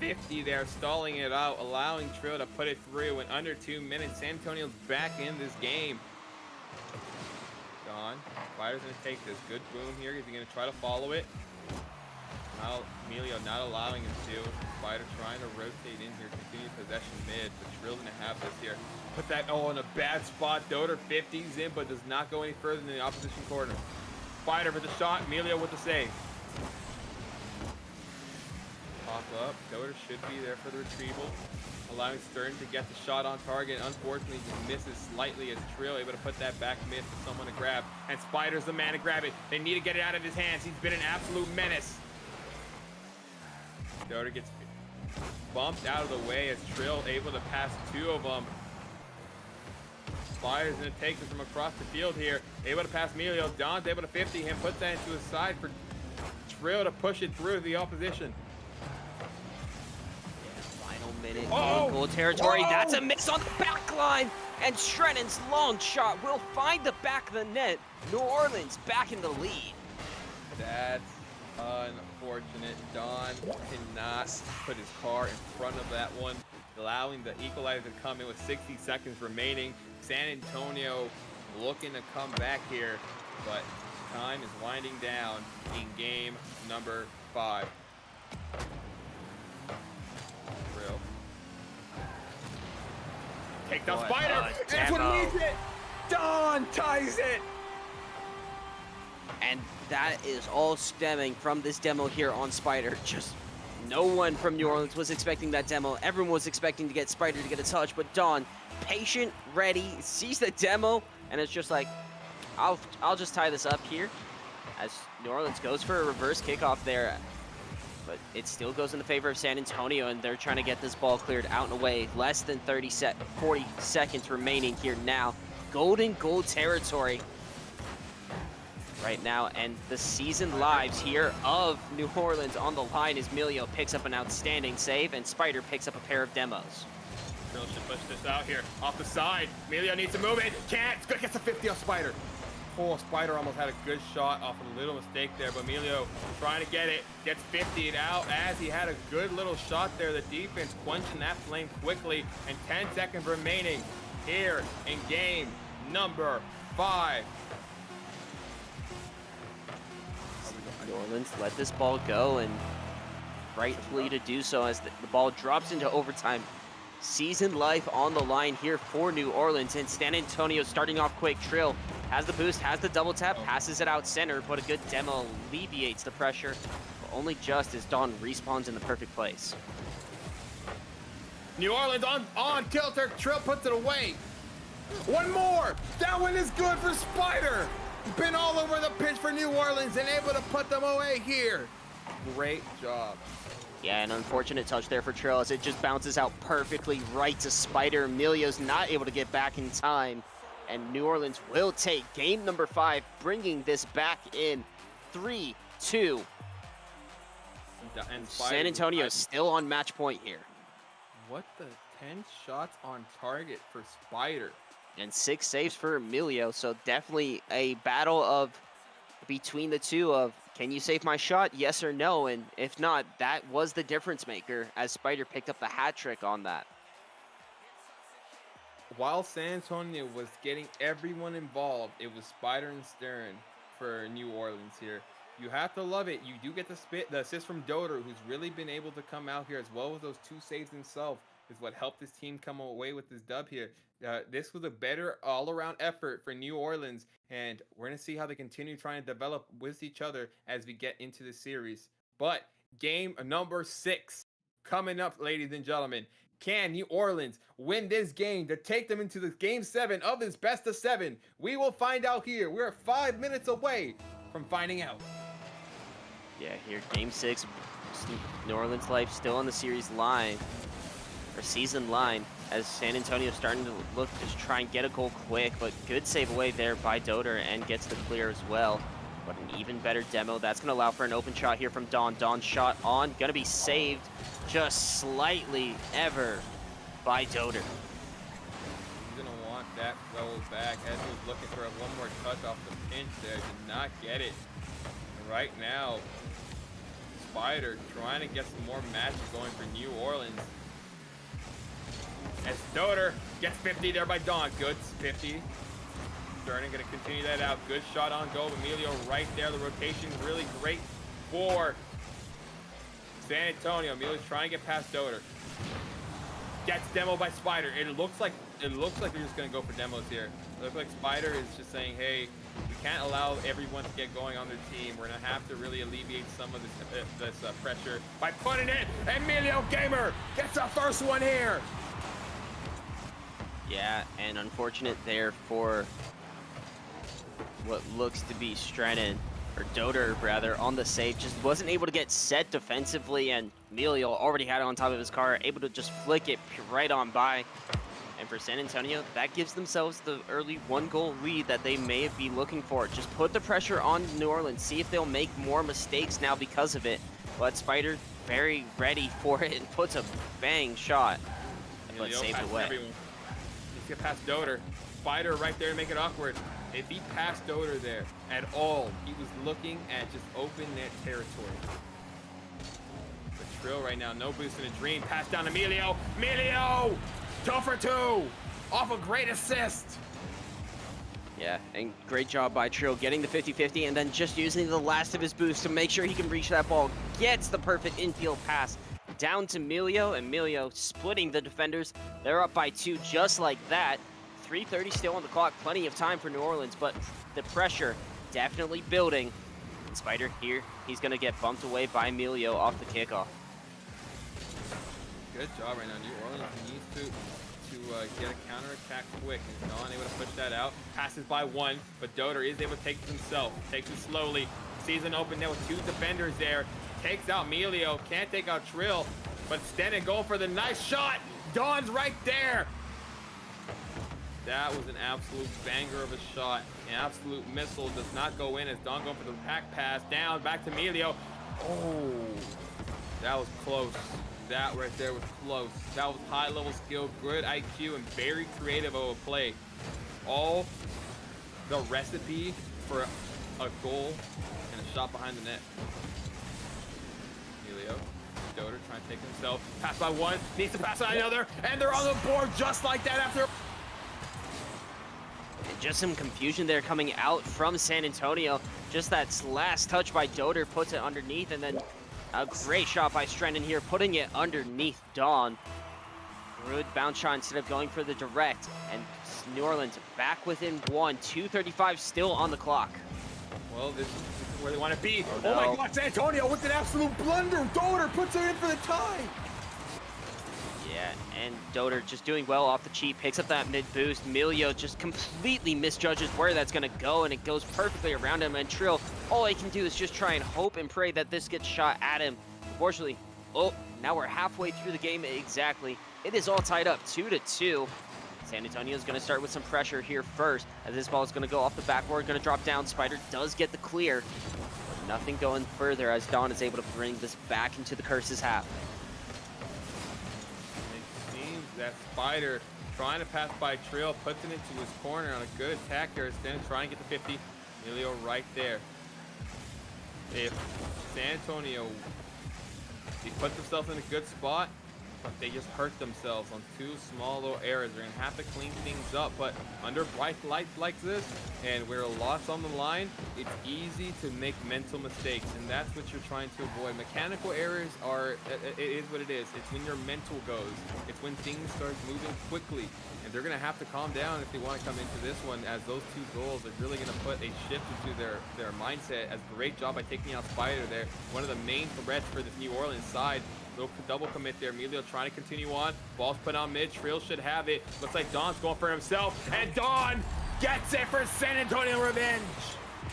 50 there, stalling it out, allowing Trill to put it through in under 2 minutes. San Antonio's back in this game. Dawn. Spider's going to take this. Good boom here. Is he going to try to follow it? Now, Emilio not allowing him to. Spider trying to rotate in here, continue possession mid, but Trill gonna have this here. Put that in a bad spot. Doder 50s in, but does not go any further than the opposition corner. Spider with the shot, Emilio with the save. Pop up, Doder should be there for the retrieval. Allowing Stern to get the shot on target. Unfortunately, just misses slightly as Trill able to put that back mid for someone to grab. And Spider's the man to grab it. They need to get it out of his hands. He's been an absolute menace. Doder gets bumped out of the way as Trill able to pass two of them. Spider's gonna take this from across the field here. Able to pass Emilio. Don's able to 50 him. Puts that into his side for Trill to push it through the opposition. Final minute in goal territory. Whoa! That's a miss on the back line. And Shrenan's long shot will find the back of the net. New Orleans back in the lead. That's unfortunate. Don cannot put his car in front of that one, allowing the equalizer to come in with 60 seconds remaining. San Antonio looking to come back here, but time is winding down in game number 5. Real. Take down Spider. That's what demo. needs it. Don ties it. And that is all stemming from this demo here on Spider. Just no one from New Orleans was expecting that demo. Everyone was expecting to get Spider to get a touch, but Don, patient, ready, sees the demo, and it's just like, I'll just tie this up here as New Orleans goes for a reverse kickoff there. But it still goes in the favor of San Antonio, and they're trying to get this ball cleared out and away. Less than 40 seconds remaining here now. Golden goal territory right now, and the season lives here of New Orleans on the line as Emilio picks up an outstanding save, and Spider picks up a pair of demos. Trill should push this out here. Off the side. Emilio needs to move it. Can't. Gets a 50 off Spider. Oh, Spider almost had a good shot off a little mistake there, but Emilio trying to get it. Gets 50'd out as he had a good little shot there. The defense quenching that flame quickly, and 10 seconds remaining here in game number 5. New Orleans let this ball go, and rightfully to do so as the ball drops into overtime. Season life on the line here for New Orleans, and San Antonio starting off quick. Trill has the boost, has the double tap, passes it out center, but a good demo alleviates the pressure, but only just as Don respawns in the perfect place. New Orleans on tilter. Trill puts it away. One more. That one is good for Spider. Been all over the pitch for New Orleans and able to put them away here. Great job. Yeah, an unfortunate touch there for Trill as it just bounces out perfectly right to Spider. Emilio's not able to get back in time, and New Orleans will take game number 5, bringing this back in 3-2. And San Antonio still on match point here. What the 10 shots on target for Spider. And 6 saves for Emilio, so definitely a battle of between the two of, can you save my shot, yes or no? And if not, that was the difference maker as Spider picked up the hat trick on that. While San Antonio was getting everyone involved, it was Spider and Stern for New Orleans here. You have to love it. You do get the assist from Doder, who's really been able to come out here, as well as those 2 saves himself, is what helped this team come away with this dub here. This was a better all-around effort for New Orleans, and we're going to see how they continue trying to develop with each other as we get into the series. But game number 6 coming up, ladies and gentlemen. Can New Orleans win this game to take them into the game 7 of this best of 7? We will find out here. We're 5 minutes away from finding out. Yeah, here, game 6, New Orleans life still on the series line, or season line, as San Antonio starting to look to try and get a goal quick, but good save away there by Doder and gets the clear as well. But an even better demo. That's going to allow for an open shot here from Don. Don's shot on, going to be saved just slightly ever by Doder. He's going to want that goal back as he was looking for one more touch off the pinch there. Did not get it. And right now, Spider trying to get some more matches going for New Orleans. As Doder gets 50 there by Don. Good 50. Sterling going to continue that out. Good shot on goal. Emilio right there. The rotation really great for San Antonio, Emilio's trying to get past Doter. Gets demoed by Spider. It looks like they're just gonna go for demos here. It looks like Spider is just saying, hey, we can't allow everyone to get going on their team. We're gonna have to really alleviate some of this pressure by putting it. Emilio Gamer gets the first one here. Yeah, and unfortunate there for what looks to be Strennan, or Doter rather, on the save. Just wasn't able to get set defensively, and Emilio already had it on top of his car, able to just flick it right on by. And for San Antonio, that gives themselves the early 1-goal lead that they may be looking for. Just put the pressure on New Orleans, see if they'll make more mistakes now because of it. But Spider very ready for it and puts a bang shot, but saved away. Let's get past Doter. Spider right there to make it awkward. If he passed Doter there at all, he was looking at just open net territory. But Trill right now, no boost in a dream. Pass down to Emilio. Emilio! 2 for 2! Off a great assist! Yeah, and great job by Trill getting the 50-50 and then just using the last of his boost to make sure he can reach that ball. Gets the perfect infield pass down to Emilio. Emilio splitting the defenders. They're up by 2 just like that. 3:30 still on the clock, plenty of time for New Orleans, but the pressure definitely building. And Spider here, he's gonna get bumped away by Emilio off the kickoff. Good job right now. New Orleans needs to get a counterattack quick. And Don able to push that out. Passes by 1, but Doter is able to take it himself. Takes it slowly. Sees an open net with 2 defenders there. Takes out Emilio. Can't take out Trill, but Stennon going for the nice shot. Don's right there. That was an absolute banger of a shot. An absolute missile does not go in as Don going for the pack pass. Down, back to Emilio. Oh, that was close. That right there was close. That was high-level skill, good IQ, and very creative of a play. All the recipe for a goal and a shot behind the net. Emilio, Doter trying to take himself. Pass by 1, needs to pass on another, and they're on the board just like that after. And just some confusion there coming out from San Antonio. Just that last touch by Doter puts it underneath, and then a great shot by Strennan here, putting it underneath Dawn. Good bounce shot instead of going for the direct. And New Orleans back within 1. 2:35 still on the clock. Well, this is where they want to be. Oh, no. no. My God, San Antonio with an absolute blunder. Doter puts it in for the tie. Yeah, and Doter just doing well off the cheap, picks up that mid boost. Emilio just completely misjudges where that's gonna go, and it goes perfectly around him. And Trill, all he can do is just try and hope and pray that this gets shot at him. Unfortunately, oh, now we're halfway through the game exactly. It is all tied up 2-2. San Antonio is gonna start with some pressure here first, as this ball is gonna go off the backboard, gonna drop down. Spider does get the clear, but nothing going further as Dawn is able to bring this back into the Curses half. That Spider trying to pass by Trill, puts it into his corner on a good attack there. Stanton trying to get the 50. Emilio right there. If San Antonio, they put themselves in a good spot, but they just hurt themselves on 2 small little errors. They're gonna have to clean things up, but under bright lights like this, and where a lot's on the line, it's easy to make mental mistakes, and that's what you're trying to avoid. Mechanical errors are, it is what it is. It's when your mental goes. It's when things start moving quickly, and they're gonna have to calm down if they want to come into this one, as those 2 goals are really gonna put a shift into their mindset. As great job by taking out Spider there. One of the main threats for this New Orleans side. Little double commit there. Emilio trying to continue on. Ball's put on mid. Trill should have it. Looks like Don's going for himself. And Don gets it for San Antonio revenge.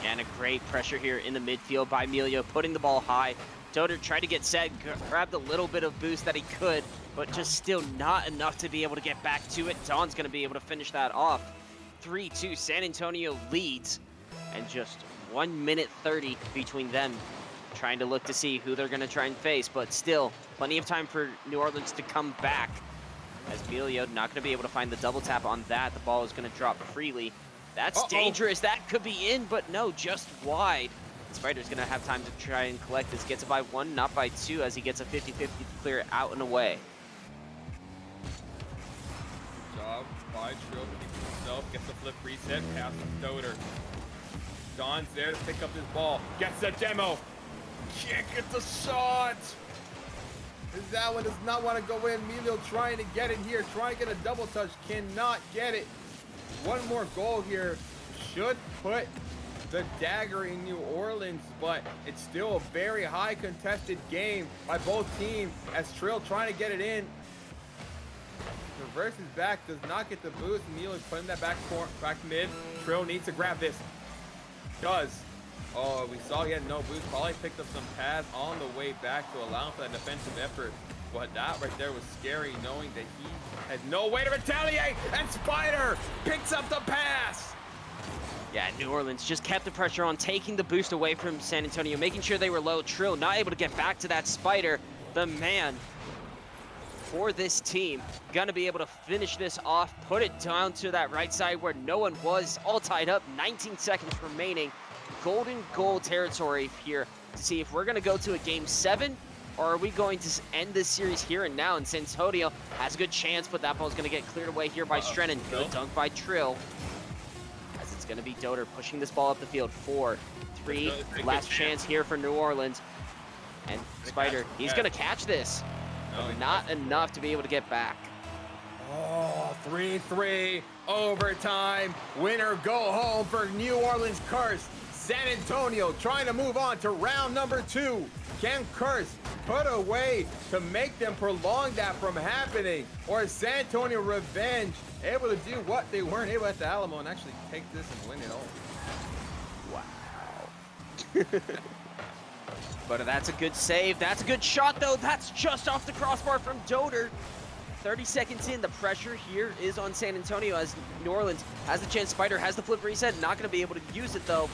And a great pressure here in the midfield by Emilio, putting the ball high. Doter tried to get set, grabbed a little bit of boost that he could, but just still not enough to be able to get back to it. Don's going to be able to finish that off. 3-2, San Antonio leads, and just 1 minute 30 between them, trying to look to see who they're going to try and face, but still plenty of time for New Orleans to come back, as Emilio not going to be able to find the double tap on that. The ball is going to drop freely. That's dangerous. That could be in, but no, just wide. Spider's going to have time to try and collect this. Gets it by 1, not by 2, as he gets a 50-50 to clear it out and away. Good job by Trill, keeps himself, gets the flip reset, passes Doter. Don's there to pick up his ball, gets the demo. Can't get the shot. That one does not want to go in. Emilio trying to get it here, trying to get a double touch, cannot get it. One more goal here should put the dagger in New Orleans, but it's still a very high contested game by both teams as Trill trying to get it in. Reverses back, does not get the boost. Emilio putting that back mid. Trill needs to grab this. Does. Oh, we saw he had no boost. Probably picked up some pass on the way back to allow for that defensive effort. But that right there was scary, knowing that he had no way to retaliate. And Spider picks up the pass. Yeah, New Orleans just kept the pressure on, taking the boost away from San Antonio, making sure they were low. Trill not able to get back to that Spider. The man for this team gonna be able to finish this off, put it down to that right side where no one was, all tied up, 19 seconds remaining. Golden goal territory here to see if we're gonna go to a game 7 or are we going to end this series here and now. And San Antonio has a good chance, but that ball's gonna get cleared away here by Strennan. Good dunk by Trill. As it's gonna be Doder pushing this ball up the field. 4-3, last chance here for New Orleans. And Spider, he's gonna catch this. But not enough to be able to get back. Oh, 3-3, overtime, winner go home for New Orleans Curse. San Antonio trying to move on to round number 2. Can Curse put away to make them prolong that from happening? Or is San Antonio Revenge able to do what they weren't able at the Alamo and actually take this and win it all? Wow. But that's a good save. That's a good shot, though. That's just off the crossbar from Doder. 30 seconds in, the pressure here is on San Antonio as New Orleans has the chance. Spider has the flip reset, not going to be able to use it, though.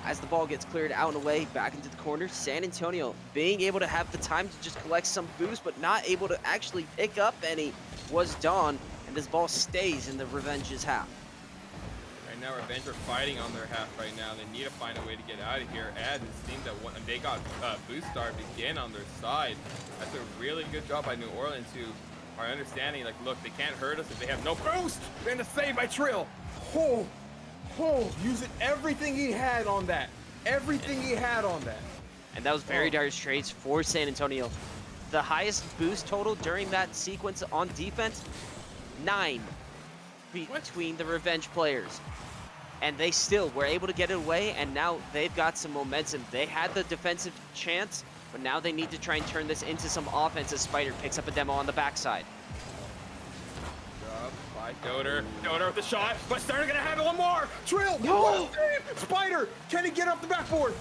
As the ball gets cleared out and away, back into the corner, San Antonio being able to have the time to just collect some boost, but not able to actually pick up any, was Dawn, and this ball stays in the Revenge's half. Right now, Revenge are fighting on their half right now. They need to find a way to get out of here. As it seems that they got boost starved again on their side. That's a really good job by New Orleans, who are understanding, like, look, they can't hurt us if they have no boost. And a save by Trill. Using everything he had on that. Everything he had on that. And that was very dire straits for San Antonio. The highest boost total during that sequence on defense, 9 between the Revenge players. And they still were able to get it away, and now they've got some momentum. They had the defensive chance, but now they need to try and turn this into some offense as Spider picks up a demo on the backside. By Doder. Doder with the shot, but Spider gonna have it one more. Trill! No! Spider! Can he get off the backboard?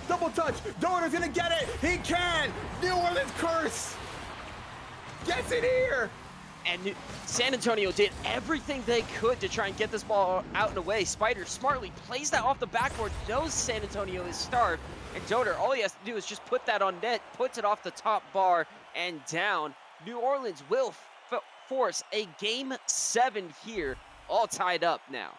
Double touch. Doder's gonna get it. He can! New Orleans Curse! Gets it here! And San Antonio did everything they could to try and get this ball out and away. Spider smartly plays that off the backboard, knows San Antonio is starved. And Doder, all he has to do is just put that on net, puts it off the top bar and down. New Orleans will force a game 7 here, all tied up now.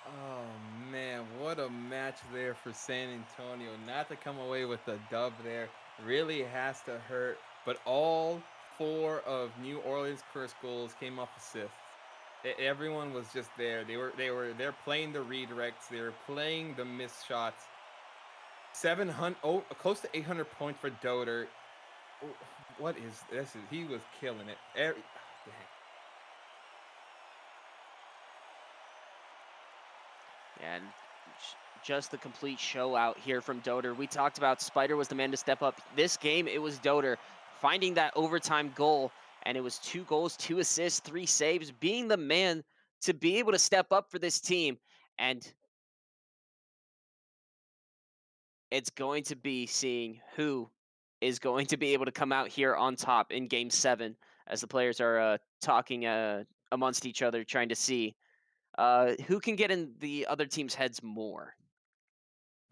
Oh man, what a match there for San Antonio. Not to come away with a dub there really has to hurt, but all 4 of New Orleans Curse goals came off assists. Everyone was just there. They're playing the redirects, they were playing the missed shots. 700, close to 800 points for Doder. What is this? He was killing it. And just the complete show out here from Doder. We talked about Spider was the man to step up. This game, it was Doder finding that overtime goal, and it was 2 goals, 2 assists, 3 saves, being the man to be able to step up for this team. And it's going to be seeing who is going to be able to come out here on top in game 7 as the players are talking amongst each other, trying to see who can get in the other team's heads more.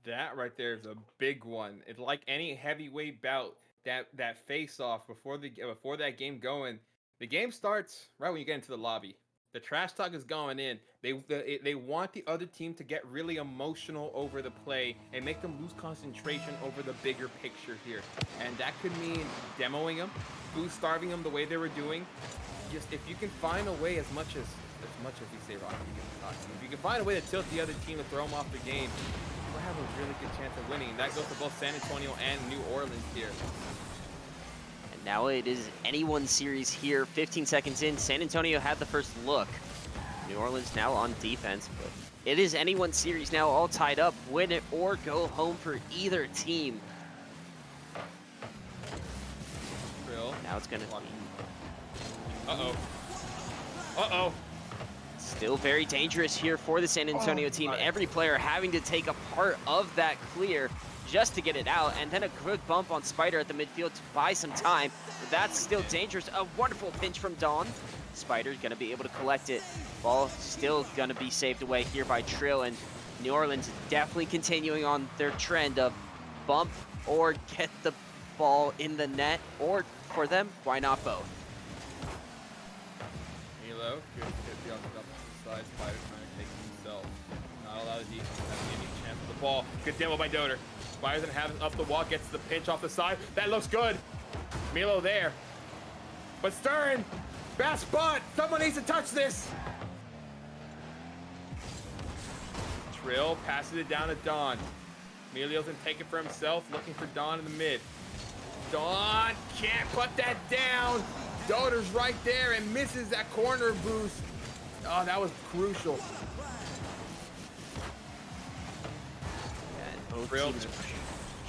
That right there is a big one. It's like any heavyweight bout, that face-off before that game going. The game starts right when you get into the lobby. The trash talk is going in. They want the other team to get really emotional over the play and make them lose concentration over the bigger picture here. And that could mean demoing them, boost starving them the way they were doing. Just if you can find a way, as much as we say, Rocky, if you can find a way to tilt the other team and throw them off the game, you'll have a really good chance of winning. That goes to both San Antonio and New Orleans here. And Now it is anyone's series here. 15 seconds in, San Antonio had the first look. New Orleans now on defense, but it is anyone's series now, all tied up. Win it or go home for either team. Trill. Now it's gonna be Uh-oh. Uh-oh. still very dangerous here for the San Antonio team. Every player having to take a part of that clear just to get it out, and then a good bump on Spider at the midfield to buy some time. But that's still dangerous. A wonderful pinch from Dawn. Spider's gonna be able to collect it. Ball still gonna be saved away here by Trill, and New Orleans definitely continuing on their trend of bump or get the ball in the net, or for them, why not both? Milo, good hit off the side. Spider trying to take it himself. Not allow the defense to have any chance with the ball. Good demo by Doder. Spider's gonna have it up the wall, gets the pinch off the side. That looks good. Milo there. But Stern, best spot. Someone needs to touch this. Trill passes it down to Don. Emilio's gonna take it for himself, looking for Don in the mid. Don can't put that down. Doder's right there and misses that corner boost. Oh, that was crucial. And both Trill. teams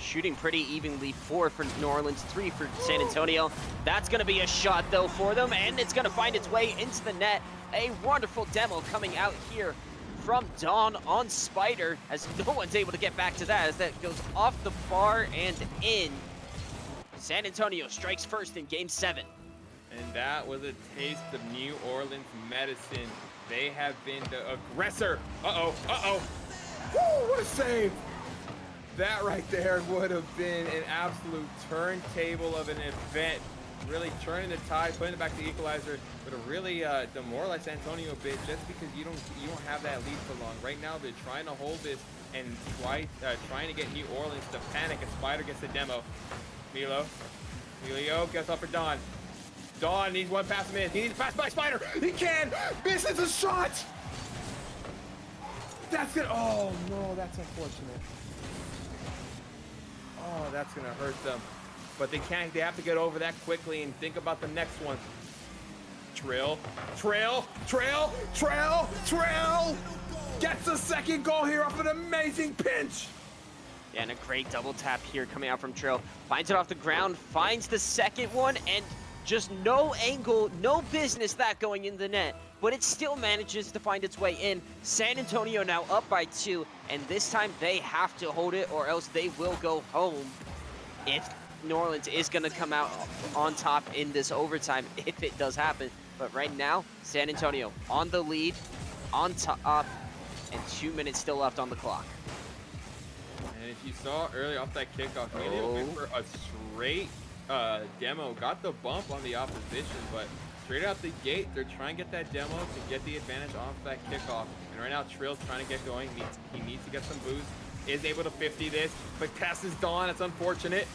shooting pretty evenly. 4 for New Orleans, 3 for San Antonio. That's going to be a shot, though, for them, and it's going to find its way into the net. A wonderful demo coming out here from Dawn on Spider, as no one's able to get back to that, as that goes off the bar and in. San Antonio strikes first in Game 7. And that was a taste of New Orleans medicine. They have been the aggressor. Uh-oh, uh-oh. Woo, what a save. That right there would have been an absolute turntable of an event. Really turning the tide, putting it back to the equalizer, but it really demoralized San Antonio a bit just because you don't have that lead for long. Right now, they're trying to hold this and trying to get New Orleans to panic, and Spider gets the demo. Emilio gets up for Don. Don needs one pass in. He needs a pass by Spider. He can. Misses a shot. That's good. Oh no, that's unfortunate. Oh, that's gonna hurt them. But they can't. They have to get over that quickly and think about the next one. Trill gets the second goal here off an amazing pinch. Yeah, and a great double tap here coming out from Trill. Finds it off the ground, finds the second one, and just no angle, no business that going in the net. But it still manages to find its way in. San Antonio now up by 2, and this time they have to hold it or else they will go home. If New Orleans is going to come out on top in this overtime, if it does happen. But right now, San Antonio on the lead, on top, and 2 minutes still left on the clock. And if you saw earlier off that kickoff, Emilio went for a straight demo, got the bump on the opposition, but straight out the gate, they're trying to get that demo to get the advantage off that kickoff. And right now, Trill's trying to get going. He needs to get some boost. Is able to 50 this, but passes Dawn. It's unfortunate.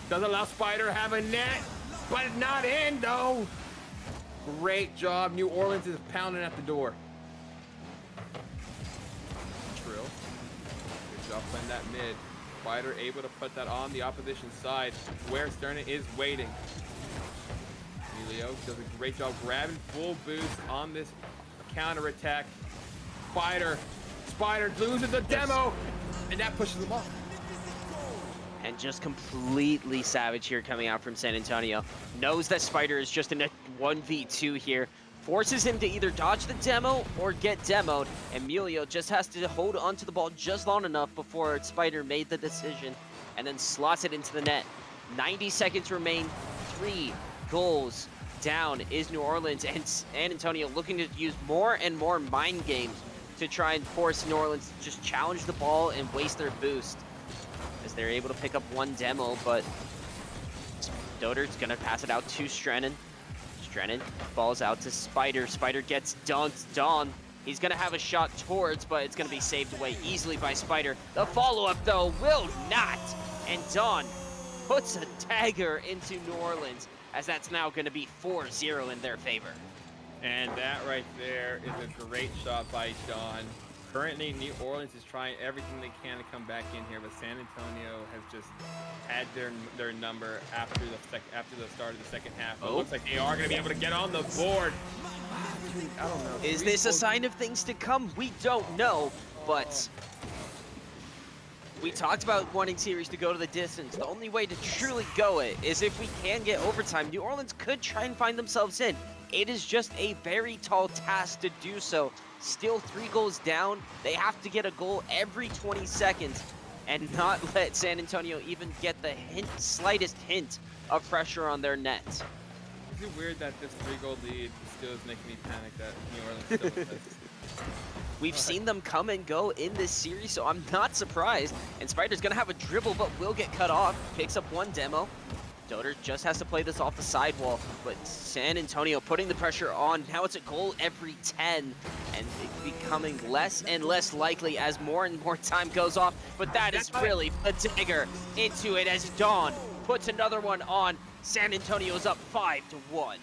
Doesn't allow Spider to have a net, but not in, though. Great job. New Orleans is pounding at the door. Trill. Good job playing that mid. Spider able to put that on the opposition side where Sterna is waiting. Emilio does a great job grabbing full boost on this counter attack. Spider loses the demo, and that pushes them off. And just completely savage here coming out from San Antonio. Knows that Spider is just in a 1v2 here. Forces him to either dodge the demo or get demoed. Emilio just has to hold onto the ball just long enough before Spider made the decision and then slots it into the net. 90 seconds remain. 3 goals down is New Orleans, and San Antonio looking to use more and more mind games to try and force New Orleans to just challenge the ball and waste their boost, as they're able to pick up 1 demo, but Doder's gonna pass it out to Strennan. Strennan falls out to Spider. Spider gets dunked. Dawn, he's gonna have a shot towards, but it's gonna be saved away easily by Spider. The follow-up, though, will not. And Dawn puts a dagger into New Orleans, as that's now gonna be 4-0 in their favor. And that right there is a great shot by Dawn. Currently, New Orleans is trying everything they can to come back in here, but San Antonio has just had their number after the start of the second half. It looks like they are going to be able to get on the board. I don't know. Is this a sign of things to come? We don't know, but we talked about wanting series to go to the distance. The only way to truly go it is if we can get overtime. New Orleans could try and find themselves in. It is just a very tall task to do so. Still 3 goals down. They have to get a goal every 20 seconds and not let San Antonio even get the slightest hint of pressure on their net. Is it weird that this 3-goal lead still is making me panic that New Orleans still exists? We've seen them come and go in this series, so I'm not surprised. And Spider's gonna have a dribble, but will get cut off. Picks up 1 demo. Doder just has to play this off the sidewall, but San Antonio putting the pressure on. Now it's a goal every 10, and it's becoming less and less likely as more and more time goes off. But that is really a dagger into it as Dawn puts another one on. San Antonio's up 5-1.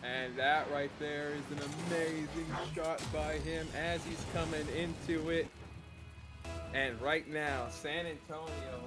And that right there is an amazing shot by him as he's coming into it. And right now, San Antonio.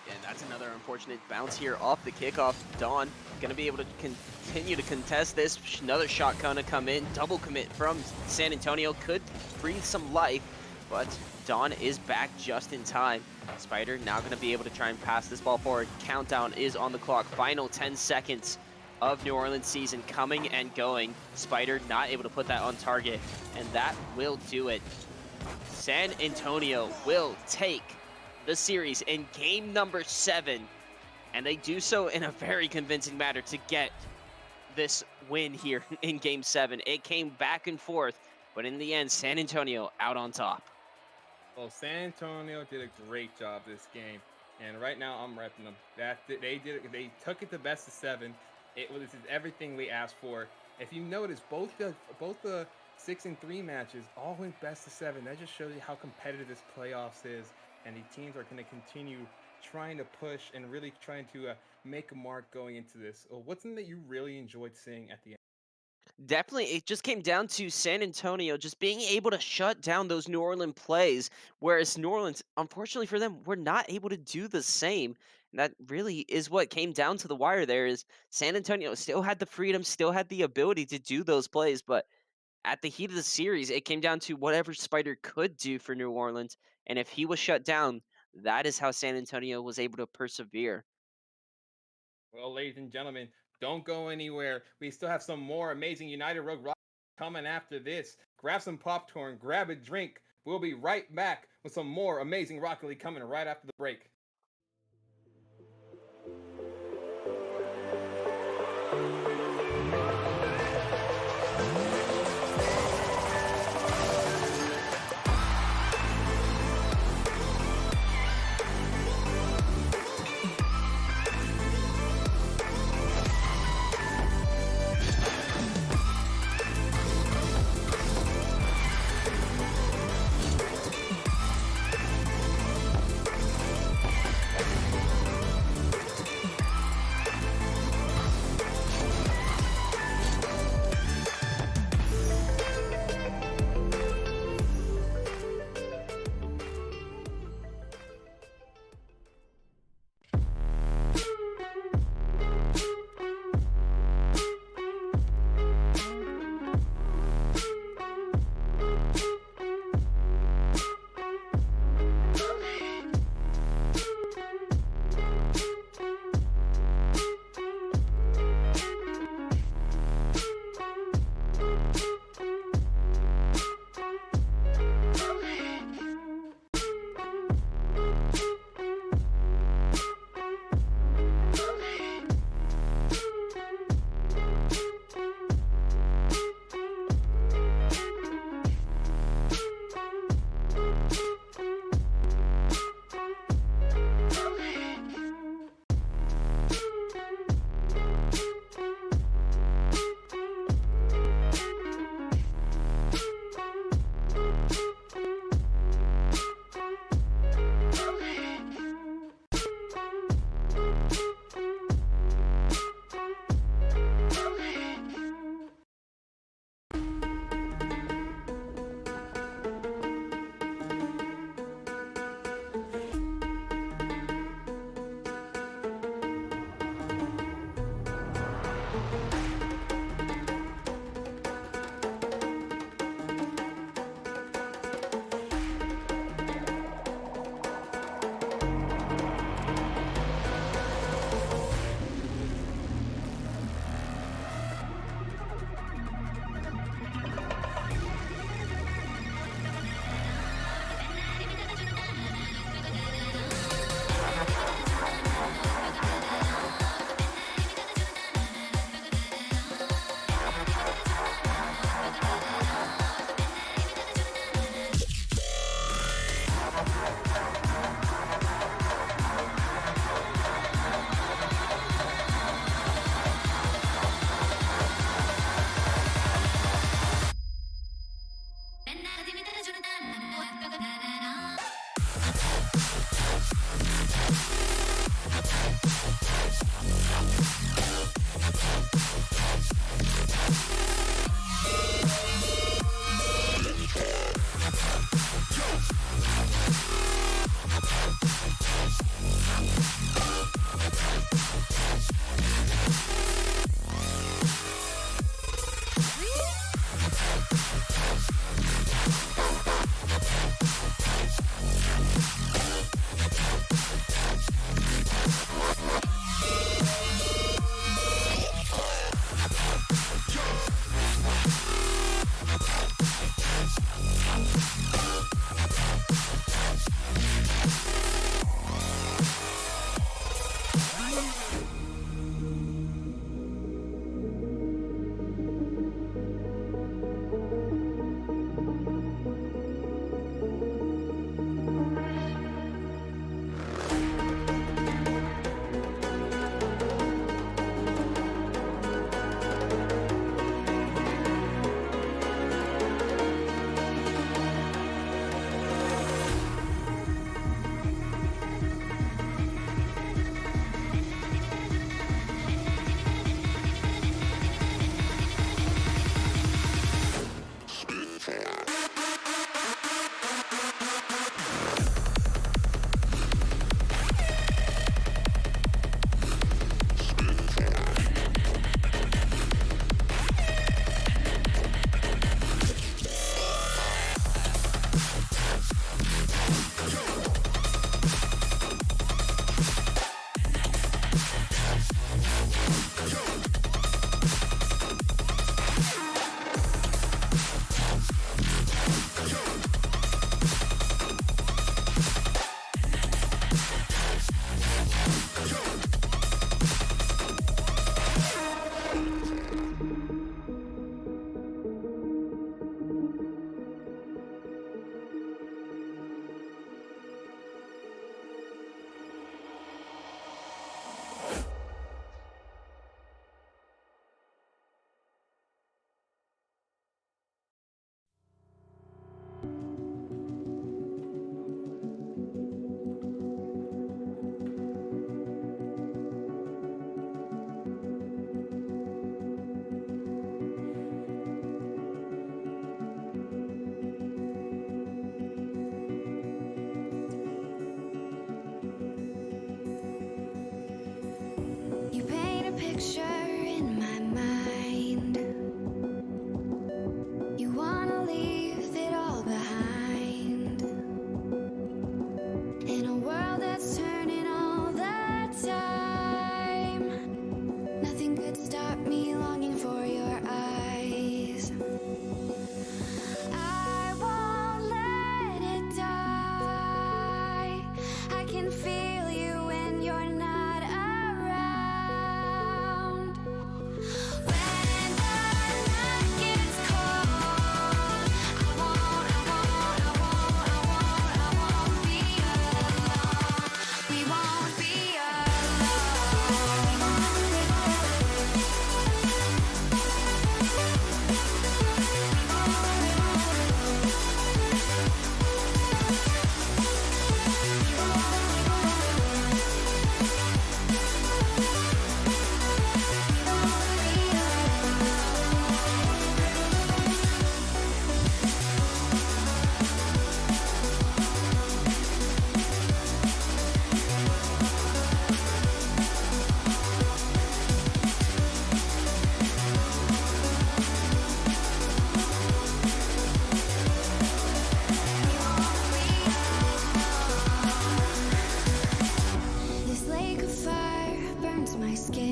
And that's another unfortunate bounce here off the kickoff. Dawn going to be able to continue to contest this. Another shot going to come in. Double commit from San Antonio. Could breathe some life, but Dawn is back just in time. Spider now going to be able to try and pass this ball forward. Countdown is on the clock. Final 10 seconds of New Orleans season coming and going. Spider not able to put that on target, and that will do it. San Antonio will take the series in game number 7, and they do so in a very convincing manner to get this win here in game 7. It came back and forth, but in the end, San Antonio out on top. Well, San Antonio did a great job this game, and right now I'm repping them. They took it to best of 7. This is everything we asked for. If you notice, both the 6 and 3 matches all went best of 7. That just shows you how competitive this playoffs is, and the teams are going to continue trying to push and really trying to make a mark going into this. What's something that you really enjoyed seeing at the end? Definitely, it just came down to San Antonio just being able to shut down those New Orleans plays, whereas New Orleans, unfortunately for them, were not able to do the same. And that really is what came down to the wire there. Is San Antonio still had the freedom, still had the ability to do those plays, but at the heat of the series, it came down to whatever Spider could do for New Orleans, and if he was shut down, that is how San Antonio was able to persevere. Well, ladies and gentlemen, don't go anywhere. We still have some more amazing United Rogue Rock coming after this. Grab some popcorn, grab a drink. We'll be right back with some more amazing Rocket League coming right after the break.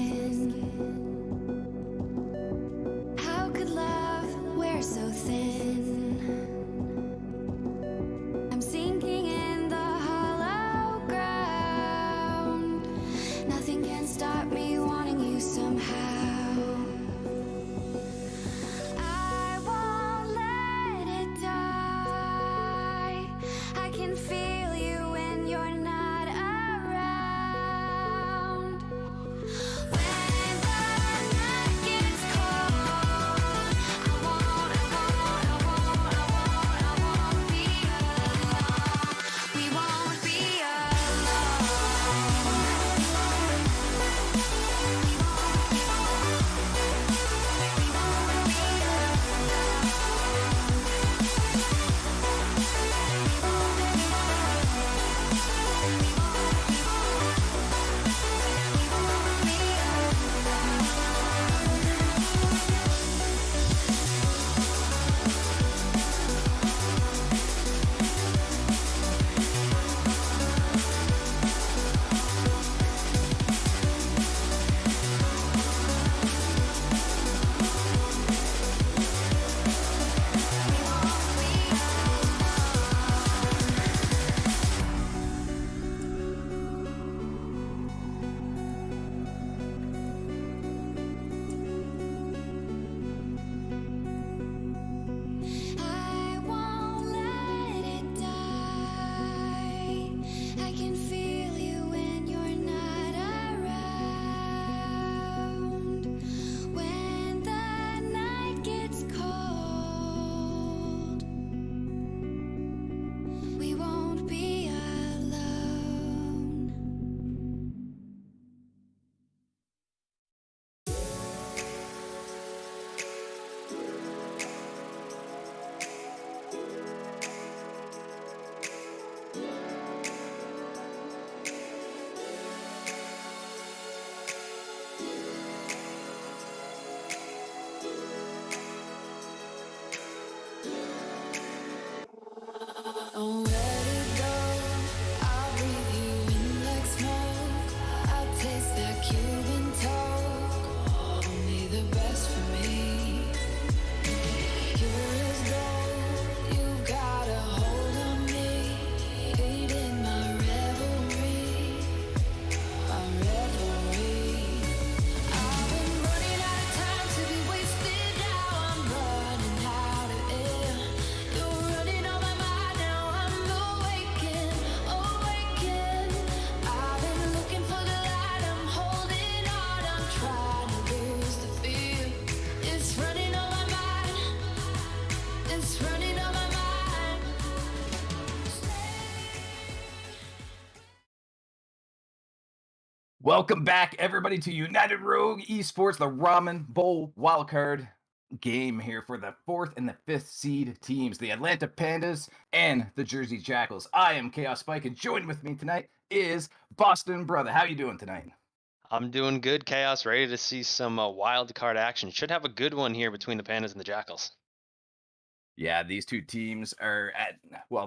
skin. How could love wear so thin? I'm sinking in the hollow ground. Nothing can stop me wanting you somehow. I won't let it die. I can feel you when you're not around. When the night gets cold, I won't be alone. We won't be I won't let it die. I can feel you when you're not around. When the night gets cold, we won't be alone. Don't let it go. I'll breathe you in like smoke. I'll taste that Cuban talk. Only the best for me. Pure as gold. You've got a hold on me. Aiding my revelry. My revelry. I've been running out of time to be wasted. Now I'm running out of air. You're running on my mind now. I'm awakened. I've been looking for the light. I'm holding on. I'm trying to lose the fear. It's running on my mind. It's running on my mind. Welcome back, everybody, to United Rogue Esports, the Ramen Bowl wildcard game here for the 4th and the 5th seed teams, the Atlanta Pandas and the Jersey Jackals. I am Chaos Spike, and joined with me tonight is Boston Brother. How you doing tonight? I'm doing good, Chaos. Ready to see some wild card action. Should have a good one here between the Pandas and the Jackals. Yeah, these two teams are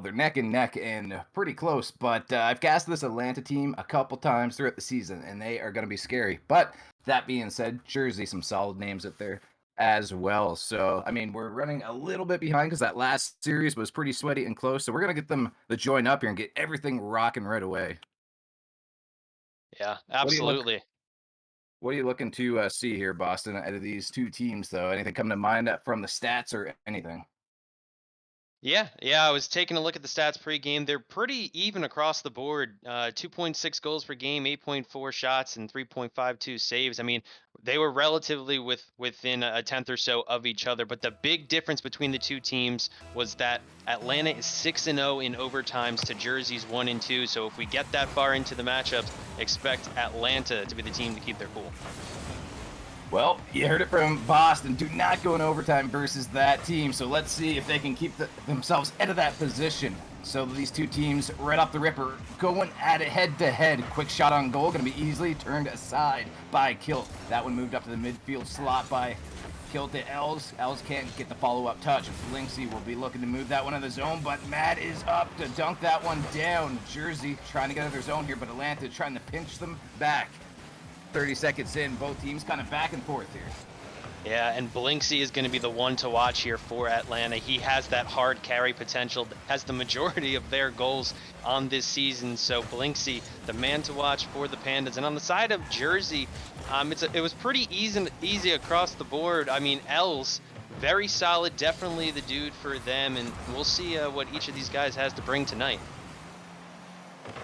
they're neck and neck and pretty close, but I've cast this Atlanta team a couple times throughout the season, and they are going to be scary. But that being said, Jersey, some solid names up there as well. So, I mean, we're running a little bit behind because that last series was pretty sweaty and close, so we're going to get them to join up here and get everything rocking right away. Yeah, absolutely. What are you looking to see here, Boston, out of these two teams, though? Anything come to mind from the stats or anything? Yeah, I was taking a look at the stats pre-game. They're pretty even across the board. 2.6 goals per game, 8.4 shots, and 3.52 saves. I mean, they were relatively within a tenth or so of each other. But the big difference between the two teams was that Atlanta is 6-0 in overtimes to Jersey's 1-2. So if we get that far into the matchups, expect Atlanta to be the team to keep their cool. Well, you heard it from Boston. Do not go in overtime versus that team. So let's see if they can keep themselves out of that position. So these two teams, right off the ripper, going at it head-to-head. Quick shot on goal, going to be easily turned aside by Kilt. That one moved up to the midfield slot by Kilt to Els. Els can't get the follow-up touch. Linksy will be looking to move that one in the zone, but Matt is up to dunk that one down. Jersey trying to get out of their zone here, but Atlanta trying to pinch them back. 30 seconds in, both teams kind of back and forth here. Yeah, and Blinksy is going to be the one to watch here for Atlanta. He has that hard carry potential, has the majority of their goals on this season. So Blinksy, the man to watch for the Pandas. And on the side of Jersey, it was pretty easy across the board. I mean, Els, very solid, definitely the dude for them. And we'll see what each of these guys has to bring tonight.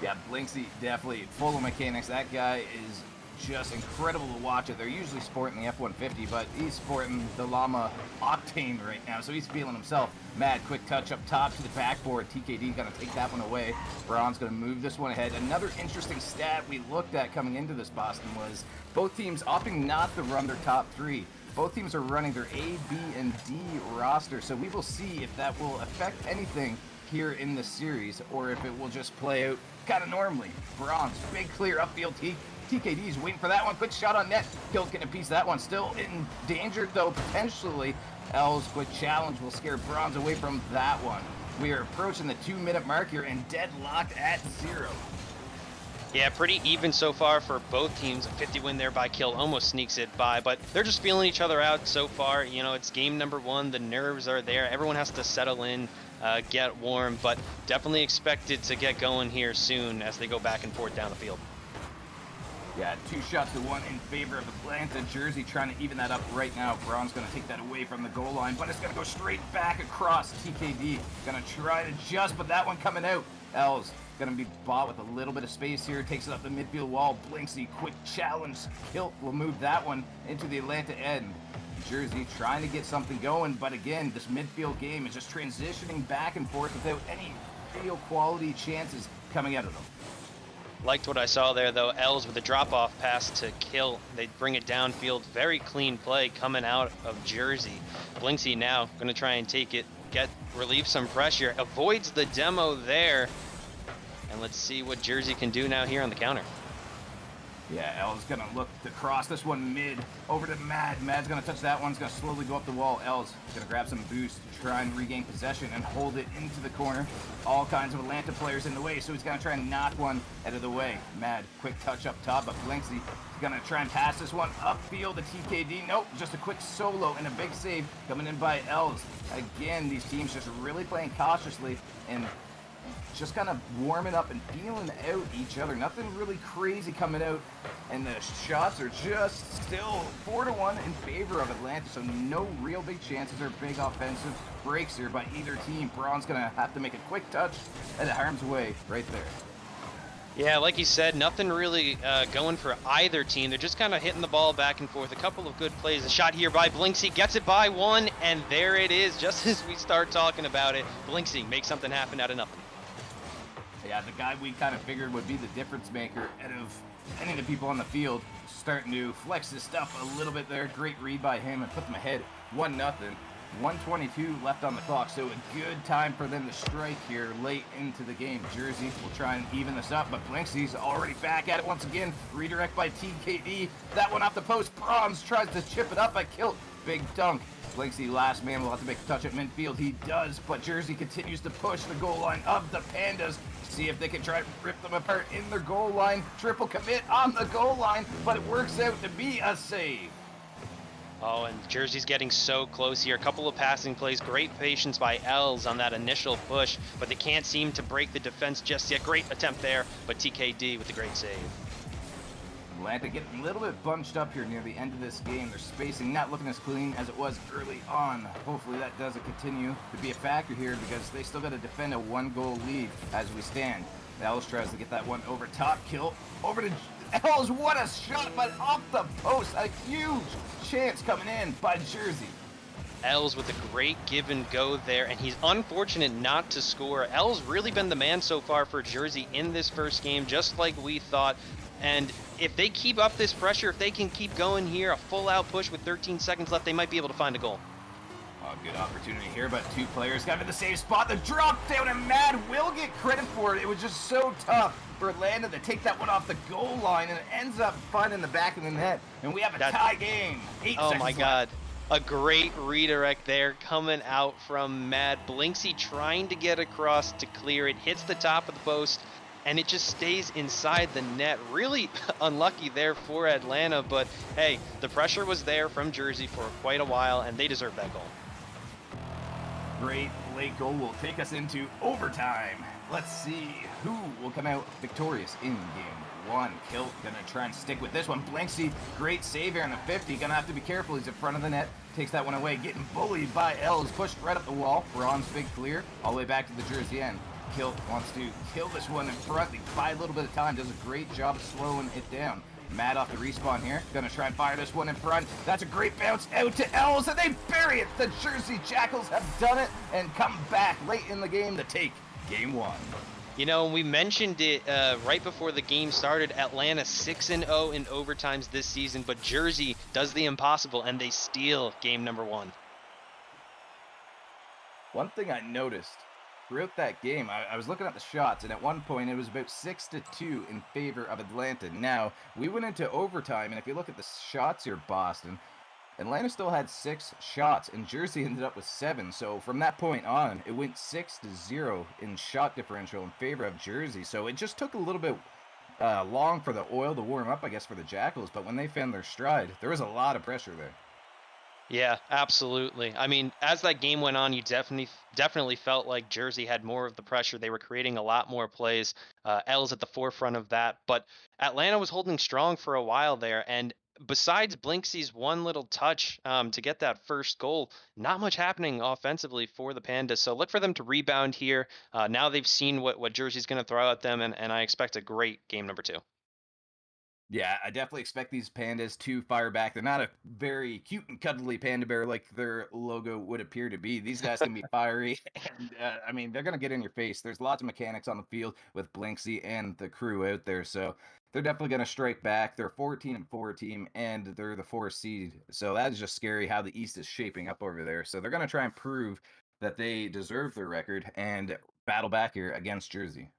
Yeah, Blinksy definitely full of mechanics. That guy is just incredible to watch it. They're usually sporting the F-150, but he's sporting the Llama Octane right now, so he's feeling himself. Mad, quick touch up top to the backboard. TKD gonna take that one away. Braun's gonna move this one ahead. Another interesting stat we looked at coming into this, Boston, was both teams opting not to run their top three. Both teams are running their A, B, and D roster, so we will see if that will affect anything here in the series, or if it will just play out kind of normally. Braun's big clear upfield. TKD's waiting for that one. Quick shot on net. Kilt getting a piece of that one. Still in danger, though, potentially. L's quick challenge will scare Bronze away from that one. We are approaching the 2-minute mark here and deadlocked at 0. Yeah, pretty even so far for both teams. A 50 win there by Kill almost sneaks it by, but they're just feeling each other out so far. You know, it's game number 1. The nerves are there. Everyone has to settle in, get warm, but definitely expected to get going here soon as they go back and forth down the field. Yeah, 2 shots to 1 in favor of Atlanta. Jersey trying to even that up right now. Braun's going to take that away from the goal line, but it's going to go straight back across. TKD going to try to just, but that one coming out. L's going to be bought with a little bit of space here. Takes it up the midfield wall. Blinksy, quick challenge. Kilt will move that one into the Atlanta end. Jersey trying to get something going, but again, this midfield game is just transitioning back and forth without any real quality chances coming out of them. Liked what I saw there, though. Els with a drop-off pass to Kill. They bring it downfield. Very clean play coming out of Jersey. Blinksy now going to try and take it, relieve some pressure. Avoids the demo there. And let's see what Jersey can do now here on the counter. Yeah, L's going to look to cross this one mid over to Mad. Mad's going to touch that one. It's going to slowly go up the wall. L's going to grab some boost to try and regain possession and hold it into the corner. All kinds of Atlanta players in the way, so he's going to try and knock one out of the way. Mad, quick touch up top, but Blinksy is going to try and pass this one upfield to TKD. Nope, just a quick solo and a big save coming in by L's. Again, these teams just really playing cautiously and just kind of warming up and feeling out each other. Nothing really crazy coming out, and the shots are just still 4-1 in favor of Atlanta, so no real big chances or big offensive breaks here by either team. Braun's gonna have to make a quick touch at harm's way right there. Yeah, like you said, nothing really going for either team. They're just kind of hitting the ball back and forth. A couple of good plays. A shot here by Blinksy, gets it by one, and there it is. Just as we start talking about it, Blinksy makes something happen out of nothing. Yeah, the guy we kind of figured would be the difference maker out of any of the people on the field, starting to flex his stuff a little bit there. Great read by him and put them ahead 1-0. 1:22 left on the clock, so a good time for them to strike here late into the game. Jersey will try and even this up, but Blinksy's already back at it once again. Redirect by TKD. That one off the post. Bronze tries to chip it up by Kilt. Big dunk. Blinksy, last man, will have to make a touch at midfield. He does, but Jersey continues to push the goal line of the Pandas. See if they can try to rip them apart in their goal line. Triple commit on the goal line, but it works out to be a save. Oh, and Jersey's getting so close here. A couple of passing plays. Great patience by Els on that initial push, but they can't seem to break the defense just yet. Great attempt there, but TKD with the great save. Atlanta getting a little bit bunched up here near the end of this game. Their spacing not looking as clean as it was early on. Hopefully that doesn't continue to be a factor here, because they still got to defend a 1-goal lead as we stand. Els tries to get that one over top. Kill over to Els. What a shot, but off the post. A huge chance coming in by Jersey. Els with a great give and go there, and he's unfortunate not to score. Els really been the man so far for Jersey in this first game, just like we thought. And if they keep up this pressure, if they can keep going here, a full-out push with 13 seconds left, they might be able to find a goal. Oh, good opportunity here, but two players got in the same spot. The drop down, and Mad will get credit for it. It was just so tough for Atlanta to take that one off the goal line, and it ends up finding the back of the net. And we have a tie game. 8 oh seconds my left. God. A great redirect there coming out from Mad. Blinksy trying to get across to clear it. Hits the top of the post. and it just stays inside the net. Really unlucky there for Atlanta, but hey, the pressure was there from Jersey for quite a while, and they deserve that goal. Great late goal will take us into overtime. Let's see who will come out victorious in game one. Kilt gonna try and stick with this one. Blanksy, great save here on the 50. Gonna have to be careful. He's in front of the net. Takes that one away. Getting bullied by Els. Pushed right up the wall. Bronze big clear. All the way back to the Jersey end. Kilt wants to kill this one in front. They buy a little bit of time. Does a great job of slowing it down. Matt off the respawn here. Gonna try and fire this one in front. That's a great bounce out to Els, and they bury it. The Jersey Jackals have done it and come back late in the game to take game one. You know, we mentioned it right before the game started. Atlanta 6-0 in overtimes this season, but Jersey does the impossible and they steal game number one. One thing I noticed throughout that game, I was looking at the shots, and at one point it was about 6-2 in favor of Atlanta. Now, we went into overtime, and if you look at the shots here, Boston, Atlanta still had 6 shots, and Jersey ended up with 7. So from that point on, it went 6-0 in shot differential in favor of Jersey. So it just took a little bit long for the oil to warm up, I guess, for the Jackals. But when they found their stride, there was a lot of pressure there. Yeah, absolutely. I mean, as that game went on, you definitely felt like Jersey had more of the pressure. They were creating a lot more plays. Els at the forefront of that, but Atlanta was holding strong for a while there. And besides Blinksy's one little touch to get that first goal, not much happening offensively for the Pandas. So look for them to rebound here. Now they've seen what Jersey's going to throw at them, and I expect a great game number 2. Yeah, I definitely expect these pandas to fire back. They're not a very cute and cuddly panda bear like their logo would appear to be. These guys can be fiery, and I mean, they're going to get in your face. There's lots of mechanics on the field with Blanksy and the crew out there, so they're definitely going to strike back. They're a 14-4 team, and they're the 4 seed, so that is just scary how the East is shaping up over there. So they're going to try and prove that they deserve their record and battle back here against Jersey.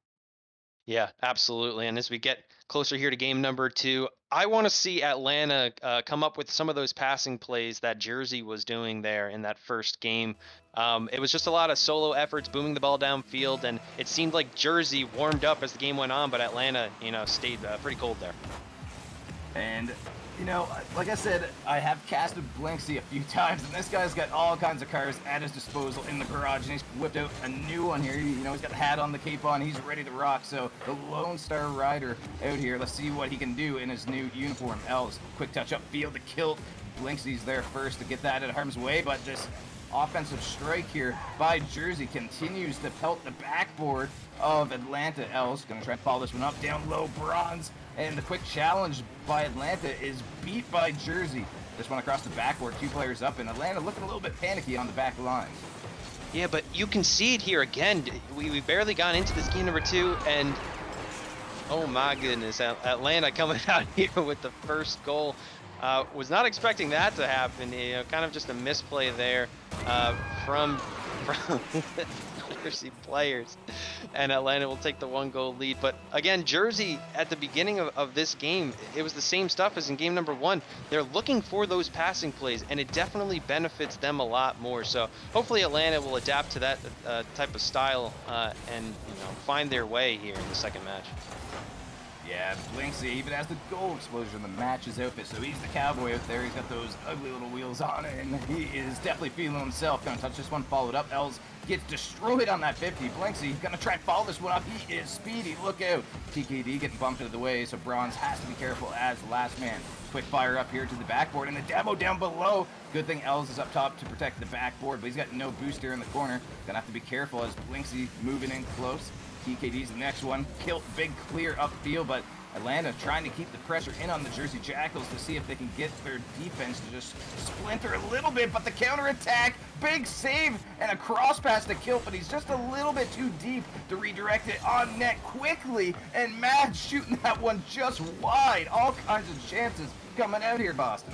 Yeah, absolutely. And as we get closer here to game number 2, I want to see Atlanta come up with some of those passing plays that Jersey was doing there in that first game. It was just a lot of solo efforts, booming the ball downfield, and it seemed like Jersey warmed up as the game went on, but Atlanta, stayed pretty cold there. And, like I said, I have casted Blanksy a few times, and this guy's got all kinds of cars at his disposal in the garage, and he's whipped out a new one here. He's got the hat on, the cape on, he's ready to rock. So the Lone Star Rider out here, let's see what he can do in his new uniform. Els, quick touch up field to kill. Blanksy's there first to get that at harm's way, but this offensive strike here by Jersey continues to pelt the backboard of Atlanta. Els gonna try and follow this one up, down low, Bronze. And the quick challenge by Atlanta is beat by Jersey. This one across the backboard, 2 players up, and Atlanta looking a little bit panicky on the back line. Yeah, but you can see it here again. We barely got into this game number 2, and oh my goodness, Atlanta coming out here with the first goal. Was not expecting that to happen. Kind of just a misplay there from Jersey players, and Atlanta will take the 1-goal lead. But again, Jersey at the beginning of this game, it was the same stuff as in game number 1. They're looking for those passing plays, and it definitely benefits them a lot more. So hopefully Atlanta will adapt to that type of style and find their way here in the second match. Yeah, Blanksy even has the goal explosion, the match's outfit, so he's the cowboy out there. He's got those ugly little wheels on, and he is definitely feeling himself. Gonna touch this one, followed up. Els gets destroyed on that 50. Blanksy gonna try and follow this one up. He is speedy, look out. TKD getting bumped out of the way, so Bronze has to be careful as last man. Quick fire up here to the backboard, and the demo down below. Good thing Els is up top to protect the backboard, but he's got no boost here in the corner. Gonna have to be careful as Blanksy moving in close. TKD's the next one. Kilt big clear upfield, but Atlanta trying to keep the pressure in on the Jersey Jackals to see if they can get their defense to just splinter a little bit. But the counterattack, big save, and a cross pass to Kilt, but he's just a little bit too deep to redirect it on net quickly. And Matt shooting that one just wide. All kinds of chances coming out here, Boston.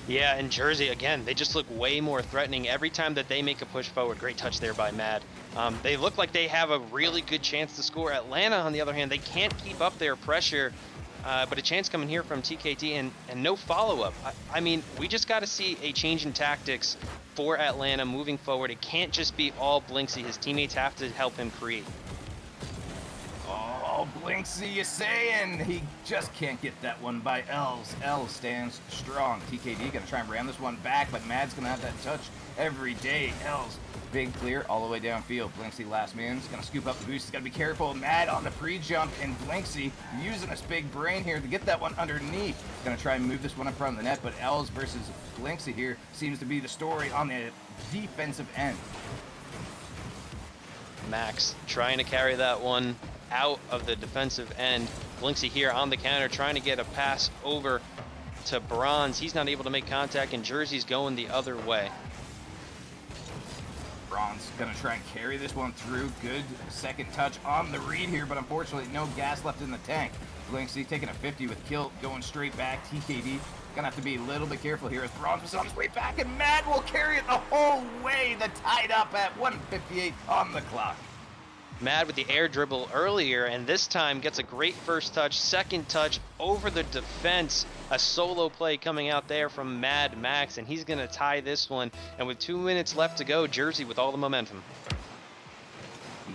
Yeah, and Jersey, again, they just look way more threatening every time that they make a push forward. Great touch there by Mad. They look like they have a really good chance to score. Atlanta, on the other hand, they can't keep up their pressure, but a chance coming here from TKD and no follow-up. I mean, we just got to see a change in tactics for Atlanta moving forward. It can't just be all Blinksy. His teammates have to help him create. Oh, Blinksy, you saying? He just can't get that one by Els. Els stands strong. TKD gonna try and ram this one back, but Mad's gonna have that touch every day. Els, big clear all the way downfield. Blinksy last man's gonna scoop up the boost. He's gotta be careful. Mad on the pre-jump, and Blinksy using his big brain here to get that one underneath. Gonna try and move this one in front of the net, but Els versus Blinksy here seems to be the story on the defensive end. Max trying to carry that one out of the defensive end. Blinksy here on the counter trying to get a pass over to Bronze. He's not able to make contact, and Jersey's going the other way. Bronze gonna try and carry this one through. Good second touch on the read here, but unfortunately no gas left in the tank. Blinksy taking a 50 with Kilt, going straight back. TKD gonna have to be a little bit careful here as Bronze was on his way back, and Mad will carry it the whole way. The tied up at 1:58 on the clock. Mad with the air dribble earlier, and this time gets a great first touch, second touch over the defense. A solo play coming out there from Mad Max, and he's going to tie this one. And with 2 minutes left to go, Jersey with all the momentum.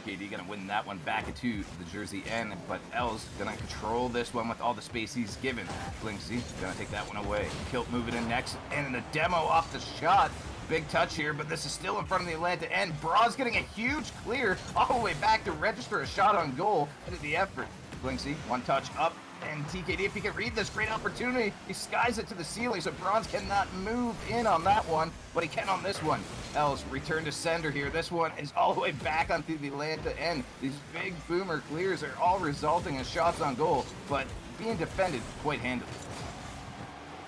TKD gonna win that one back into the Jersey end, but Els gonna control this one with all the space he's given. Blinksy gonna take that one away. Kilt moving in next, and the demo off the shot. Big touch here, but this is still in front of the Atlanta end. Braw's getting a huge clear all the way back to register a shot on goal. Into the effort. Blinksy, one touch up, and TKD, if he can read this, great opportunity. He skies it to the ceiling, so Bronze cannot move in on that one, but he can on this one. Els return to sender here. This one is all the way back onto the Atlanta end. These big boomer clears are all resulting in shots on goal, but being defended quite handily.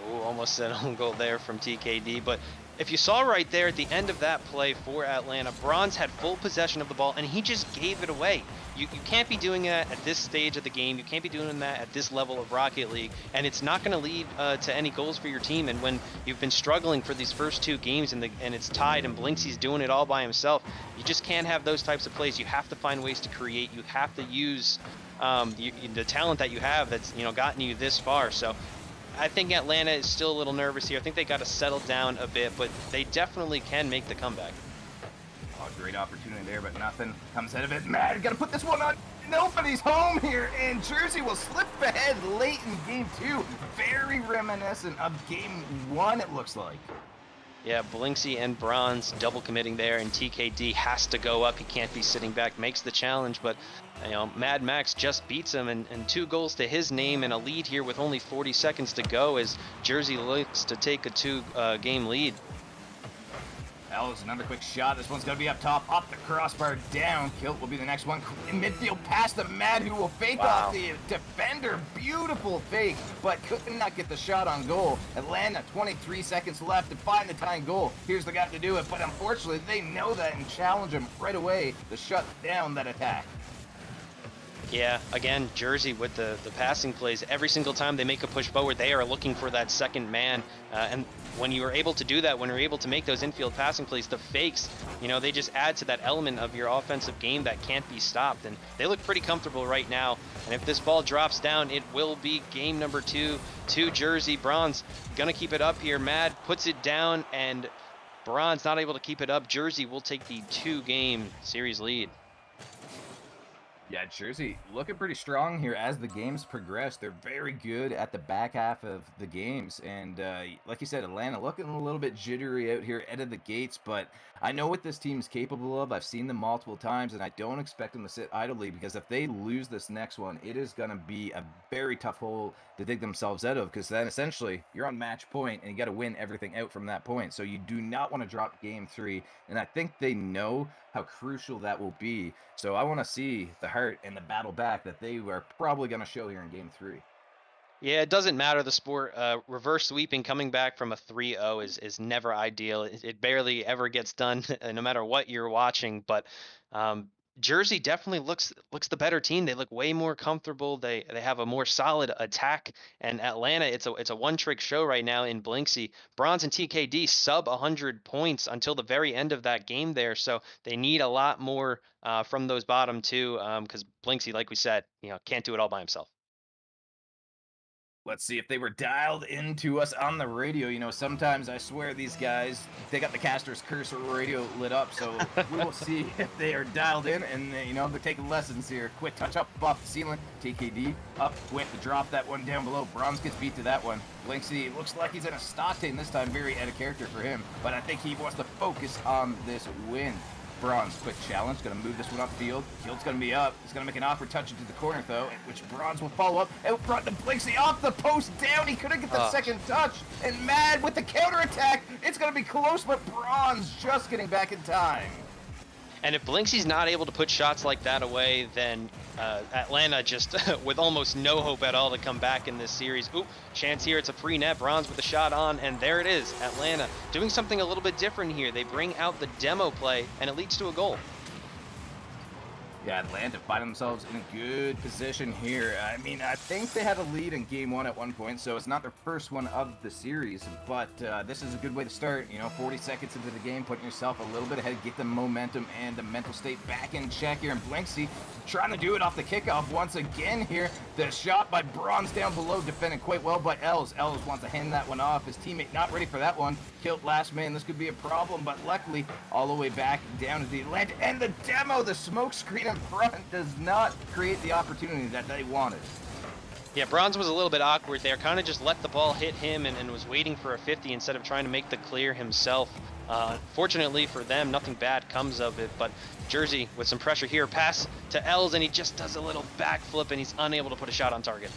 Oh, almost an own goal there from TKD, but if you saw right there at the end of that play for Atlanta, Bronze had full possession of the ball, and he just gave it away. You can't be doing that at this stage of the game. You can't be doing that at this level of Rocket League, and it's not going to lead to any goals for your team. And when you've been struggling for these first two games and it's tied and Blinksy's doing it all by himself, you just can't have those types of plays. You have to find ways to create. You have to use the talent that you have that's gotten you this far. So I think Atlanta is still a little nervous here. I think they got to settle down a bit, but they definitely can make the comeback. Oh, great opportunity there, but nothing comes out of it. Mad, gotta put this one on. Nobody's home here, and Jersey will slip ahead late in game two. Very reminiscent of game one, it looks like. Yeah, Blinksy and Bronze double committing there, and TKD has to go up. He can't be sitting back, makes the challenge, but Mad Max just beats him, and 2 goals to his name and a lead here with only 40 seconds to go as Jersey looks to take a 2-game lead. Els, another quick shot. This one's going to be up top, up the crossbar, down. Kilt will be the next one. In midfield, past the Mad, who will fake off the defender. Beautiful fake, but could not get the shot on goal. Atlanta, 23 seconds left to find the tying goal. Here's the guy to do it, but unfortunately, they know that and challenge him right away to shut down that attack. Yeah, again, Jersey with the passing plays. Every single time they make a push forward, they are looking for that second man. And when you are able to do that, when you're able to make those infield passing plays, the fakes, they just add to that element of your offensive game that can't be stopped. And they look pretty comfortable right now. And if this ball drops down, it will be game number 2 to Jersey. Bronze gonna keep it up here. Mad puts it down, and Bronze not able to keep it up. Jersey will take the 2-game series lead. Yeah, Jersey looking pretty strong here as the games progress. They're very good at the back half of the games. And like you said, Atlanta looking a little bit jittery out here out of the gates. But I know what this team's capable of. I've seen them multiple times, and I don't expect them to sit idly, because if they lose this next one, it is going to be a very tough hole to dig themselves out of, because then essentially you're on match point and you got to win everything out from that point. So you do not want to drop game 3. And I think they know how crucial that will be. So I want to see the heart and the battle back that they are probably going to show here in game 3. Yeah, it doesn't matter the sport. Reverse sweeping, coming back from a 3-0 is never ideal. It barely ever gets done, no matter what you're watching. But Jersey definitely looks the better team. They look way more comfortable. They have a more solid attack. And Atlanta, it's a one-trick show right now in Blinksy. Bronze and TKD sub 100 points until the very end of that game there. So they need a lot more from those bottom two, because Blinksy, like we said, can't do it all by himself. Let's see if they were dialed into us on the radio. You know, sometimes I swear these guys, they got the caster's cursor radio lit up, so we will see if they are dialed in, and, you know, they're taking lessons here. Quick touch up off the ceiling. TKD up quick to drop that one down below. Bronze gets beat to that one. Blinksy looks like he's in a Stockton this time. Very out of character for him, but I think he wants to focus on this win. Bronze, quick challenge, gonna move this one upfield. Kilt's gonna be up. He's gonna make an awkward touch into the corner though, which Bronze will follow up. Out front to Blinksy off the post down. He couldn't get the second touch. And Mad with the counterattack. It's gonna be close, but Bronze just getting back in time. And if Blinksy's not able to put shots like that away, then Atlanta just with almost no hope at all to come back in this series. Oop, chance here. It's a free net. Bronze with the shot on, and there it is. Atlanta doing something a little bit different here. They bring out the demo play, and it leads to a goal. Yeah, Atlanta find themselves in a good position here. I mean, I think they had a lead in game one at one point, so it's not their first one of the series, but this is a good way to start. You know, 40 seconds into the game, putting yourself a little bit ahead, get the momentum and the mental state back in check here. And Blinksy trying to do it off the kickoff once again here. The shot by Bronze down below, defended quite well by Els. Els wants to hand that one off. His teammate not ready for that one. Kilt last man. This could be a problem, but luckily all the way back down to the Atlanta. And the demo, the smoke screen in front does not create the opportunity that they wanted. Yeah, Bronze was a little bit awkward there. Kind of just let the ball hit him and was waiting for a 50 instead of trying to make the clear himself. Fortunately for them, nothing bad comes of it, but Jersey with some pressure here. Pass to Els, and he just does a little backflip, and he's unable to put a shot on target.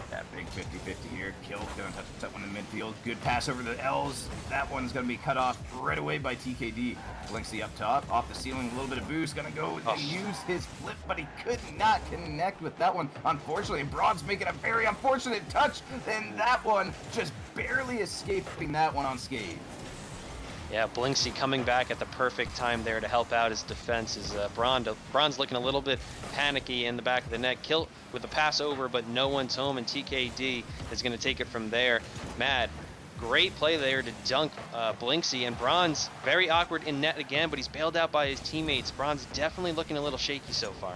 That big 50-50 here. Kill gonna touch that one in midfield. Good pass over to Els. That one's gonna be cut off right away by TKD. Blinksy up top, off the ceiling, a little bit of boost. Gonna go and use his flip, but he could not connect with that one. Unfortunately, Bronze making a very unfortunate touch, and that one just barely escaping that one unscathed. Yeah, Blinksy coming back at the perfect time there to help out his defense. Is Bronze looking a little bit panicky in the back of the net. Kilt with the pass over, but no one's home, and TKD is going to take it from there. Mad, great play there to dunk Blinksy, and Bronze very awkward in net again, but he's bailed out by his teammates. Bronze definitely looking a little shaky so far.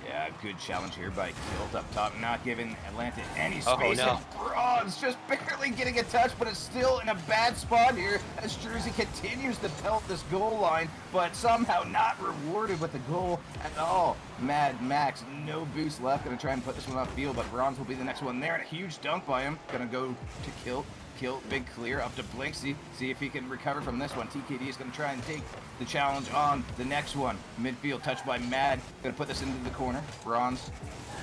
Yeah, good challenge here by Kilt up top, not giving Atlanta any space. Oh, no. And Bronze just barely getting a touch, but it's still in a bad spot here as Jersey continues to pelt this goal line, but somehow not rewarded with the goal at all. Mad Max, no boost left, gonna try and put this one off field, but Bronze will be the next one there, and a huge dunk by him. Gonna go to Kilt. Kilt, big clear up to Blinksy. See if he can recover from this one. TKD is going to try and take the challenge on the next one. Midfield touch by Mad. Going to put this into the corner. Bronze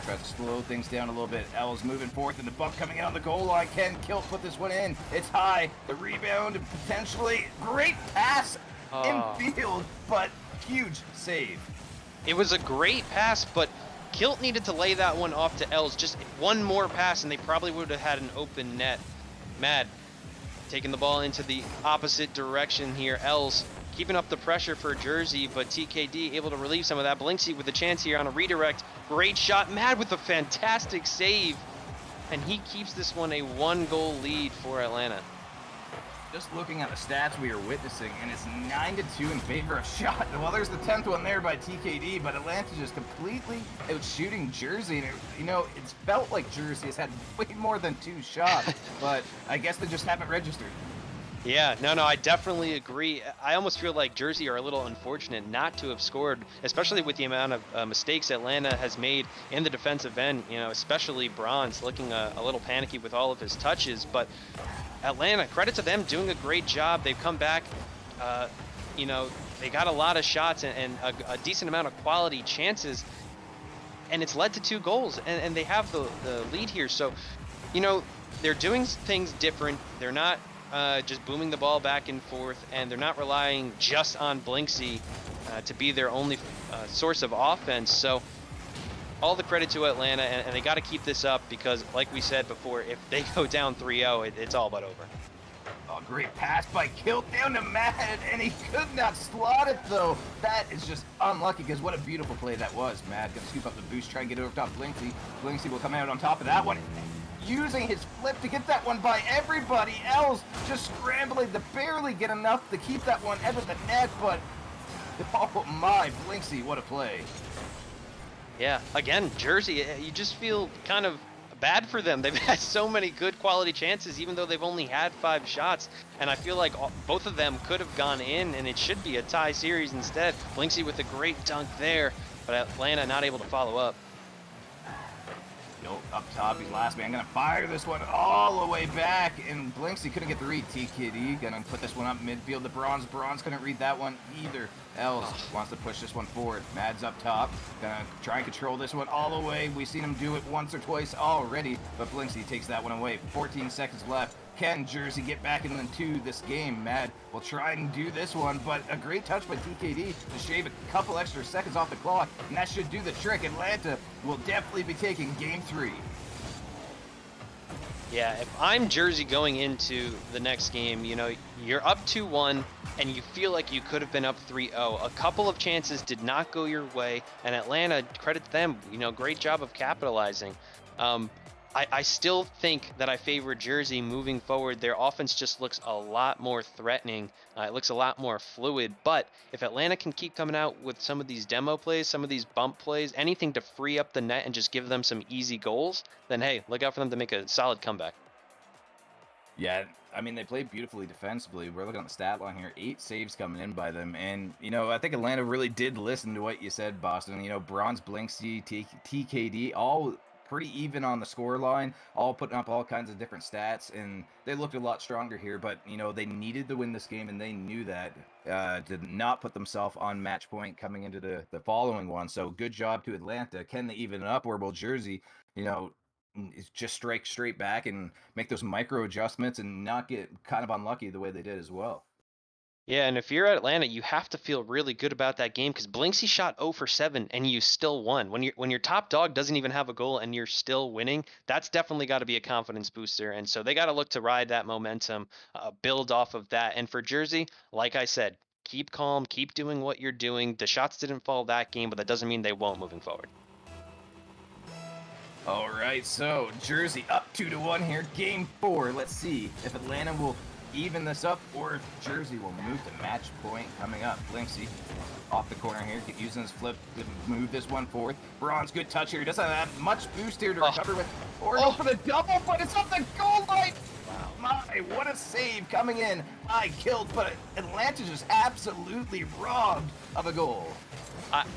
tries to slow things down a little bit. Els moving forth, and the bump coming in on the goal line. Can Kilt put this one in? It's high. The rebound, and potentially great pass in field, but huge save. It was a great pass, but Kilt needed to lay that one off to Els. Just one more pass, and they probably would have had an open net. Mad taking the ball into the opposite direction here. Els keeping up the pressure for Jersey, but TKD able to relieve some of that. Blinksy with a chance here on a redirect. Great shot. Mad with a fantastic save, and he keeps this one a 1-goal lead for Atlanta. Just looking at the stats we are witnessing, and it's 9-2 in favor of shot. Well, there's the 10th one there by TKD, but Atlanta just completely outshooting Jersey. And, you know, it's felt like Jersey has had way more than 2 shots, but I guess they just haven't registered. Yeah, no, I definitely agree. I almost feel like Jersey are a little unfortunate not to have scored, especially with the amount of mistakes Atlanta has made in the defensive end, you know, especially Bronze looking a little panicky with all of his touches, but Atlanta, credit to them, doing a great job. They've come back, you know, they got a lot of shots and a decent amount of quality chances, and it's led to 2 goals, and they have the lead here. So, you know, they're doing things different. They're not just booming the ball back and forth, and they're not relying just on Blinksy to be their only source of offense. So all the credit to Atlanta, and they got to keep this up because, like we said before, if they go down 3-0, it's all but over. Oh, great pass by Kilt down to Mad, and he could not slot it, though. That is just unlucky, because what a beautiful play that was. Mad gonna scoop up the boost, try and get over top Blinksy. Blinksy will come out on top of that one, using his flip to get that one by everybody else, just scrambling to barely get enough to keep that one out of the net, but oh my, Blinksy, what a play. Yeah, again, Jersey, you just feel kind of bad for them. They've had so many good quality chances, even though they've only had 5 shots. And I feel like both of them could have gone in, and it should be a tie series instead. Blinksy with a great dunk there, but Atlanta not able to follow up. Yo, up top, he's last man. Gonna fire this one all the way back, and Blinksy couldn't get the read. TKD gonna put this one up midfield to Bronze. Bronze couldn't read that one either. Els wants to push this one forward. Mad's up top, gonna try and control this one all the way. We've seen him do it once or twice already, but Blinksy takes that one away. 14 seconds left. Can Jersey get back into this game? Mad will try and do this one, but a great touch by TKD to shave a couple extra seconds off the clock, and that should do the trick. Atlanta will definitely be taking game 3. Yeah, if I'm Jersey going into the next game, you know, you're up 2-1 and you feel like you could have been up 3-0. A couple of chances did not go your way, and Atlanta, credit to them, you know, great job of capitalizing. I still think that I favor Jersey moving forward. Their offense just looks a lot more threatening. It looks a lot more fluid. But if Atlanta can keep coming out with some of these demo plays, some of these bump plays, anything to free up the net and just give them some easy goals, then hey, look out for them to make a solid comeback. Yeah, I mean, they played beautifully defensively. We're looking at the stat line here. 8 saves coming in by them. And, you know, I think Atlanta really did listen to what you said, Boston. You know, Bronze, Blinksy, TKD, all pretty even on the score line, all putting up all kinds of different stats, and they looked a lot stronger here. But, you know, they needed to win this game, and they knew that, did not put themselves on match point coming into the following one. So good job to Atlanta. Can they even it up, or will Jersey, you know, just strike straight back and make those micro adjustments and not get kind of unlucky the way they did as well? Yeah, and if you're at Atlanta, you have to feel really good about that game because Blinksy shot 0 for 7 and you still won. When your top dog doesn't even have a goal and you're still winning, that's definitely got to be a confidence booster. And so they got to look to ride that momentum, build off of that. And for Jersey, like I said, keep calm, keep doing what you're doing. The shots didn't fall that game, but that doesn't mean they won't moving forward. All right, so Jersey up 2-1 here, game 4. Let's see if Atlanta will even this up or if Jersey will move to match point coming up. Blinksy off the corner here, using his flip to move this one forward. Bronze, good touch here. Doesn't have much boost here to recover with, or go for the double, but it's off the goal line. Wow, my, what a save coming in by Kilt, but Atlanta just absolutely robbed of a goal.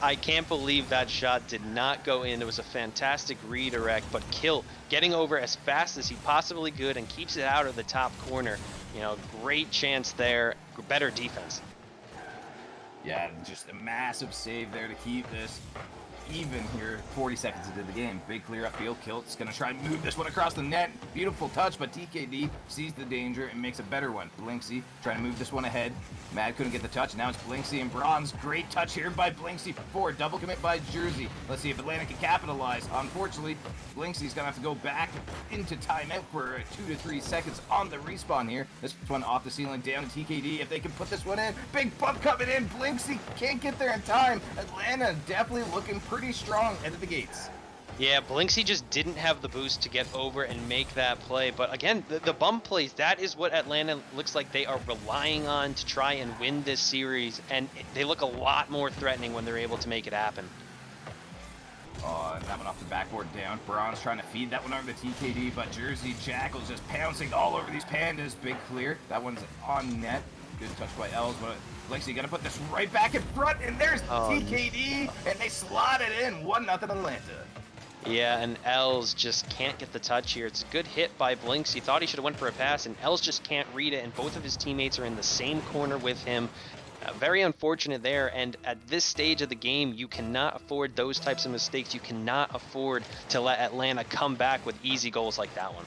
I can't believe that shot did not go in. It was a fantastic redirect, but Kilt getting over as fast as he possibly could and keeps it out of the top corner. You know, great chance there, better defense. Yeah, just a massive save there to keep this even here, 40 seconds into the game. Big clear upfield. Kilt's going to try and move this one across the net. Beautiful touch, but TKD sees the danger and makes a better one. Blinksy trying to move this one ahead. Mad couldn't get the touch. Now it's Blinksy and Bronze. Great touch here by Blinksy for double commit by Jersey. Let's see if Atlanta can capitalize. Unfortunately, Blinksy's going to have to go back into timeout for 2 to 3 seconds on the respawn here. This one off the ceiling down to TKD. If they can put this one in. Big bump coming in. Blinksy can't get there in time. Atlanta definitely looking pretty strong out of the gates. Yeah, Blinksy just didn't have the boost to get over and make that play. But again, the bump plays, that is what Atlanta looks like they are relying on to try and win this series. And they look a lot more threatening when they're able to make it happen. And that one off the backboard down. Bronze trying to feed that one over to TKD, but Jersey Jackals just pouncing all over these Pandas. Big clear. That one's on net. Good touch by Els, but Blinksy gonna put this right back in front, and there's TKD, and they slot it in. 1-0 Atlanta. Yeah, and Els just can't get the touch here. It's a good hit by Blinksy. He thought he should have went for a pass, and Els just can't read it, and both of his teammates are in the same corner with him. Very unfortunate there, and at this stage of the game, you cannot afford those types of mistakes. You cannot afford to let Atlanta come back with easy goals like that one.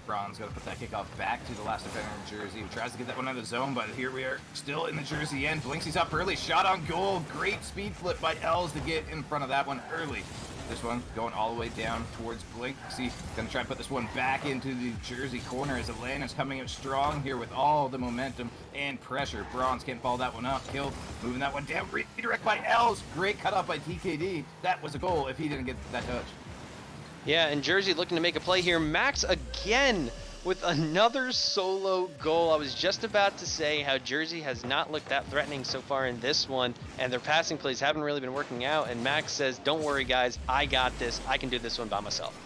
Bronze got to put that kickoff back to the last defender in Jersey, who tries to get that one out of the zone, but here we are still in the Jersey end. Blinksy's up early, shot on goal. Great speed flip by Els to get in front of that one early. This one going all the way down towards Blinksy. Gonna try and put this one back into the Jersey corner as Atlanta's coming out strong here with all the momentum and pressure. Bronze can't follow that one up. Kill moving that one down. Redirect by Els. Great cut off by TKD. That was a goal if he didn't get that touch. Yeah, and Jersey looking to make a play here. Max again with another solo goal. I was just about to say how Jersey has not looked that threatening so far in this one, and their passing plays haven't really been working out. And Max says, don't worry, guys. I got this. I can do this one by myself.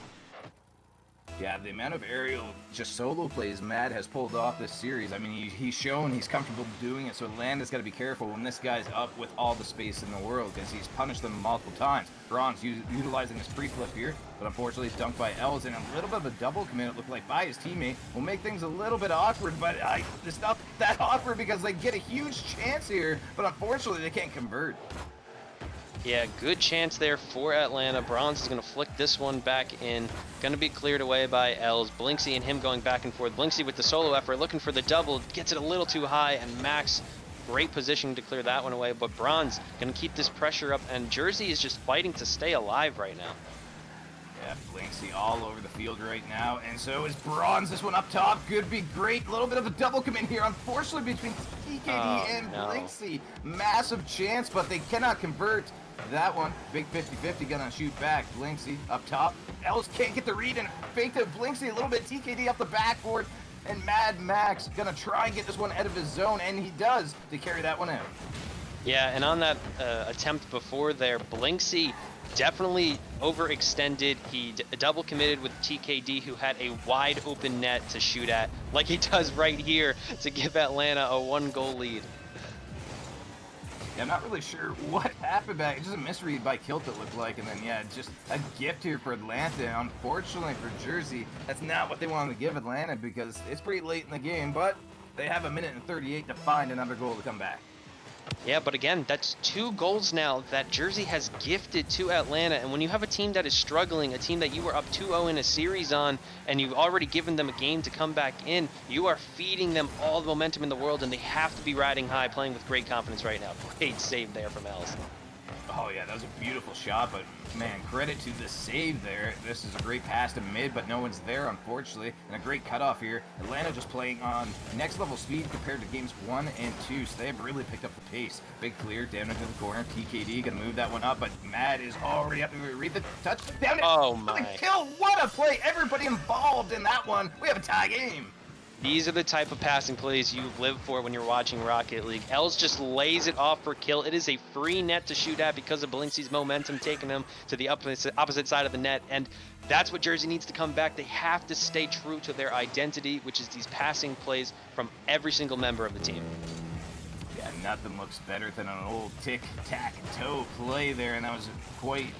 Yeah, the amount of aerial just solo plays Matt has pulled off this series. I mean, he's shown he's comfortable doing it, so Atlanta's got to be careful when this guy's up with all the space in the world because he's punished them multiple times. Bronze utilizing his pre-flip here, but unfortunately dunked by Els, and a little bit of a double commit, it looked like, by his teammate. Will make things a little bit awkward, but it's not that awkward because they get a huge chance here, but unfortunately they can't convert. Yeah, good chance there for Atlanta. Bronze is going to flick this one back in. Going to be cleared away by Els. Blinksy and him going back and forth. Blinksy with the solo effort, looking for the double. Gets it a little too high, and Max, great position to clear that one away. But Bronze going to keep this pressure up, and Jersey is just fighting to stay alive right now. Yeah, Blinksy all over the field right now, and so is Bronze. This one up top could be great. A little bit of a double commit here, unfortunately, between TKD and Blinksy. Massive chance, but they cannot convert. That one, big 50-50, gonna shoot back. Blinksy up top. Els can't get the read and fake to Blinksy a little bit. TKD up the backboard, and Mad Max gonna try and get this one out of his zone, and he does to carry that one out. Yeah, and on that attempt before there, Blinksy definitely overextended. He double committed with TKD, who had a wide open net to shoot at, like he does right here to give Atlanta a 1-goal lead. Yeah, I'm not really sure what happened back. It's just a misread by Kilt, it looked like. And then, yeah, just a gift here for Atlanta. Unfortunately for Jersey, that's not what they wanted to give Atlanta because it's pretty late in the game. But they have 1:38 to find another goal to come back. Yeah, but again, that's 2 goals now that Jersey has gifted to Atlanta. And when you have a team that is struggling, a team that you were up 2-0 in a series on, and you've already given them a game to come back in, you are feeding them all the momentum in the world, and they have to be riding high, playing with great confidence right now. Great save there from Els. Oh, yeah, that was a beautiful shot, but, man, credit to the save there. This is a great pass to mid, but no one's there, unfortunately, and a great cutoff here. Atlanta just playing on next-level speed compared to games 1 and 2, so they have really picked up the pace. Big clear down into the corner. TKD gonna move that one up, but Matt is already up to read the touch. Down oh, it. my. The kill. What a play. Everybody involved in that one. We have a tie game. These are the type of passing plays you live for when you're watching Rocket League. Els just lays it off for kill. It is a free net to shoot at because of Blinksy's momentum taking him to the opposite side of the net. And that's what Jersey needs to come back. They have to stay true to their identity, which is these passing plays from every single member of the team. Yeah, nothing looks better than an old tic-tac-toe play there, and that was quite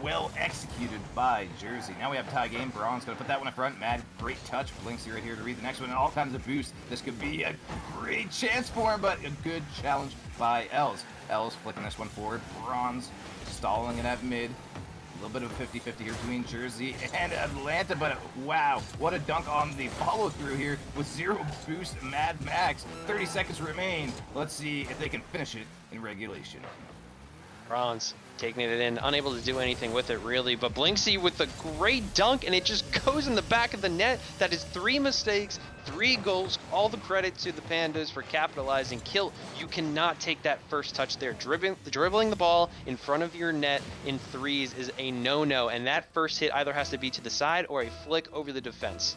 well executed by Jersey. Now we have a tie game. Braun's going to put that one in front. Mad, great touch. Blinksy right here to read the next one, and all kinds of boost. This could be a great chance for him, but a good challenge by Els. Els flicking this one forward. Braun's stalling it at mid. A little bit of a 50-50 here between Jersey and Atlanta, but wow, what a dunk on the follow-through here with 0 boost. Mad Max. 30 seconds remain. Let's see if they can finish it in regulation. Bronze taking it in, unable to do anything with it really, but Blinksy with a great dunk, and it just goes in the back of the net. That is 3 mistakes, 3 goals. All the credit to the Pandas for capitalizing. Kill, you cannot take that first touch there. Dribbling the ball in front of your net in threes is a no-no, and that first hit either has to be to the side or a flick over the defense.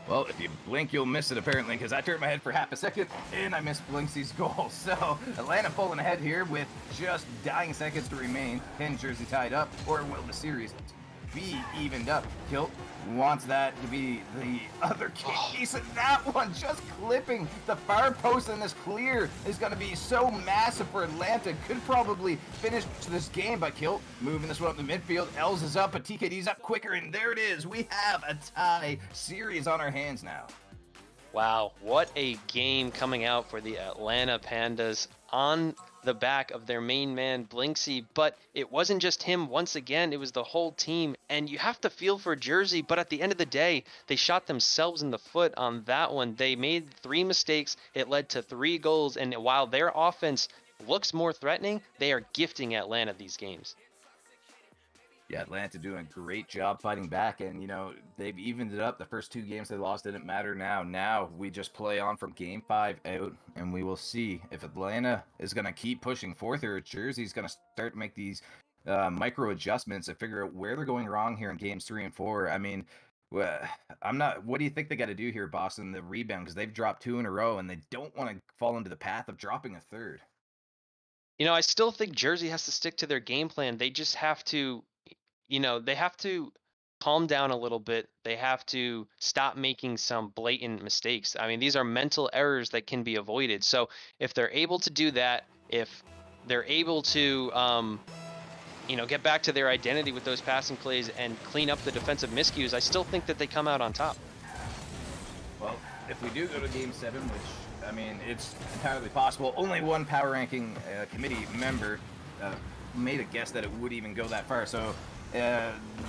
Well, if you blink, you'll miss it, apparently, because I turned my head for half a second, and I missed Blinksy's goal. So, Atlanta pulling ahead here with just dying seconds to remain. Can Jersey tied up, or will the series be evened up? Kilt wants that to be the other case, and that one just clipping the far post, and this clear is going to be so massive for Atlanta. Could probably finish this game, but Kilt moving this one up the midfield. Els is up, but TKD's up quicker, and there it is. We have a tie series on our hands now. Wow, what a game coming out for the Atlanta Pandas on the back of their main man Blinksy, but it wasn't just him. Once again, it was the whole team, and you have to feel for Jersey, but at the end of the day, they shot themselves in the foot on that one. They made 3 mistakes. It led to 3 goals, and while their offense looks more threatening, they are gifting Atlanta these games. Yeah, Atlanta doing a great job fighting back, and, you know, they've evened it up. The first 2 games they lost didn't matter now. Now we just play on from game 5 out, and we will see if Atlanta is going to keep pushing forth or Jersey's going to start to make these micro adjustments and figure out where they're going wrong here in games 3 and 4. I mean, Well, I'm not. What do you think they got to do here, Boston? The rebound, because they've dropped 2 in a row, and they don't want to fall into the path of dropping a third. I still think Jersey has to stick to their game plan. They just have to, they have to calm down a little bit. They have to stop making some blatant mistakes. I mean, these are mental errors that can be avoided. So if they're able to do that, if they're able to, get back to their identity with those passing plays and clean up the defensive miscues, I still think that they come out on top. Well, if we do go to Game 7, which, I mean, it's entirely possible, only one power ranking committee member made a guess that it would even go that far. So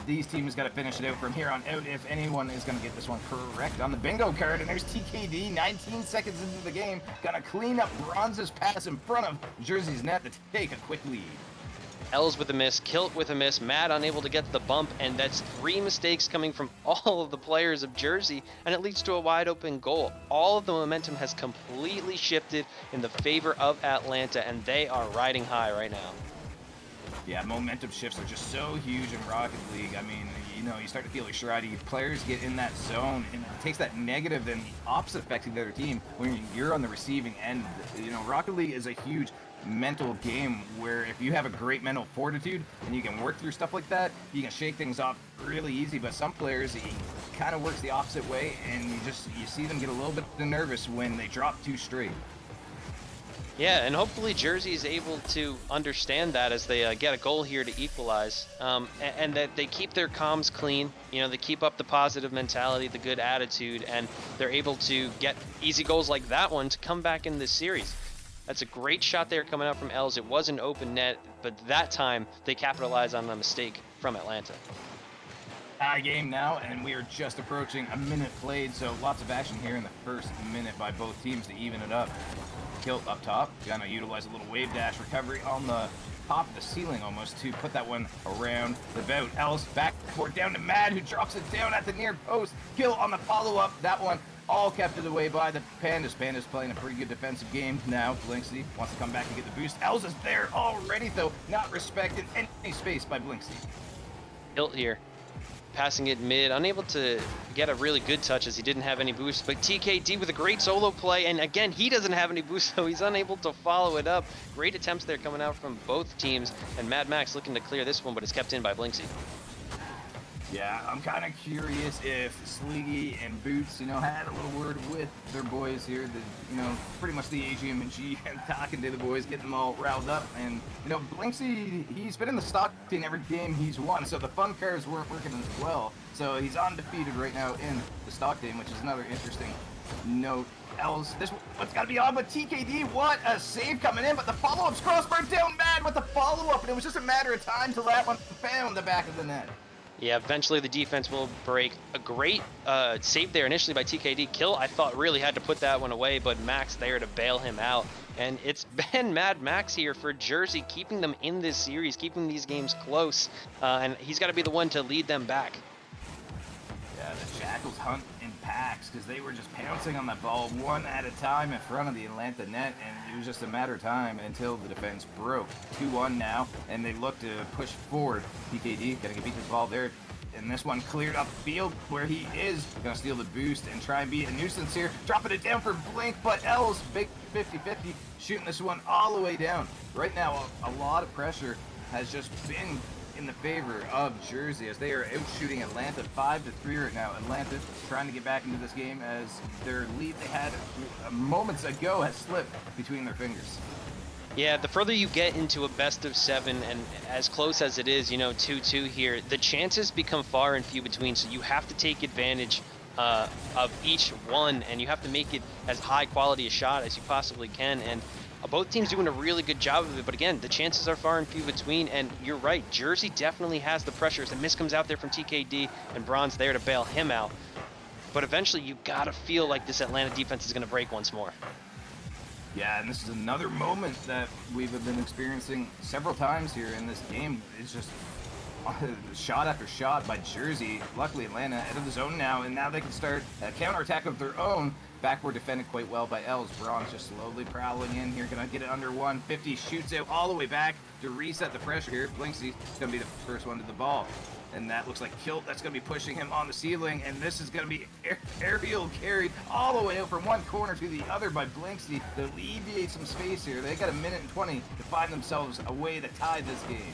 these teams got to finish it out from here on out if anyone is going to get this one correct on the bingo card. And there's TKD, 19 seconds into the game, going to clean up Bronze's pass in front of Jersey's net to take a quick lead. Els with a miss, Kilt with a miss, Mad unable to get the bump, and that's 3 mistakes coming from all of the players of Jersey, and it leads to a wide open goal. All of the momentum has completely shifted in the favor of Atlanta, and they are riding high right now. Yeah, momentum shifts are just so huge in Rocket League. I mean, you start to feel like Sharadi players get in that zone, and it takes that negative and the opposite affecting the other team when you're on the receiving end. Rocket League is a huge mental game where if you have a great mental fortitude and you can work through stuff like that, you can shake things off really easy. But some players, it kind of works the opposite way, and you see them get a little bit nervous when they drop 2 straight. Yeah, and hopefully Jersey is able to understand that as they get a goal here to equalize, and that they keep their comms clean. They keep up the positive mentality, the good attitude, and they're able to get easy goals like that one to come back in this series. That's a great shot there coming out from Els. It was an open net, but that time they capitalized on the mistake from Atlanta. Tie game now, and we are just approaching a minute played, so lots of action here in the first minute by both teams to even it up. Kilt up top, gonna utilize a little wave dash recovery on the top of the ceiling almost to put that one around the bout. Els backboard down to Mad, who drops it down at the near post. Kill on the follow-up, that one all kept it away by the Pandas. Pandas playing a pretty good defensive game now. Blinksy wants to come back and get the boost. Els is there already, though, not respecting any space by Blinksy. Kilt here, passing it mid, unable to get a really good touch as he didn't have any boost, but TKD with a great solo play, and again, he doesn't have any boost, so he's unable to follow it up. Great attempts there coming out from both teams, and Mad Max looking to clear this one, but it's kept in by Blinksy. Yeah, I'm kind of curious if Sleegy and Boots, had a little word with their boys here. Pretty much the AGM and G and talking to the boys, getting them all riled up. And, Blinksy, he's been in the stock team every game he's won, so the fun cars weren't working as well. So he's undefeated right now in the stock team, which is another interesting note. Els, this one's got to be on, but TKD, what a save coming in, but the follow-up's crossbar down Mad with the follow-up, and it was just a matter of time till that one found the back of the net. Yeah, eventually the defense will break. A great save there initially by TKD. Kill, I thought, really had to put that one away, but Max there to bail him out. And it's been Mad Max here for Jersey, keeping them in this series, keeping these games close. And he's got to be the one to lead them back. Yeah, the Jackals hunt in packs because they were just pouncing on that ball one at a time in front of the Atlanta net, and it was just a matter of time until the defense broke. 2-1 now, and they look to push forward. PKD gonna get beat this ball there, and this one cleared up field where he is gonna steal the boost and try and be a nuisance here, dropping it down for Blink, but Els, big 50-50, shooting this one all the way down. Right now, a lot of pressure has just been in the favor of Jersey as they are out shooting Atlanta 5-3 right now. Atlanta trying to get back into this game as their lead they had moments ago has slipped between their fingers. Yeah, the further you get into a best of 7, and as close as it is, 2-2 here, the chances become far and few between, so you have to take advantage of each one, and you have to make it as high quality a shot as you possibly can. And both teams doing a really good job of it, but again, the chances are far and few between, and you're right, Jersey definitely has the pressure. As the miss comes out there from TKD, and Bronze there to bail him out. But eventually, you gotta feel like this Atlanta defense is gonna break once more. Yeah, and this is another moment that we've been experiencing several times here in this game. It's just shot after shot by Jersey. Luckily, Atlanta out of the zone now, and now they can start a counterattack of their own. Backward defended quite well by Els. Bronze just slowly prowling in here, gonna get it under 150, shoots out all the way back to reset the pressure here. Blinksy gonna be the first one to the ball. And that looks like Kilt, that's gonna be pushing him on the ceiling, and this is gonna be aerial carried all the way out from one corner to the other by Blinksy to alleviate some space here. They got a minute and 20 to find themselves a way to tie this game.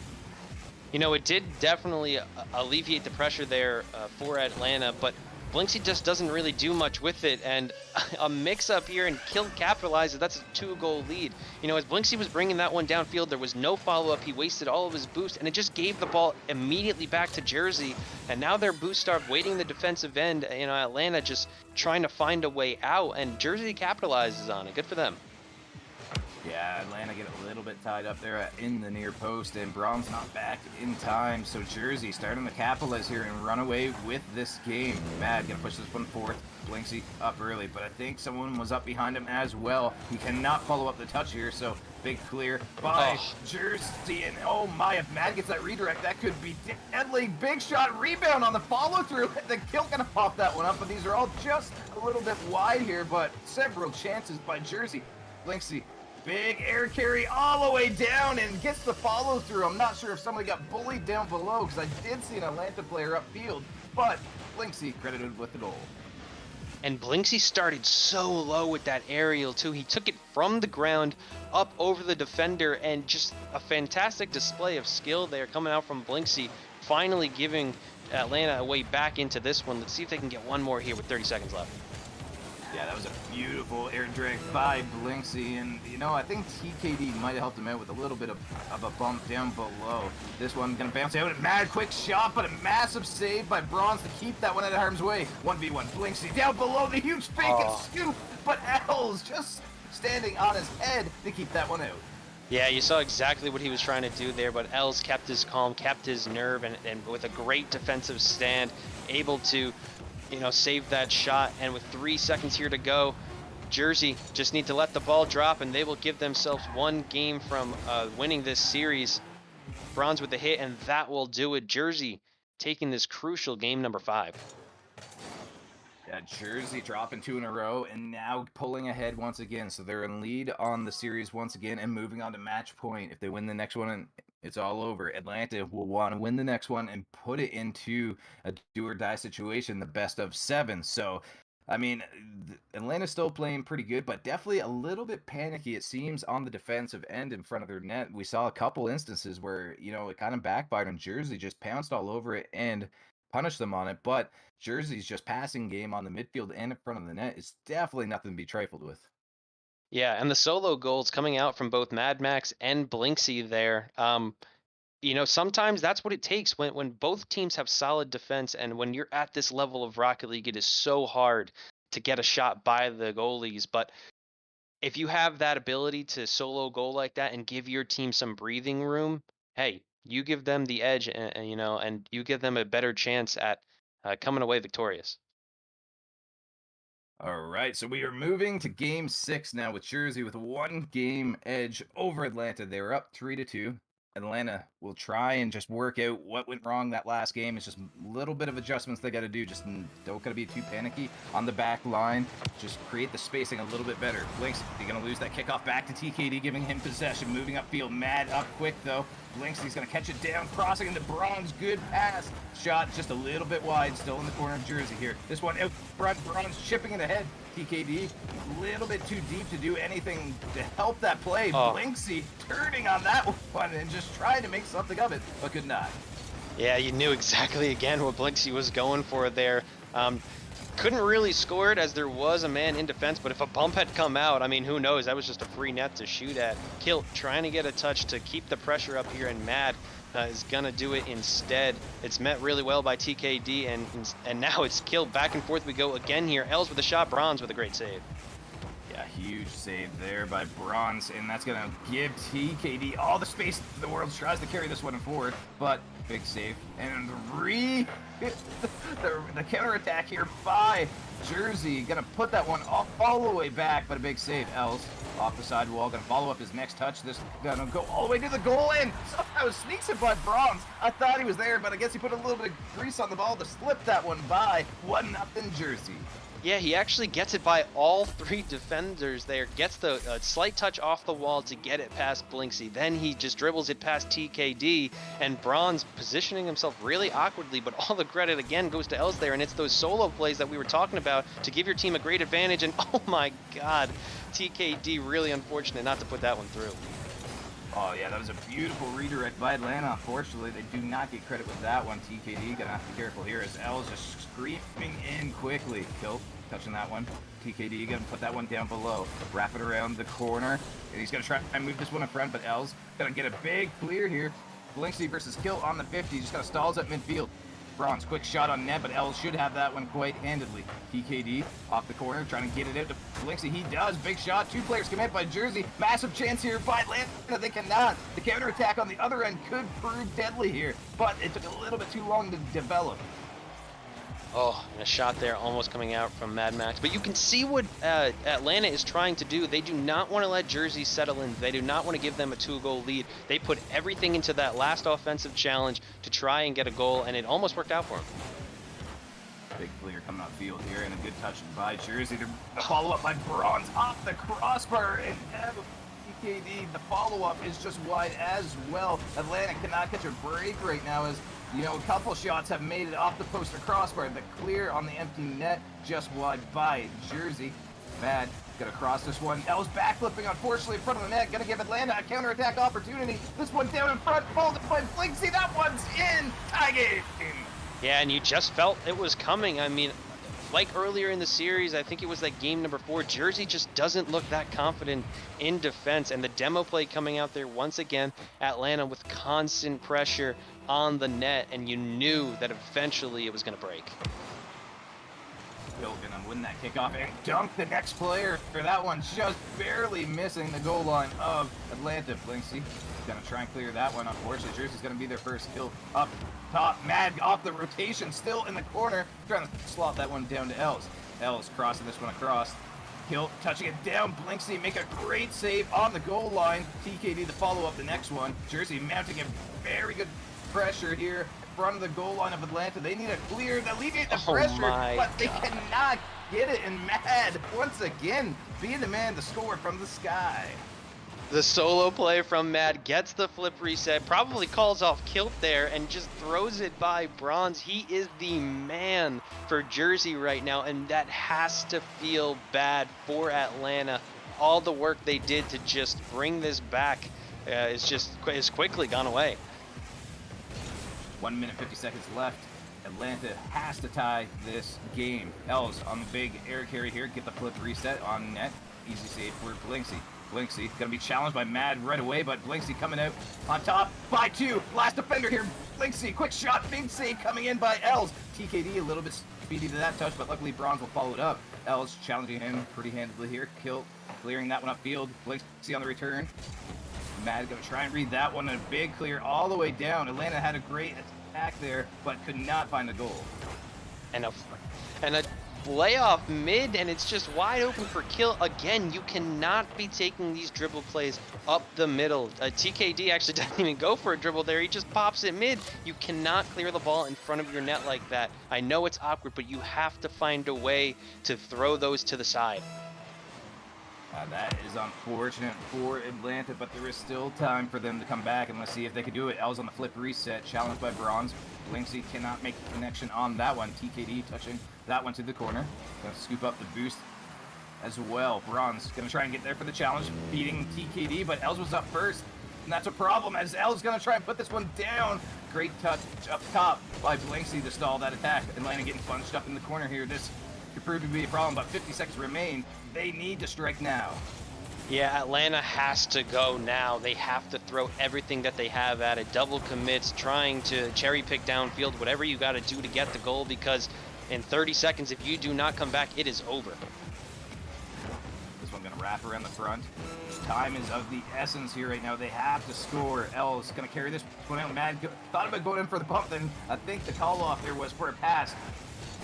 You know, it did definitely alleviate the pressure there for Atlanta, but Blinksy just doesn't really do much with it, and a mix-up here, and Kilt capitalizes. That's a 2-goal lead. You know, as Blinksy was bringing that one downfield, there was no follow-up. He wasted all of his boost, and it just gave the ball immediately back to Jersey, and now their boost started waiting the defensive end. You know, Atlanta just trying to find a way out, and Jersey capitalizes on it. Good for them. Yeah, Atlanta get a little bit tied up there in the near post, and Brom's not back in time, so Jersey starting to capitalize here and run away with this game. Mad gonna push this one forth. Blinksy up early, but I think someone was up behind him as well. He cannot follow up the touch here, so big clear by Jersey, and oh my, if Mad gets that redirect, that could be deadly. Big shot, rebound on the follow-through. The Kilt gonna pop that one up, but these are all just a little bit wide here, but several chances by Jersey. Blinksy, big air carry all the way down and gets the follow through. I'm not sure if somebody got bullied down below because I did see an Atlanta player upfield, but Blinksy credited with the goal. And Blinksy started so low with that aerial too. He took it from the ground up over the defender, and just a fantastic display of skill there coming out from Blinksy, finally giving Atlanta a way back into this one. Let's see if they can get one more here with 30 seconds left. Yeah, that was a beautiful air drag by Blinksy, and you know, I think TKD might have helped him out with a little bit of a bump down below. This one gonna bounce out, a mad quick shot, but a massive save by Bronze to keep that one out of harm's way. 1v1, Blinksy down below, the huge fake and scoop, but Els just standing on his head to keep that one out. Yeah, you saw exactly what he was trying to do there, but Els kept his calm, kept his nerve, and with a great defensive stand, able to, you know, save that shot. And with 3 seconds here to go, Jersey just need to let the ball drop, and they will give themselves one game from winning this series. Bronze with the hit, and that will do it. Jersey taking this crucial game number 5. Yeah, Jersey dropping 2 in a row and now pulling ahead once again. So they're in lead on the series once again and moving on to match point. If they win the next one, it's all over. Atlanta will want to win the next one and put it into a do or die situation, the best of 7. So, I mean, Atlanta's still playing pretty good, but definitely a little bit panicky, it seems, on the defensive end in front of their net. We saw a couple instances where, you know, it kind of backfired on Jersey, just pounced all over it and punished them on it. But Jersey's just passing game on the midfield and in front of the net is definitely nothing to be trifled with. Yeah, and the solo goals coming out from both Mad Max and Blinksy there. You know, sometimes that's what it takes when both teams have solid defense, and when you're at this level of Rocket League, it is so hard to get a shot by the goalies. But if you have that ability to solo goal like that and give your team some breathing room, hey, you give them the edge, and you know, and you give them a better chance at coming away victorious. All right, so we are moving to game 6 now with Jersey with 1 game edge over Atlanta. They were up 3-2. Atlanta will try and just work out what went wrong that last game. It's just a little bit of adjustments they got to do. Just don't got to be too panicky on the back line. Just create the spacing a little bit better. Blinks, they're going to lose that kickoff back to TKD, giving him possession. Moving upfield, Mad up quick though. Blinks, he's going to catch it down, crossing into Bronze. Good pass. Shot just a little bit wide, still in the corner of Jersey here. This one out front, Bronze chipping it ahead. TKD, a little bit too deep to do anything to help that play. Blinksy turning on that one and just trying to make something of it, but could not. Yeah, you knew exactly again what Blinksy was going for there. Couldn't really score it as there was a man in defense, but if a bump had come out, I mean, who knows? That was just a free net to shoot at. Kilt trying to get a touch to keep the pressure up here, and Mad is gonna do it instead. It's met really well by TKD, and now it's Kilt. Back and forth we go again here. Els with a shot, Bronze with a great save. Yeah, huge save there by Bronze, and that's gonna give TKD all the space the world tries to carry this one forward, but big save. And the counterattack here by Jersey, gonna put that one all the way back, but a big save, Els. off the sidewall. Gonna follow up his next touch. This gonna go all the way to the goal and somehow sneaks it by Bronze. I thought he was there, but I guess he put a little bit of grease on the ball to slip that one by. 1-0 Jersey. Yeah, he actually gets it by all 3 defenders there, gets the slight touch off the wall to get it past Blinksy. Then he just dribbles it past TKD, and Bronze positioning himself really awkwardly, but all the credit again goes to Els there, and it's those solo plays that we were talking about to give your team a great advantage, and oh my god, TKD really unfortunate not to put that one through. Oh yeah, that was a beautiful redirect by Atlanta. Unfortunately, they do not get credit with that one. TKD gonna have to be careful here as Els just screaming in quickly. Kill, touching that one. TKD gonna put that one down below. Wrap it around the corner. And he's gonna try and move this one in front, but Els gonna get a big clear here. Blinksy versus Kill on the 50. Just kind of stalls at midfield. Bronze, quick shot on net, but Els should have that one quite handedly. TKD off the corner, trying to get it out to Blinksy. He does. Big shot. 2 players commit by Jersey. Massive chance here by Atlanta. They cannot. The counterattack on the other end could prove deadly here, but it took a little bit too long to develop. Oh, and a shot there almost coming out from Mad Max. But you can see what Atlanta is trying to do. They do not want to let Jersey settle in. They do not want to give them a 2-goal lead. They put everything into that last offensive challenge to try and get a goal, and it almost worked out for them. Big clear coming up field here, and a good touch by Jersey. The follow-up by Bronze off the crossbar, and TKD, the follow-up is just wide as well. Atlanta cannot catch a break right now as you know, a couple shots have made it off the post or crossbar. The clear on the empty net, just wide by Jersey. Mad, gonna cross this one. Els backflipping, unfortunately, in front of the net. Gonna give Atlanta a counterattack opportunity. This one down in front, folded by Blinksy. That one's in. Tie game. Yeah, and you just felt it was coming. I mean, like earlier in the series, I think it was like game number 4, Jersey just doesn't look that confident in defense. And the demo play coming out there once again, Atlanta with constant pressure on the net, and you knew that eventually it was going to break. Bill gonna win that kickoff and dunk the next player. That one just barely missing the goal line of Atlanta. Blinksy gonna try and clear that one. Unfortunately, Jersey's gonna be their first kill up top. Mad off the rotation, still in the corner, trying to slot that one down to Els. Els crossing this one across. Kill, touching it down. Blinksy make a great save on the goal line. TKD the follow up the next one. Jersey mounting a very good pressure here in front of the goal line of Atlanta. They need a clear to alleviate the pressure, but they cannot get it. And Mad, once again, being the man to score from the sky. The solo play from Mad gets the flip reset, probably calls off Kilt there, and just throws it by Bronze. He is the man for Jersey right now, and that has to feel bad for Atlanta. All the work they did to just bring this back is quickly gone away. 1 minute 50 seconds left. Atlanta has to tie this game. Els on the big air carry here, get the flip reset on net. Easy save for Blinksy. Blinksy gonna be challenged by Mad right away, but Blinksy coming out on top by 2. Last defender here, Blinksy, quick shot, big save coming in by Els. TKD a little bit speedy to that touch, but luckily Bronze will follow it up. Els challenging him pretty handedly here. Kill, clearing that one upfield. Blinksy on the return. Mad gonna try and read that one, a big clear all the way down. Atlanta had a great attack there, but could not find the goal. And a layoff mid, and it's just wide open for Kill. Again, you cannot be taking these dribble plays up the middle. TKD actually doesn't even go for a dribble there. He just pops it mid. You cannot clear the ball in front of your net like that. I know it's awkward, but you have to find a way to throw those to the side. That is unfortunate for Atlanta, but there is still time for them to come back, and let's see if they can do it. Els on the flip reset, challenged by Bronze. Blinksy cannot make the connection on that one. TKD touching that one to the corner. Gonna scoop up the boost as well. Bronze gonna try and get there for the challenge, beating TKD, but Els was up first, and that's a problem as Els gonna try and put this one down. Great touch up top by Blinksy to stall that attack. Atlanta getting punched up in the corner here. This could prove to be a problem, but 50 seconds remain. They need to strike now. Yeah, Atlanta has to go now. They have to throw everything that they have at it. Double commits, trying to cherry pick downfield, whatever you got to do to get the goal, because in 30 seconds, if you do not come back, it is over. This one gonna wrap around the front. Time is of the essence here right now. They have to score. Els gonna carry this one out. Mad thought about going in for the bump, then I think the call off there was for a pass.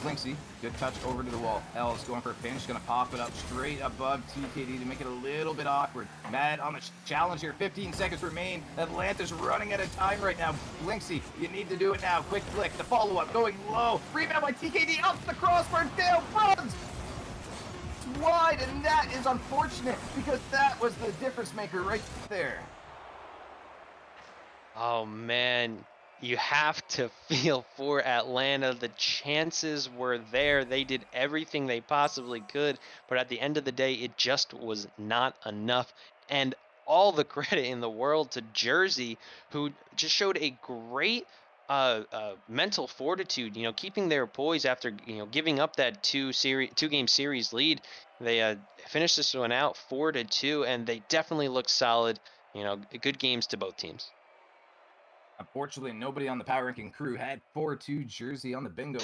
Blinksy, good touch over to the wall. L's going for a pinch, gonna pop it up straight above TKD to make it a little bit awkward. Mad on the challenge here, 15 seconds remain. Atlanta's running out of time right now. Blinksy, you need to do it now. Quick flick, the follow-up going low. Rebound by TKD, up the crossbar, down, runs! It's wide, and that is unfortunate because that was the difference maker right there. Oh man, you have to feel for Atlanta. The chances were there. They did everything they possibly could, but at the end of the day, it just was not enough. And all the credit in the world to Jersey, who just showed a great mental fortitude, keeping their poise after, giving up that two-game series lead. They finished this one out 4-2, and they definitely look solid. Good games to both teams. Unfortunately, nobody on the Power Ranking crew had 4-2 Jersey on the bingo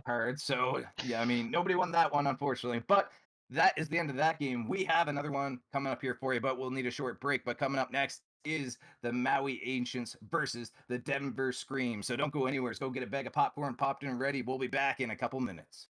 card. So, yeah, I mean, nobody won that one, unfortunately. But that is the end of that game. We have another one coming up here for you, but we'll need a short break. But coming up next is the Maui Ancients versus the Denver Scream. So don't go anywhere. Let's go get a bag of popcorn popped and ready. We'll be back in a couple minutes.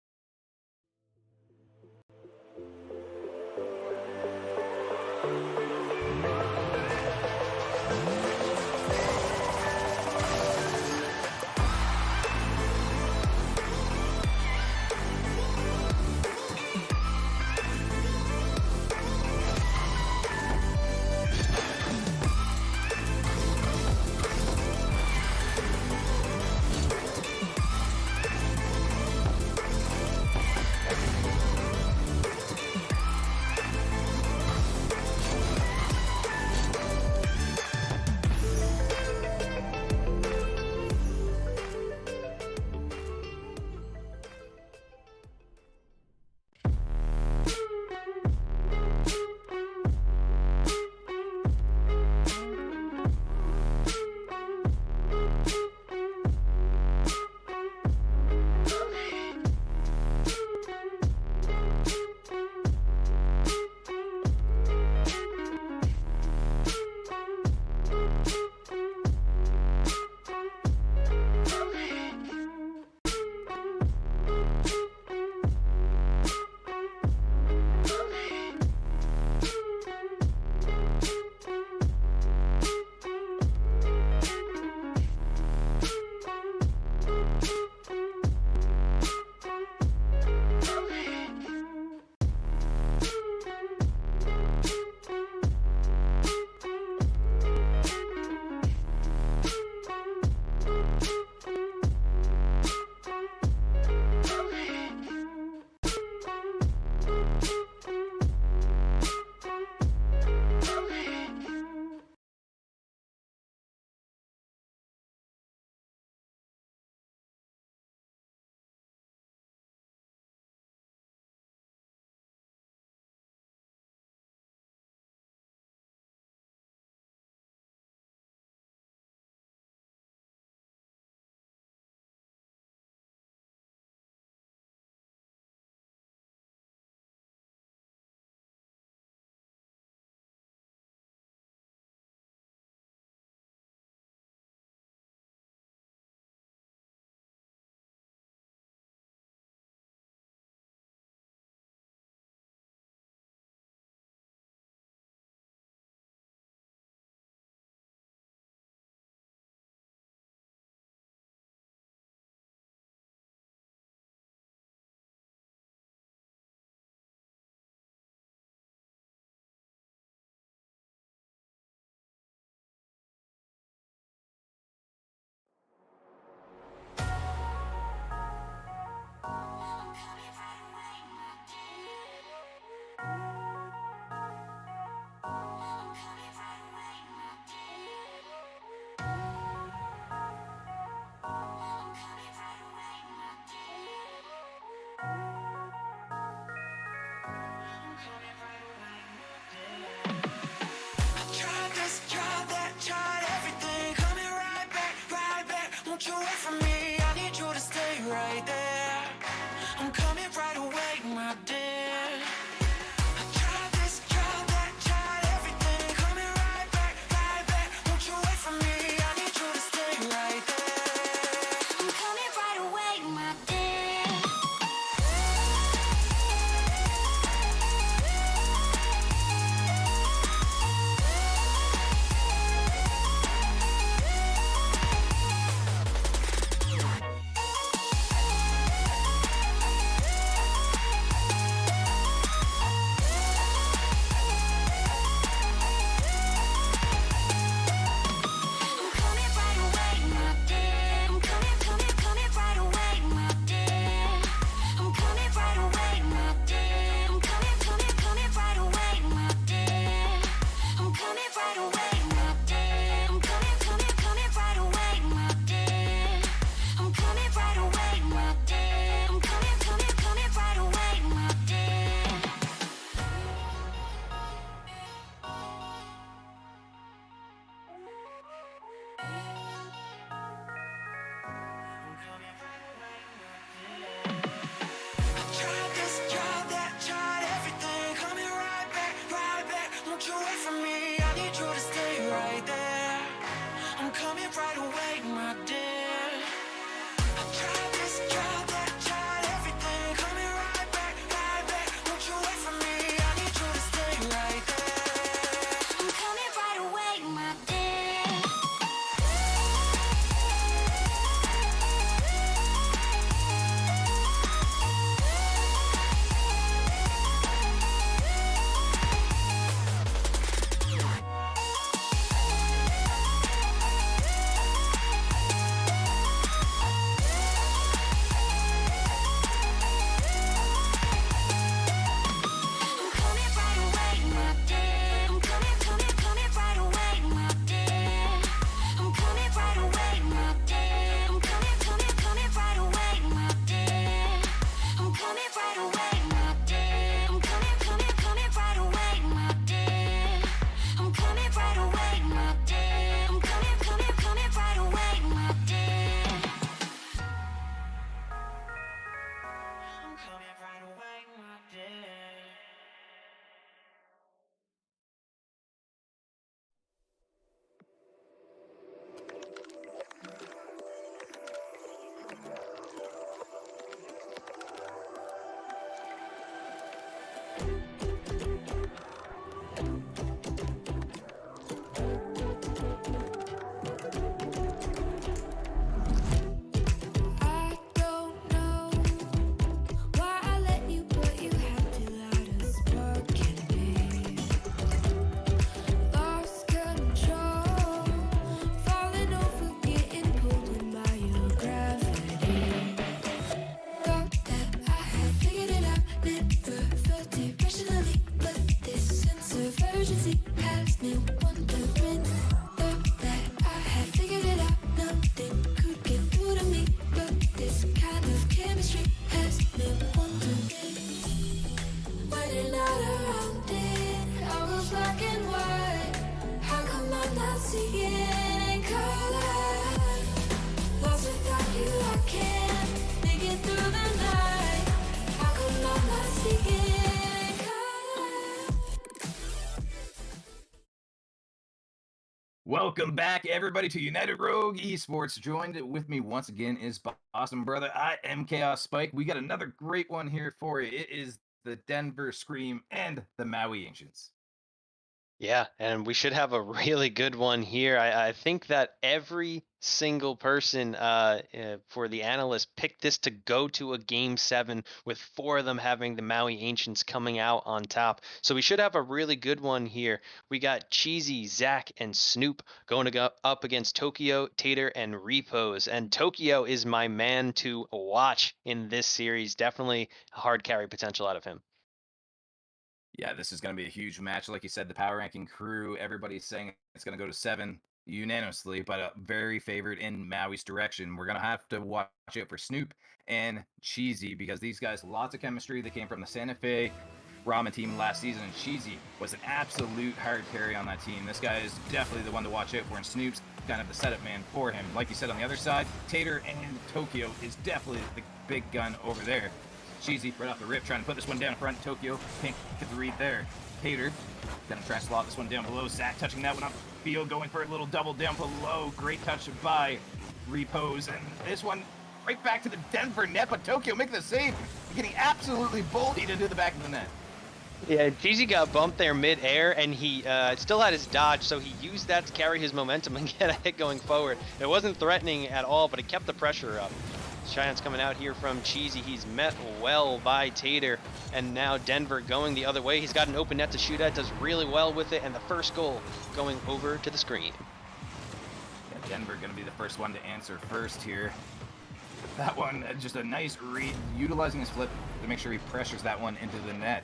put it rationally, but this sense of urgency has me wondering that I have figured it out. Nothing could get through to me, but this kind of chemistry has me wondering. When you're not around it, all goes black and white. How come I'm not seeing in color? Lost without you, I can't make it through the night. How come I'm not seeing in color? Welcome back, everybody, to United Rogue Esports. Joined with me once again is Boston Brother. I am Chaos Spike. We got another great one here for you. It is the Denver Scream and the Maui Ancients. Yeah, and we should have a really good one here. I think that every single person for the analysts picked this to go to a game 7, with 4 of them having the Maui Ancients coming out on top. So we should have a really good one here. We got Cheesy, Zach, and Snoop going to go up against Tokyo, Tater, and Repose. And Tokyo is my man to watch in this series. Definitely hard carry potential out of him. Yeah, this is going to be a huge match. Like you said, the power ranking crew, everybody's saying it's going to go to 7 unanimously, but very favored in Maui's direction. We're going to have to watch out for Snoop and Cheesy, because these guys, lots of chemistry. They came from the Santa Fe Ramen team last season, and Cheesy was an absolute hard carry on that team. This guy is definitely the one to watch out for, and Snoop's kind of the setup man for him. Like you said, on the other side, Tater and Tokyo is definitely the big gun over there. Cheesy right off the rip, trying to put this one down in front. Tokyo can't get the read there. Tater gonna try to slot this one down below. Zach touching that one up field, going for a little double down below. Great touch by Repose, and this one right back to the Denver net, but Tokyo making the save, getting absolutely bullied into the back of the net. Yeah, Cheesy got bumped there mid-air, and he still had his dodge, so he used that to carry his momentum and get a hit going forward. It wasn't threatening at all, but it kept the pressure up. Shots coming out here from Cheesy. He's met well by Tater, and now Denver going the other way. He's got an open net to shoot at, does really well with it, and the first goal going over to the screen. Yeah, Denver going to be the first one to answer first here. That one, just a nice read, utilizing his flip to make sure he pressures that one into the net.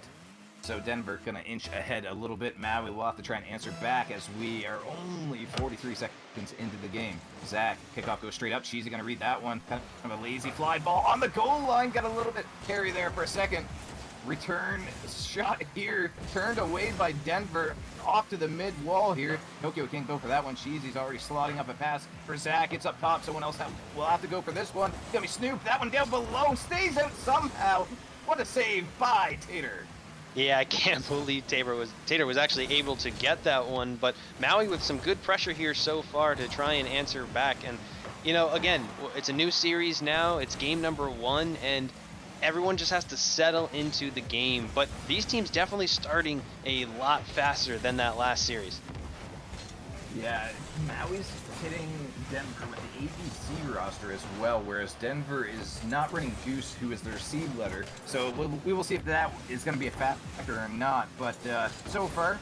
So Denver going to inch ahead a little bit. Maui will have to try and answer back, as we are only 43 seconds into the game. Zach, kickoff goes straight up. Cheesy going to read that one. Kind of a lazy fly ball on the goal line. Got a little bit carry there for a second. Return shot here, turned away by Denver, off to the mid wall here. Tokyo can't go for that one. Cheesy's already slotting up a pass for Zach. It's up top. Someone else will have to go for this one. Gonna be Snoop. That one down below. Stays out somehow. What a save by Tater. Yeah, I can't believe Tater was actually able to get that one, but Maui with some good pressure here so far to try and answer back. And, you know, again, it's a new series now. It's game number 1, and everyone just has to settle into the game. But these teams definitely starting a lot faster than that last series. Yeah, Maui's hitting Denver with the ABC roster as well, whereas Denver is not running Juice, who is their seed letter. So we will see if that is going to be a factor or not. But so far,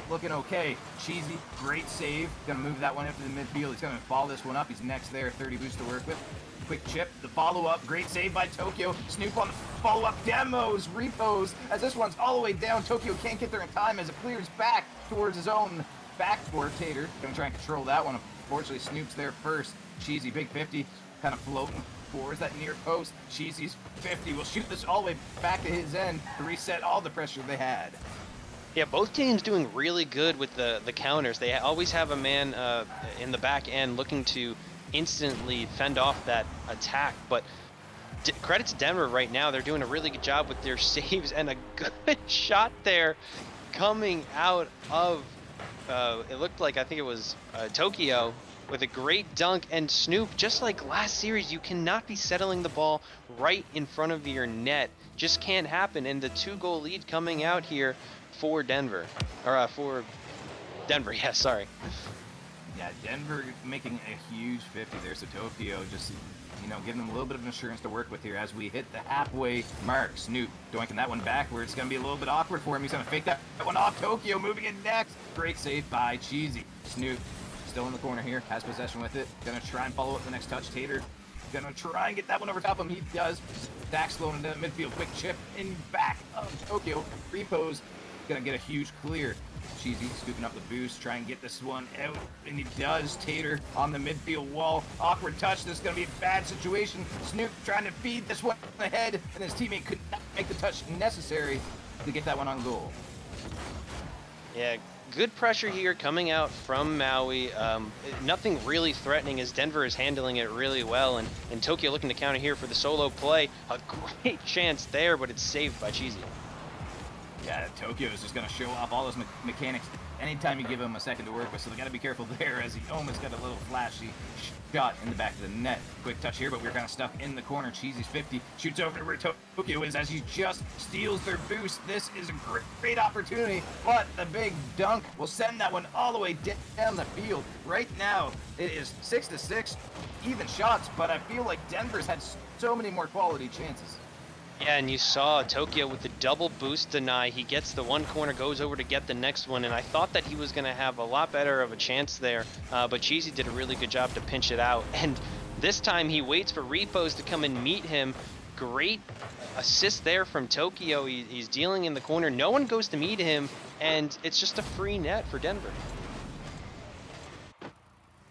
looking okay. Cheesy, great save. Going to move that one into the midfield. He's going to follow this one up. He's next there, 30 boost to work with. Quick chip, the follow-up, great save by Tokyo. Snoop on the follow-up, demos, Repose, as this one's all the way down. Tokyo can't get there in time as it clears back towards his own backboard. Tater gonna try and control that one. Unfortunately, Snoop's there first. Cheesy, big 50, kind of floating towards that near post. Cheesy's 50 will shoot this all the way back to his end to reset all the pressure they had. Yeah, both teams doing really good with the counters. They always have a man in the back end looking to instantly fend off that attack, but credit to Denver right now. They're doing a really good job with their saves, and a good shot there coming out of it looked like, I think it was Tokyo, with a great dunk. And Snoop, just like last series, you cannot be settling the ball right in front of your net. Just can't happen. And the 2-goal lead coming out here for Denver, or for Denver, yeah, sorry. Yeah, Denver making a huge 50 there, so Tokyo just, you know, giving them a little bit of insurance to work with here as we hit the halfway mark. Snoop doinking that one backwards. It's going to be a little bit awkward for him. He's going to fake that one off. Tokyo moving in next. Great save by Cheesy. Snoop still in the corner here, has possession with it. Going to try and follow up the next touch. Tater gonna try and get that one over top of him. He does. Zach slowing into the midfield. Quick chip in back of Tokyo. Repo's gonna get a huge clear. Cheesy scooping up the boost, try and get this one out, and he does. Tater on the midfield wall. Awkward touch. This is gonna be a bad situation. Snoop trying to feed this one ahead, and his teammate could not make the touch necessary to get that one on goal. Yeah, good pressure here coming out from Maui. Nothing really threatening as Denver is handling it really well, and Tokyo looking to counter here for the solo play. A great chance there, but it's saved by Cheesy. Yeah, Tokyo is just going to show off all those mechanics anytime you give him a second to work with, so they got to be careful there as he almost got a little flashy shot in the back of the net. Quick touch here, but we're kind of stuck in the corner. Cheesy's 50, shoots over to where Tokyo is as he just steals their boost. This is a great opportunity, but the big dunk will send that one all the way down the field. Right now, it is 6-6, even shots, but I feel like Denver's had so many more quality chances. Yeah, and you saw Tokyo with the double boost deny. He gets the one corner, goes over to get the next one, and I thought that he was going to have a lot better of a chance there, but Cheesy did a really good job to pinch it out. And this time he waits for Repos to come and meet him. Great assist there from Tokyo. He's dealing in the corner. No one goes to meet him, and it's just a free net for Denver.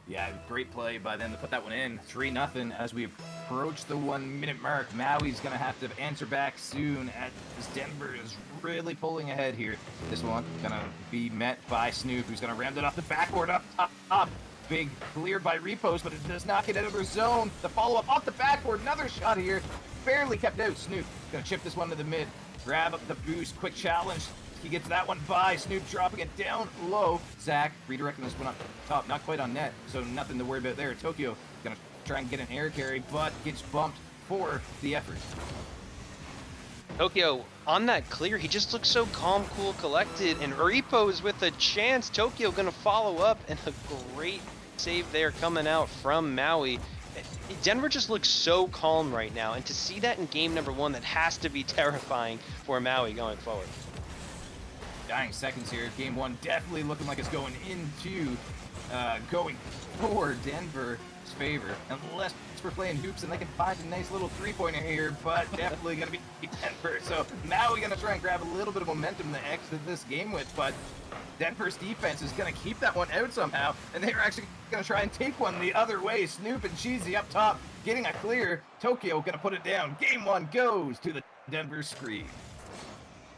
Yeah, great play by them to put that one in. 3-0 as we approach the 1 minute mark. Maui's going to have to answer back soon as Denver is really pulling ahead here. This one going to be met by Snoop, who's going to ram it off the backboard up top. Big clear by Repos, but it does not get out of their zone. The follow-up off the backboard. Another shot here. Barely kept out. Snoop going to chip this one to the mid. Grab up the boost. Quick challenge. He gets that one by. Snoop dropping it down low. Zach redirecting this one up top. Not quite on net, so nothing to worry about there. Tokyo going to try and get an air carry, but gets bumped for the effort. Tokyo, on that clear, he just looks so calm, cool, collected, and Repos with a chance. Tokyo going to follow up, and a great save there coming out from Maui. Denver just looks so calm right now, and to see that in game number 1, that has to be terrifying for Maui going forward. Dying seconds here. Game 1 definitely looking like it's going into going for Denver's favor, unless we're playing hoops and they can find a nice little three-pointer here, but definitely going to be Denver. So now we're going to try and grab a little bit of momentum to exit this game with, but Denver's defense is going to keep that one out somehow, and they're actually going to try and take one the other way. Snoop and Cheesy up top getting a clear. Tokyo going to put it down. Game 1 goes to the Denver screen.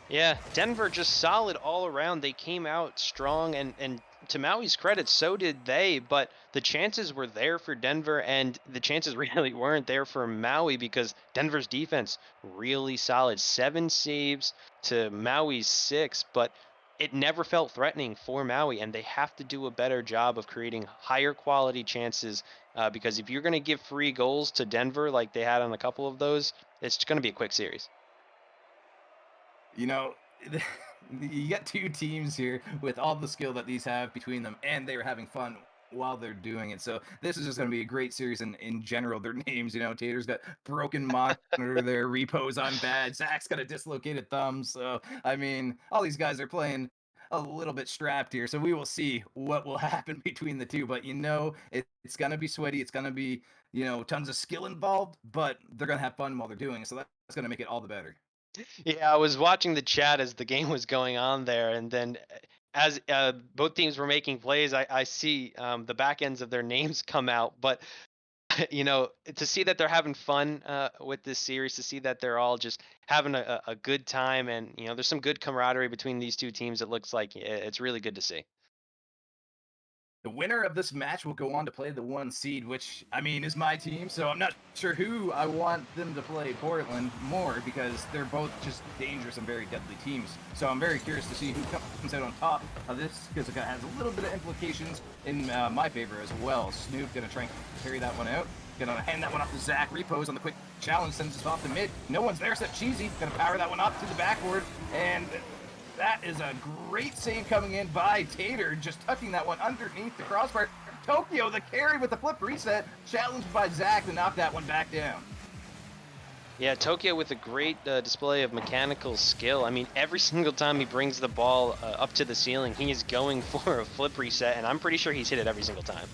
Yeah, Denver just solid all around. They came out strong, and to Maui's credit, so did they, but the chances were there for Denver, and the chances really weren't there for Maui because Denver's defense really solid. 7 saves to Maui's 6, but it never felt threatening for Maui, and they have to do a better job of creating higher quality chances because if you're going to give free goals to Denver like they had on a couple of those, it's going to be a quick series. You know, you got two teams here with all the skill that these have between them, and they're having fun while they're doing it. So this is just going to be a great series in general. Their names, you know, Tater's got broken monitor there, Repo's on bad, Zach's got a dislocated thumb. So, I mean, all these guys are playing a little bit strapped here. So we will see what will happen between the two. But, you know, it's going to be sweaty. It's going to be, you know, tons of skill involved, but they're going to have fun while they're doing it. So that's going to make it all the better. Yeah, I was watching the chat as the game was going on there, and then as both teams were making plays, I see the back ends of their names come out. But you know, to see that they're having fun with this series, to see that they're all just having a good time, and you know, there's some good camaraderie between these two teams. It looks like it's really good to see. The winner of this match will go on to play the 1 seed, which, I mean, is my team, so I'm not sure who I want them to play Portland more because they're both just dangerous and very deadly teams. So I'm very curious to see who comes out on top of this because it has a little bit of implications in my favor as well. Snoop going to try and carry that one out. Going to hand that one off to Zach. Repos on the quick challenge, sends us off the mid. No one's there except Cheesy. Going to power that one up to the backboard, and that is a great save coming in by Tater, just tucking that one underneath the crossbar. Tokyo, the carry with the flip reset, challenged by Zach to knock that one back down. Yeah, Tokyo with a great display of mechanical skill. I mean, every single time he brings the ball up to the ceiling, he is going for a flip reset, and I'm pretty sure he's hit it every single time.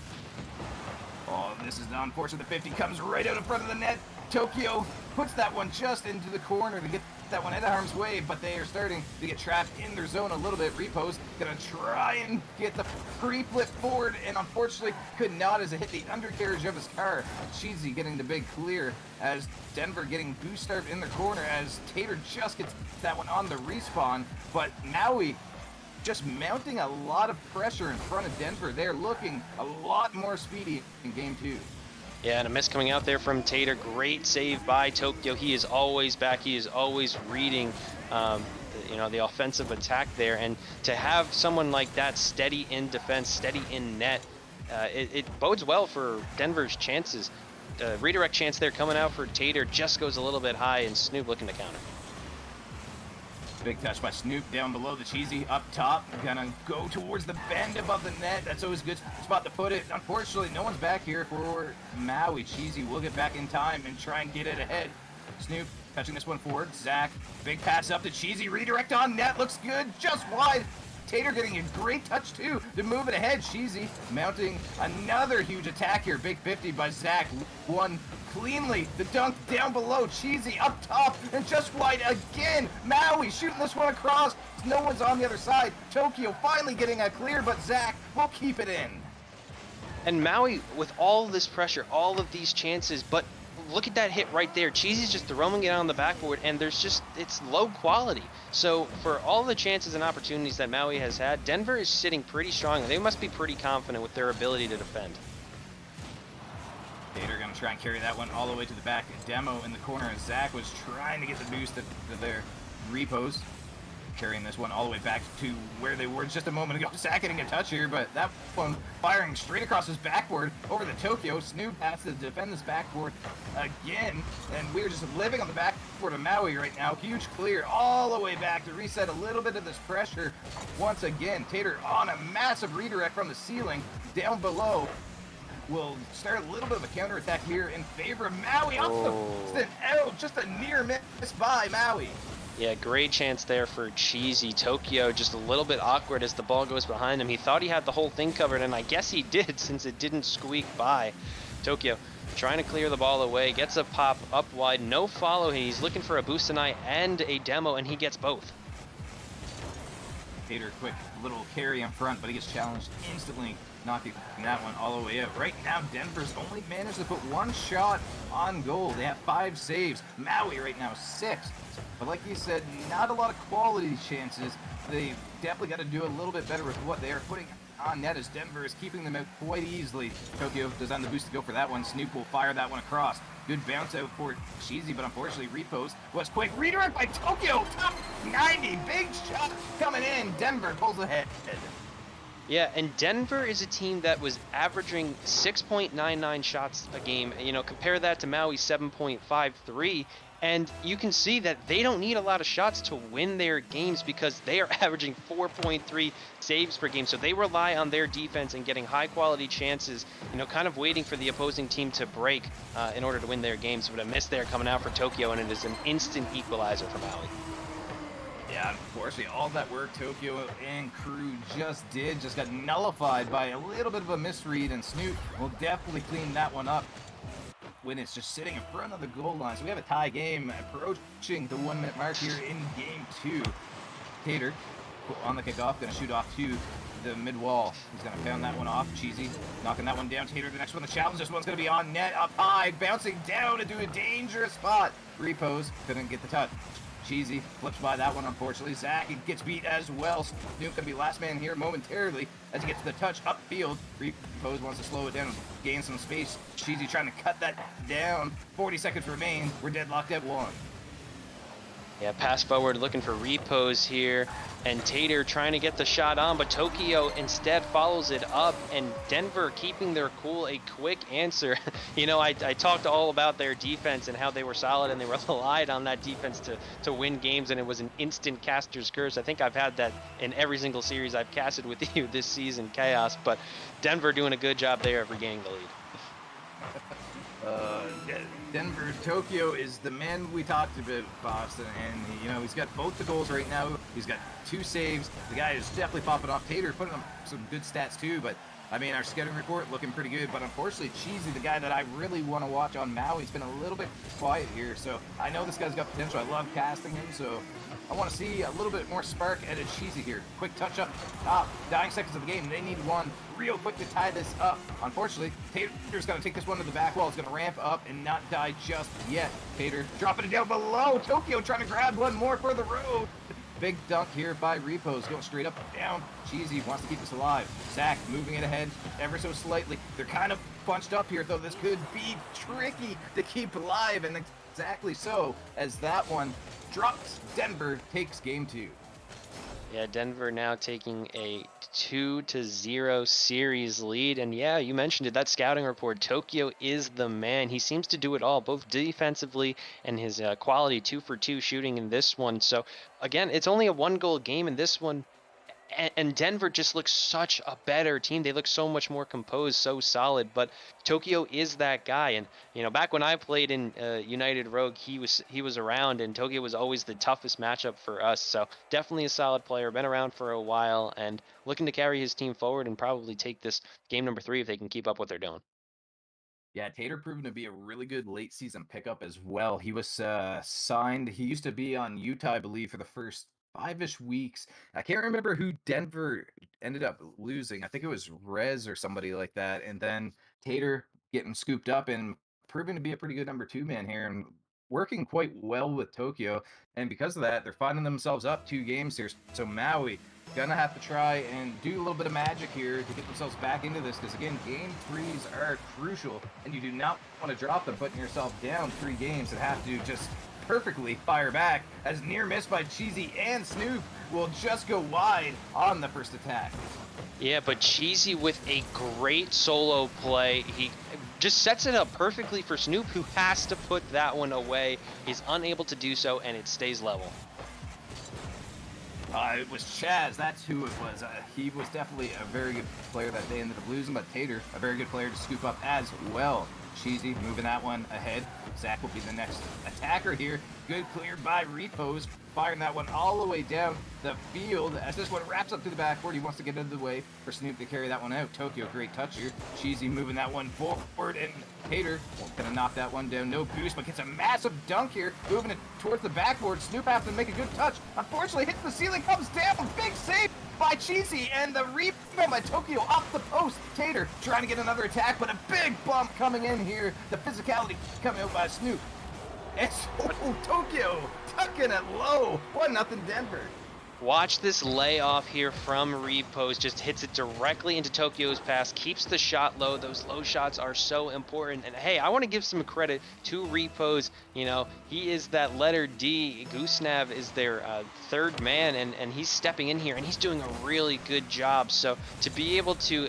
Oh, this is unfortunate. The 50 comes right out in front of the net. Tokyo puts that one just into the corner to get that one out of harm's way, but they are starting to get trapped in their zone a little bit. Repo's gonna try and get the pre-flip forward, and unfortunately could not as it hit the undercarriage of his car. Cheesy getting the big clear as Denver getting boost start in their corner as Tater just gets that one on the respawn, but Maui just mounting a lot of pressure in front of Denver. They're looking a lot more speedy in game 2. Yeah, and a miss coming out there from Tater. Great save by Tokyo. He is always back. He is always reading, the offensive attack there. And to have someone like that steady in defense, steady in net, it bodes well for Denver's chances. Redirect chance there coming out for Tater just goes a little bit high, and Snoop looking to counter. Big touch by Snoop down below the Cheesy up top. Gonna go towards the bend above the net. That's always a good spot to put it. Unfortunately, no one's back here for Maui. Cheesy will get back in time and try and get it ahead. Snoop touching this one forward. Zach, big pass up to Cheesy. Redirect on net. Looks good. Just wide. Tater getting a great touch too to move it ahead. Cheesy mounting another huge attack here. Big 50 by Zach. One cleanly. The dunk down below. Cheesy up top and just wide again. Maui shooting this one across. No one's on the other side. Tokyo finally getting a clear, but Zach will keep it in. And Maui, with all this pressure, all of these chances, but look at that hit right there. Cheesy's just throwing it on the backboard, and it's low quality. So for all the chances and opportunities that Maui has had, Denver is sitting pretty strong. They must be pretty confident with their ability to defend. Tater gonna try and carry that one all the way to the back. Demo in the corner as Zach was trying to get the boost to their repos. Carrying this one all the way back to where they were just a moment ago. Zach getting a touch here, but that one firing straight across his backboard over the Tokyo. Snoop has to defend this backboard again, and we're just living on the backboard of Maui right now. Huge clear all the way back to reset a little bit of this pressure once again. Tater on a massive redirect from the ceiling down below. Will start a little bit of a counterattack here in favor of Maui. Off the out, just a near miss by Maui. Yeah, great chance there for Cheesy. Tokyo just a little bit awkward as the ball goes behind him. He thought he had the whole thing covered, and I guess he did since it didn't squeak by. Tokyo trying to clear the ball away, gets a pop up wide, no follow. He's looking for a boost tonight and a demo, and he gets both. Tater, quick little carry in front, but he gets challenged instantly, knocking that one all the way out. Right now, Denver's only managed to put one shot on goal. They have 5 saves. Maui right now 6. But like you said, not a lot of quality chances. They definitely got to do a little bit better with what they are putting on net as Denver is keeping them out quite easily. Tokyo does on the boost to go for that one. Snoop will fire that one across. Good bounce out for Cheesy, but unfortunately repos was quick. Redirect by Tokyo, top 90, big shot coming in. Denver pulls ahead. Yeah, and Denver is a team that was averaging 6.99 shots a game. Compare that to Maui's 7.53. And you can see that they don't need a lot of shots to win their games because they are averaging 4.3 saves per game. So they rely on their defense and getting high quality chances, kind of waiting for the opposing team to break in order to win their games. But a miss there coming out for Tokyo, and it is an instant equalizer for Maui. Yeah, unfortunately, all that work Tokyo and crew just got nullified by a little bit of a misread, and Snoop will definitely clean that one up when it's just sitting in front of the goal line. So we have a tie game approaching the 1-minute mark here in game 2. Tater on the kickoff, gonna shoot off to the mid wall. He's gonna pound that one off. Cheesy knocking that one down. Tater, the next one, the challenge. This one's gonna be on net, up high, bouncing down into a dangerous spot. Repos couldn't get the touch. Cheesy flips by that one, unfortunately. Zach gets beat as well. Snoop gonna be last man here momentarily as he gets the touch upfield. Repose wants to slow it down, gain some space. Cheesy trying to cut that down. 40 seconds remain. We're deadlocked at 1. Yeah, pass forward looking for Repose here, and Tater trying to get the shot on, but Tokyo instead follows it up, and Denver keeping their cool, a quick answer. I talked all about their defense and how they were solid and they relied on that defense to win games, and it was an instant caster's curse. I think I've had that in every single series I've casted with you this season, Chaos, but Denver doing a good job there of regaining the lead. Denver, Tokyo is the man we talked about, Boston, and he's got both the goals right now. He's got 2 saves. The guy is definitely popping off. Tater putting up some good stats too, but I mean, our scouting report looking pretty good, but unfortunately, Cheesy, the guy that I really want to watch on Maui, has been a little bit quiet here. So I know this guy's got potential. I love casting him, so I want to see a little bit more spark out of Cheesy here. Quick touch up top, dying seconds of the game. They need one real quick to tie this up. Unfortunately, Tater's going to take this one to the back wall. It's going to ramp up and not die just yet. Tater dropping it down below. Tokyo trying to grab one more for the road. Big dunk here by Repos, going straight up and down. Cheesy wants to keep this alive. Zach moving it ahead ever so slightly. They're kind of bunched up here, though. This could be tricky to keep alive, and exactly so, as that one drops. Denver takes game 2. Yeah, Denver now taking a 2-0 series lead. And yeah, you mentioned it, that scouting report, Tokyo is the man. He seems to do it all, both defensively and his quality 2-for-2 shooting in this one. So again, it's only a 1-goal game in this one. And Denver just looks such a better team. They look so much more composed, so solid. But Tokyo is that guy. And you know, back when I played in United Rogue, he was around, and Tokyo was always the toughest matchup for us. So definitely a solid player, been around for a while, and looking to carry his team forward and probably take this game number 3 if they can keep up what they're doing. Yeah, Tater proven to be a really good late season pickup as well. He was signed. He used to be on Utah, I believe, for the first 5-ish weeks. I can't remember who Denver ended up losing. I think it was Rez or somebody like that. And then Tater getting scooped up and proving to be a pretty good number 2 man here and working quite well with Tokyo. And because of that, they're finding themselves up 2 games here. So Maui gonna have to try and do a little bit of magic here to get themselves back into this, because again, game 3s are crucial, and you do not want to drop them, putting yourself down 3 games and have to just perfectly fire back, as near miss by Cheesy and Snoop will just go wide on the first attack. Yeah, but Cheesy with a great solo play. He just sets it up perfectly for Snoop, who has to put that one away. He's unable to do so, and it stays level. It was Chaz, that's who it was. He was definitely a very good player that they ended up losing, but Tater, a very good player to scoop up as well. Cheesy moving that one ahead. Zach will be the next attacker here. Good clear by Repos, firing that one all the way down the field as this one wraps up to the backboard. He wants to get out of the way for Snoop to carry that one out. Tokyo, great touch here. Cheesy moving that one forward, and Tater gonna knock that one down. No boost, but gets a massive dunk here, moving it towards the backboard. Snoop has to make a good touch. Unfortunately, hits the ceiling, comes down. Big save by Cheesy, and the rebound by Tokyo off the post. Tater trying to get another attack, but a big bump coming in here. The physicality coming out by Snoop. It's Tokyo tucking it low. 1-0 Denver. Watch this layoff here from Repos. Just hits it directly into Tokyo's pass. Keeps the shot low. Those low shots are so important. And hey, I want to give some credit to Repos. You know, he is that letter D. Goosenav is their third man, and he's stepping in here, and he's doing a really good job. So to be able to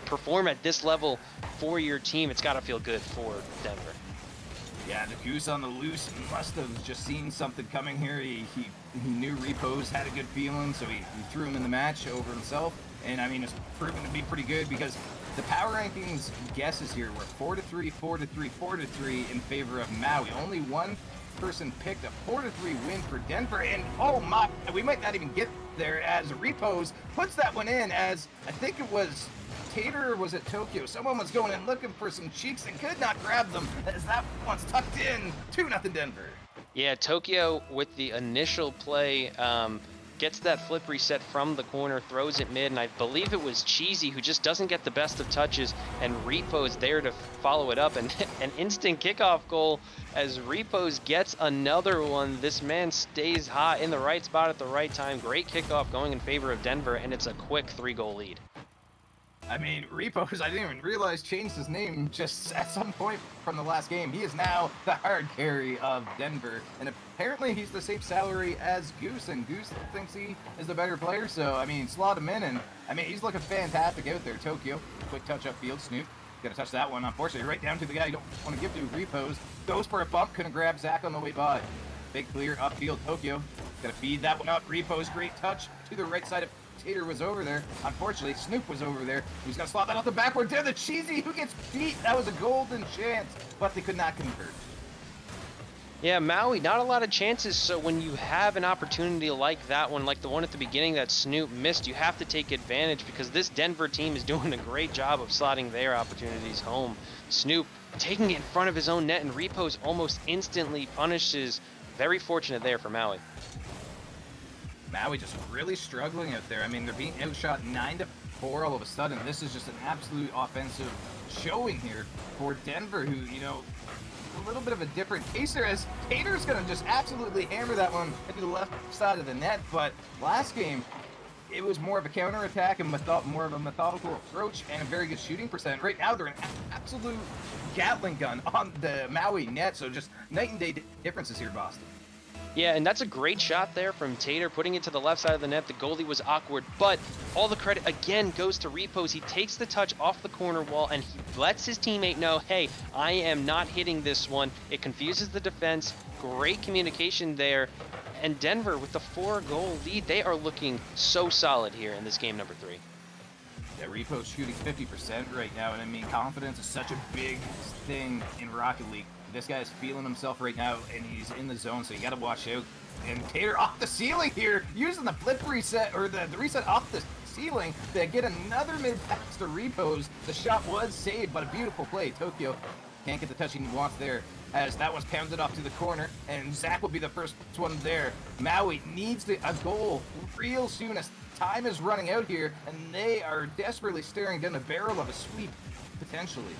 perform at this level for your team, it's got to feel good for Denver. Yeah, the Goose on the loose must have just seen something coming here. He knew Repos had a good feeling, so he threw him in the match over himself. And I mean, it's proven to be pretty good, because the power rankings guesses here were 4-3, 4-3, 4-3 in favor of Maui. Only one person picked a 4-3 win for Denver, and oh my, we might not even get there, as Repos puts that one in, as I think it was Tater, or was it Tokyo? Someone was going and looking for some cheeks and could not grab them, as that one's tucked in. 2-0 Denver. Yeah, Tokyo with the initial play gets that flip reset from the corner, throws it mid, and I believe it was Cheesy who just doesn't get the best of touches, and Repos there to follow it up, and an instant kickoff goal as Repos gets another one. This man stays hot in the right spot at the right time. Great kickoff going in favor of Denver, and it's a quick 3-goal lead. I mean, Repos, I didn't even realize, changed his name just at some point from the last game. He is now the hard carry of Denver, and apparently he's the same salary as Goose, and Goose thinks he is the better player, so, I mean, slot him in, and, I mean, he's looking fantastic out there. Tokyo, quick touch upfield, Snoop, gonna touch that one, unfortunately, right down to the guy you don't want to give to, Repos. Goes for a bump, couldn't grab Zach on the way by. Big clear, upfield, Tokyo, gonna feed that one up. Repos, great touch to the right side of Tater was over there. Unfortunately, Snoop was over there. He's going to slot that off the backboard there. The Cheesy who gets beat. That was a golden chance, but they could not convert. Yeah, Maui, not a lot of chances. So when you have an opportunity like that one, like the one at the beginning that Snoop missed, you have to take advantage because this Denver team is doing a great job of slotting their opportunities home. Snoop taking it in front of his own net, and Repos almost instantly punishes. Very fortunate there for Maui. Maui just really struggling out there. I mean, they're being outshot 9-4 all of a sudden. This is just an absolute offensive showing here for Denver, who, you know, a little bit of a different case there, as Tater's going to just absolutely hammer that one into the left side of the net. But last game, it was more of a counterattack and more of a methodical approach and a very good shooting percent. Right now, they're an absolute Gatling gun on the Maui net, so just night and day differences here, Boston. Yeah, and that's a great shot there from Tater, putting it to the left side of the net. The goalie was awkward, but all the credit, again, goes to Repos. He takes the touch off the corner wall, and he lets his teammate know, hey, I am not hitting this one. It confuses the defense. Great communication there. And Denver, with the 4-goal lead, they are looking so solid here in this game number 3. Yeah, Repos shooting 50% right now, and I mean, confidence is such a big thing in Rocket League. This guy's feeling himself right now, and he's in the zone, so you got to watch out. And Tater off the ceiling here, using the flip reset, or the reset off the ceiling to get another mid-pass to Repos. The shot was saved, but a beautiful play. Tokyo can't get the touch he wants there, as that one's pounded off to the corner, and Zach will be the first one there. Maui needs a goal real soon, as time is running out here, and they are desperately staring down the barrel of a sweep, potentially.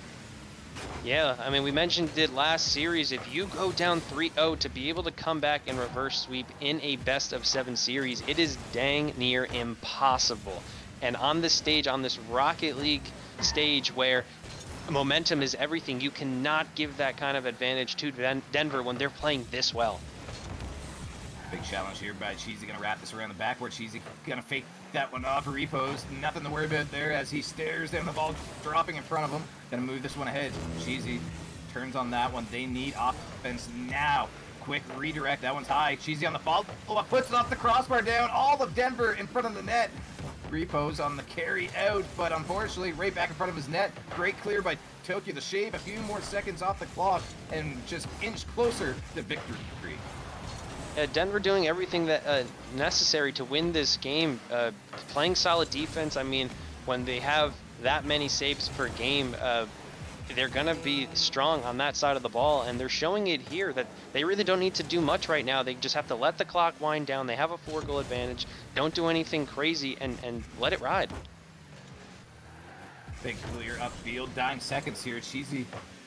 Yeah, I mean, we mentioned it last series. If you go down 3-0, to be able to come back and reverse sweep in a best-of-7 series, it is dang near impossible. And on this stage, on this Rocket League stage where momentum is everything, you cannot give that kind of advantage to Denver when they're playing this well. Big challenge here by Cheesy, gonna wrap this around the backboard. Cheesy gonna fake that one off. Repos, nothing to worry about there as he stares down the ball dropping in front of him. Gonna move this one ahead. Cheesy turns on that one. They need offense now. Quick redirect, that one's high. Cheesy on the follow, puts it off the crossbar down. All of Denver in front of the net. Repos on the carry out, but unfortunately right back in front of his net. Great clear by Tokyo to shave a few more seconds off the clock and just inch closer to victory. Denver doing everything that necessary to win this game, playing solid defense. I mean, when they have that many saves per game, they're going to be strong on that side of the ball, and they're showing it here that they really don't need to do much right now. They just have to let the clock wind down. They have a 4-goal advantage. Don't do anything crazy and let it ride. Big clear upfield, dying seconds here. Cheesy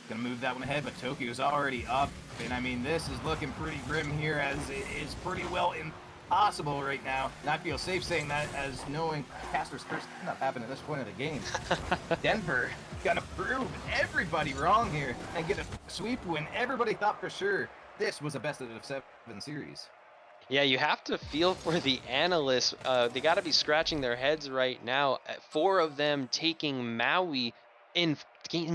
gonna move that one ahead, but Tokyo's already up. And I mean, this is looking pretty grim here, as it is pretty well impossible right now. And I feel safe saying that, as knowing Caster's curse not happen at this point of the game. Denver gonna prove everybody wrong here and get a sweep when everybody thought for sure this was a best-of-7 series. Yeah, you have to feel for the analysts. They got to be scratching their heads right now. 4 of them taking Maui in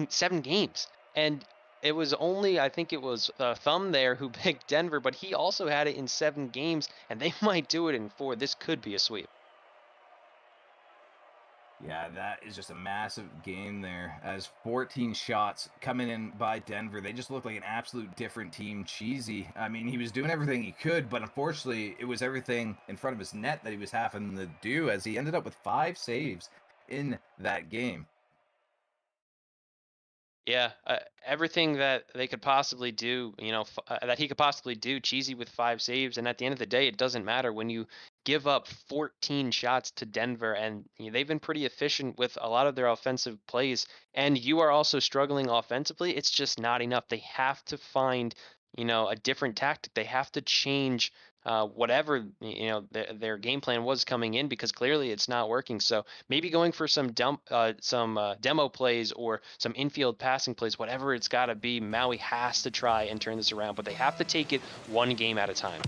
7 games. And it was only, I think it was Thumb there who picked Denver, but he also had it in 7 games, and they might do it in 4. This could be a sweep. Yeah, that is just a massive game there, as 14 shots coming in by Denver. They just looked like an absolute different team. Cheesy, I mean, he was doing everything he could, but unfortunately, it was everything in front of his net that he was having to do, as he ended up with 5 saves in that game. Yeah, everything that they could possibly do, that he could possibly do, Cheesy with 5 saves. And at the end of the day, it doesn't matter when you give up 14 shots to Denver, and they've been pretty efficient with a lot of their offensive plays. And you are also struggling offensively. It's just not enough. They have to find, a different tactic. They have to change whatever their game plan was coming in, because clearly it's not working. So maybe going for some demo plays or some infield passing plays, whatever it's got to be. Maui has to try and turn this around, but they have to take it one game at a time.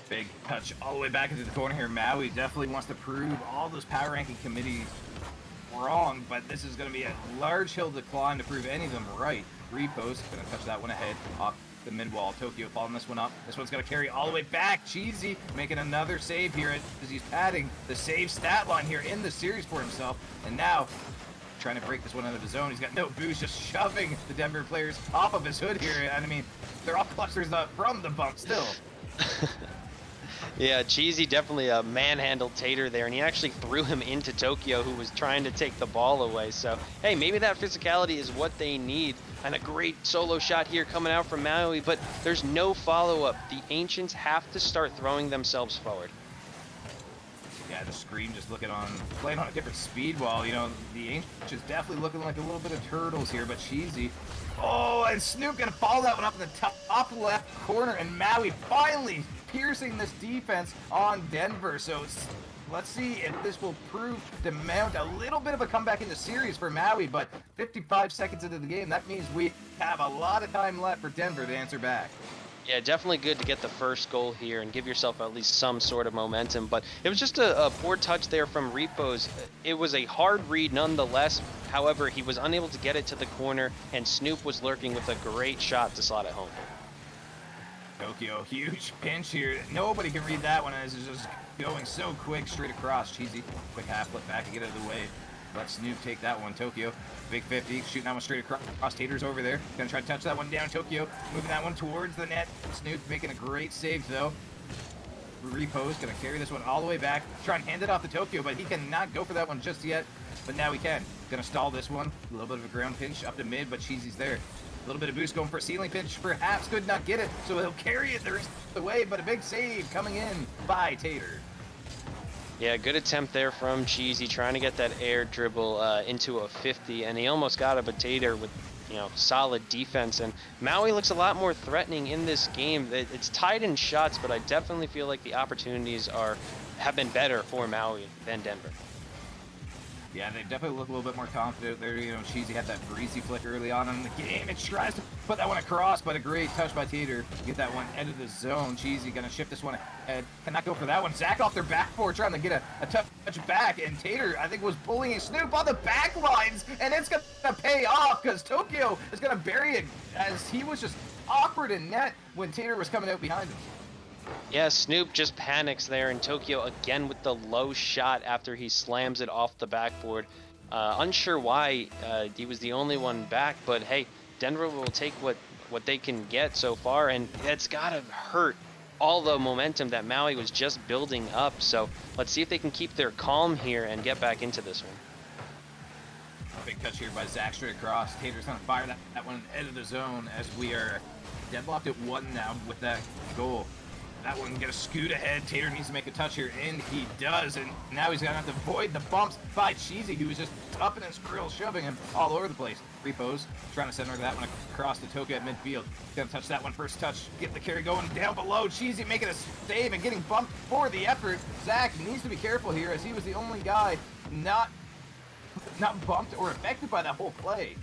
Big touch all the way back into the corner here. Maui definitely wants to prove all those power ranking committees wrong, but this is going to be a large hill to climb to prove any of them right. Repost, going to touch that one ahead off the mid-wall. Tokyo following this one up. This one's going to carry all the way back. Cheesy making another save here as he's padding the save stat line here in the series for himself. And now trying to break this one out of his zone. He's got no boost, just shoving the Denver players off of his hood here. And I mean, they're all clusters from the bump still. Yeah, Cheesy definitely manhandled Tater there, and he actually threw him into Tokyo, who was trying to take the ball away. So, hey, maybe that physicality is what they need. And a great solo shot here coming out from Maui, but there's no follow-up. The Ancients have to start throwing themselves forward. Yeah, the Scream just playing on a different speed while, you know, the Ancients definitely looking like a little bit of turtles here, but Cheesy. Oh, and Snoop gonna follow that one up in the top left corner, and Maui finally piercing this defense on Denver. So let's see if this will prove to mount a little bit of a comeback in the series for Maui, but 55 seconds into the game, that means we have a lot of time left for Denver to answer back. Yeah, definitely good to get the first goal here and give yourself at least some sort of momentum, but it was just a poor touch there from Repos. It was a hard read nonetheless. However, he was unable to get it to the corner, and Snoop was lurking with a great shot to slot it home. Tokyo, huge pinch here. Nobody can read that one as it's just going so quick straight across. Cheesy, quick half flip back and get out of the way. Let Snoop take that one. Tokyo, big 50, shooting that one straight across. Tater's over there. Gonna try to touch that one down. Tokyo, moving that one towards the net. Snoop making a great save though. Repose, gonna carry this one all the way back. Try and hand it off to Tokyo, but he cannot go for that one just yet. But now he can. Gonna stall this one. A little bit of a ground pinch up to mid, but Cheesy's there. A little bit of boost going for a ceiling pinch. Perhaps could not get it, so he'll carry it the rest of the way, but a big save coming in by Tater. Yeah, good attempt there from Cheesy, trying to get that air dribble into a 50, and he almost got it, but Tater with, you know, solid defense. And Maui looks a lot more threatening in this game. It's tied in shots, but I definitely feel like the opportunities have been better for Maui than Denver. Yeah, they definitely look a little bit more confident there. You know, Cheesy had that breezy flick early on in the game. It tries to put that one across, but a great touch by Tater. Get that one out of the zone. Cheesy gonna shift this one ahead. Cannot go for that one. Zach off their backboard trying to get a touch back, and Tater, I think, was bullying Snoop on the back lines, and it's gonna pay off because Tokyo is gonna bury it as he was just awkward in net when Tater was coming out behind him. Yeah, Snoop just panics there, and Tokyo again with the low shot after he slams it off the backboard. Unsure why he was the only one back, but hey, Denver will take what they can get so far, and it's gotta hurt all the momentum that Maui was just building up. So let's see if they can keep their calm here and get back into this one. Big touch here by Zach straight across. Tater's gonna fire that one out of the zone as we are deadlocked at 1 now with that goal. That one gonna scoot ahead. Tater needs to make a touch here, and he does. And now he's gonna have to avoid the bumps by Cheesy, who was just up in his grill, shoving him all over the place. Repose, trying to center that one across to Toka at midfield. Gonna touch that one first touch. Get the carry going down below. Cheesy making a save and getting bumped for the effort. Zach needs to be careful here, as he was the only guy not bumped or affected by that whole play.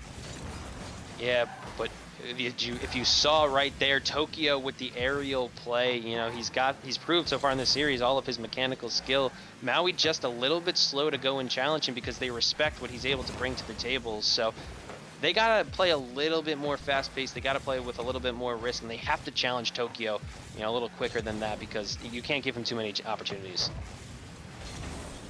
Yeah, but if you saw right there, Tokyo with the aerial play, you know, he's proved so far in the series all of his mechanical skill. Maui just a little bit slow to go and challenge him because they respect what he's able to bring to the table. So they gotta play a little bit more fast-paced. They gotta play with a little bit more risk, and they have to challenge Tokyo, you know, a little quicker than that because you can't give him too many opportunities.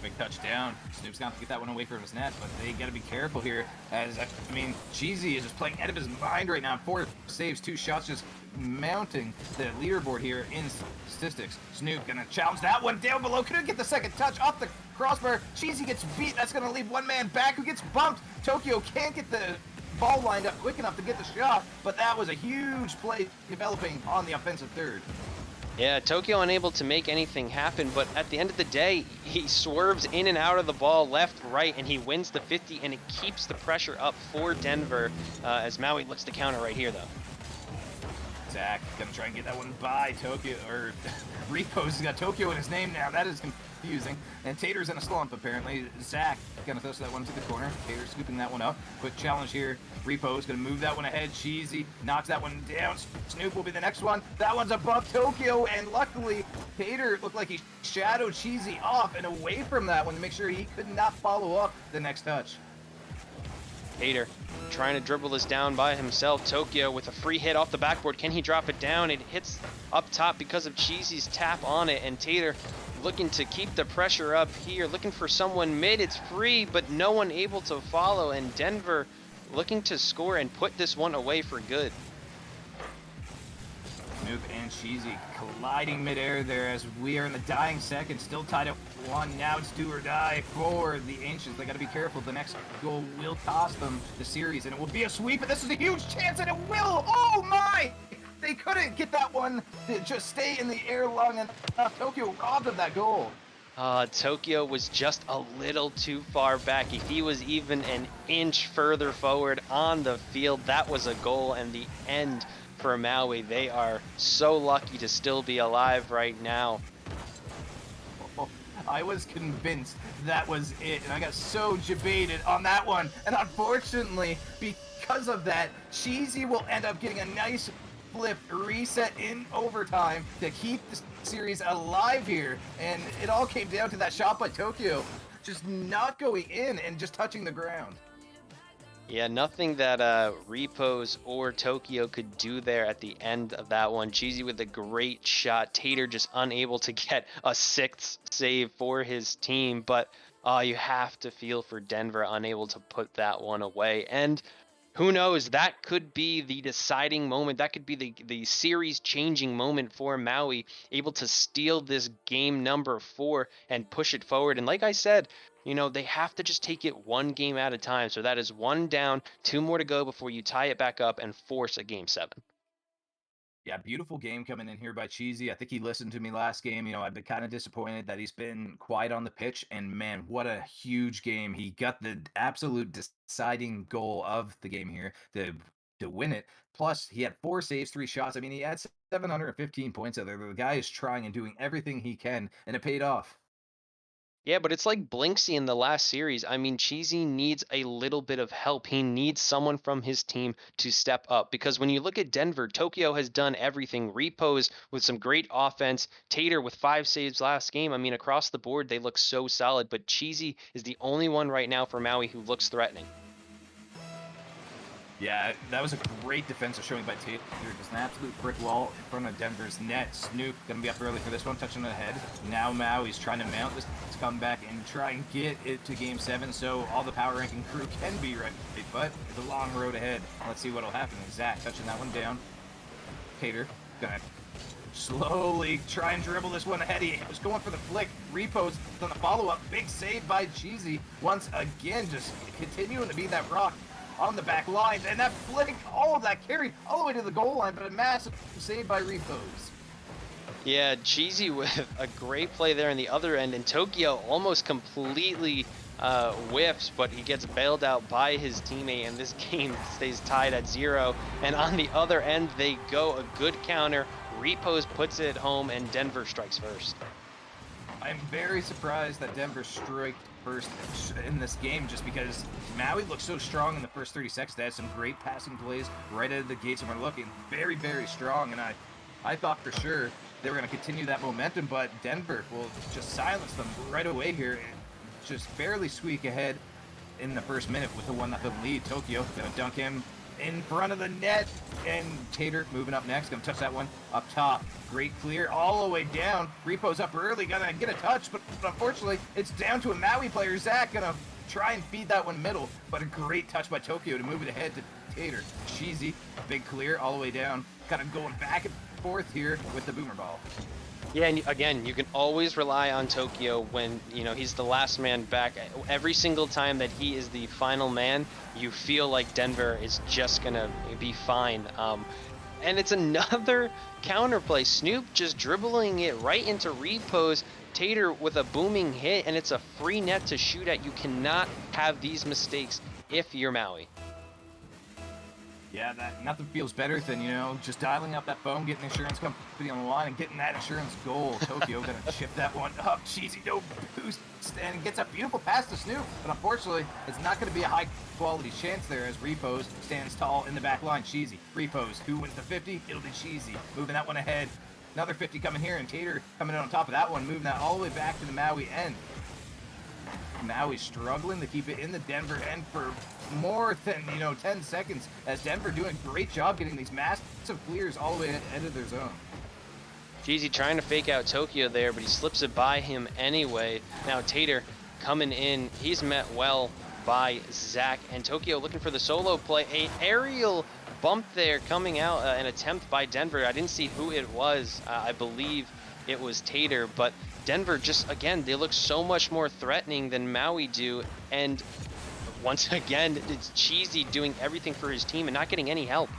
Big touchdown. Snoop's gonna have to get that one away from his net, but they gotta be careful here. As I mean, Cheesy is just playing out of his mind right now. 4 saves, 2 shots, just mounting the leaderboard here in statistics. Snoop gonna challenge that one down below. Couldn't get the second touch off the crossbar. Cheesy gets beat. That's gonna leave one man back who gets bumped. Tokyo can't get the ball lined up quick enough to get the shot, but that was a huge play developing on the offensive third. Yeah, Tokyo unable to make anything happen, but at the end of the day, he swerves in and out of the ball left, right, and he wins the 50, and it keeps the pressure up for Denver as Maui looks to counter right here, though. Zach gonna try and get that one by Tokyo, or Repos has got Tokyo in his name now. That is confusing. And Tater's in a slump, apparently. Zach gonna toss that one to the corner. Tater scooping that one up. Quick challenge here. Repos gonna move that one ahead. Cheesy knocks that one down. Snoop will be the next one. That one's above Tokyo, and luckily, Tater looked like he shadowed Cheesy off and away from that one to make sure he could not follow up the next touch. Tater trying to dribble this down by himself. Tokyo with a free hit off the backboard. Can he drop it down? It hits up top because of Cheesy's tap on it, and Tater looking to keep the pressure up here, looking for someone mid. It's free, but no one able to follow, and Denver looking to score and put this one away for good. Snoop and Cheesy colliding midair there as we are in the dying seconds, still tied at 1. Now it's do or die for the Ancients. They got to be careful. The next goal will cost them the series, and it will be a sweep, and this is a huge chance, and it will! Oh my! They couldn't get that one to just stay in the air long enough. Tokyo robbed of that goal. Tokyo was just a little too far back. If he was even an inch further forward on the field, that was a goal and the end for Maui. They are so lucky to still be alive right now. I was convinced that was it, and I got so debated on that one. And unfortunately, because of that, Cheesy will end up getting a nice flip reset in overtime to keep the series alive here. And it all came down to that shot by Tokyo just not going in and just touching the ground. Yeah, nothing that Repos or Tokyo could do there at the end of that one. Cheesy with a great shot. Tater just unable to get a sixth save for his team. But you have to feel for Denver, unable to put that one away. And who knows, that could be the deciding moment. That could be the series-changing moment for Maui, able to steal this game number 4 and push it forward. And like I said, you know, they have to just take it one game at a time. So that is 1 down, 2 more to go before you tie it back up and force a game 7. Yeah, beautiful game coming in here by Cheesy. I think he listened to me last game. You know, I've been kind of disappointed that he's been quiet on the pitch. And man, what a huge game. He got the absolute deciding goal of the game here to win it. Plus, he had 4 saves, 3 shots. I mean, he had 715 points out there. The guy is trying and doing everything he can, and it paid off. Yeah, but it's like Blinksy in the last series. I mean, Cheesy needs a little bit of help. He needs someone from his team to step up, because when you look at Denver, Tokyo has done everything. Repos with some great offense, Tater with 5 saves last game. I mean, across the board, they look so solid, but Cheesy is the only one right now for Maui who looks threatening. Yeah, that was a great defensive showing by Tater. Just an absolute brick wall in front of Denver's net. Snoop gonna be up early for this one, touching the head. Now Maui's trying to mount this comeback and try and get it to game 7 so all the power ranking crew can be ready. But it's a long road ahead. Let's see what'll happen. Zach touching that one down. Tater gonna slowly try and dribble this one ahead. He was going for the flick. Repos on the follow-up. Big save by Cheesy. Once again, just continuing to be that rock on the back line, and that flick, all of that carried all the way to the goal line, but a massive save by Repos. Yeah, Cheesy with a great play there in the other end, and Tokyo almost completely whiffs, but he gets bailed out by his teammate, and this game stays tied at 0. And on the other end, they go a good counter. Repos puts it home, and Denver strikes first. I'm very surprised that Denver striked first in this game, just because Maui looked so strong in the first 30 seconds. They had some great passing plays right out of the gates, and we're looking very, very strong. And I thought for sure they were going to continue that momentum, but Denver will just silence them right away here and just barely squeak ahead in the first minute with the 1-0 lead. Tokyo going to dunk him in front of the net, and Tater moving up next, gonna touch that one up top. Great clear all the way down. Repos up early, gonna get a touch, but unfortunately it's down to a Maui player. Zach gonna try and feed that one middle, but a great touch by Tokyo to move it ahead to Tater. Cheesy, big clear all the way down, kind of going back and forth here with the boomer ball. Yeah, and again, you can always rely on Tokyo when, you know, he's the last man back. Every single time that he is the final man, you feel like Denver is just going to be fine. And it's another counterplay. Snoop just dribbling it right into Repos. Tater with a booming hit, and it's a free net to shoot at. You cannot have these mistakes if you're Maui. Yeah, nothing feels better than, you know, just dialing up that phone, getting the insurance company on the line, and getting that insurance goal. Tokyo gonna chip that one up. Cheesy, no boost, and gets a beautiful pass to Snoop. But unfortunately, it's not going to be a high-quality chance there as Repos stands tall in the back line. Cheesy, Repos, who wins the 50? It'll be Cheesy, moving that one ahead. Another 50 coming here, and Tater coming in on top of that one, moving that all the way back to the Maui end. Maui struggling to keep it in the Denver end for more than, 10 seconds, as Denver doing a great job getting these massive clears all the way into their zone. Jeezy trying to fake out Tokyo there, but he slips it by him anyway. Now Tater coming in. He's met well by Zach, and Tokyo looking for the solo play. A aerial bump there coming out, an attempt by Denver. I didn't see who it was. I believe it was Tater, but Denver just, again, they look so much more threatening than Maui do. And once again, it's Cheesy doing everything for his team and not getting any help.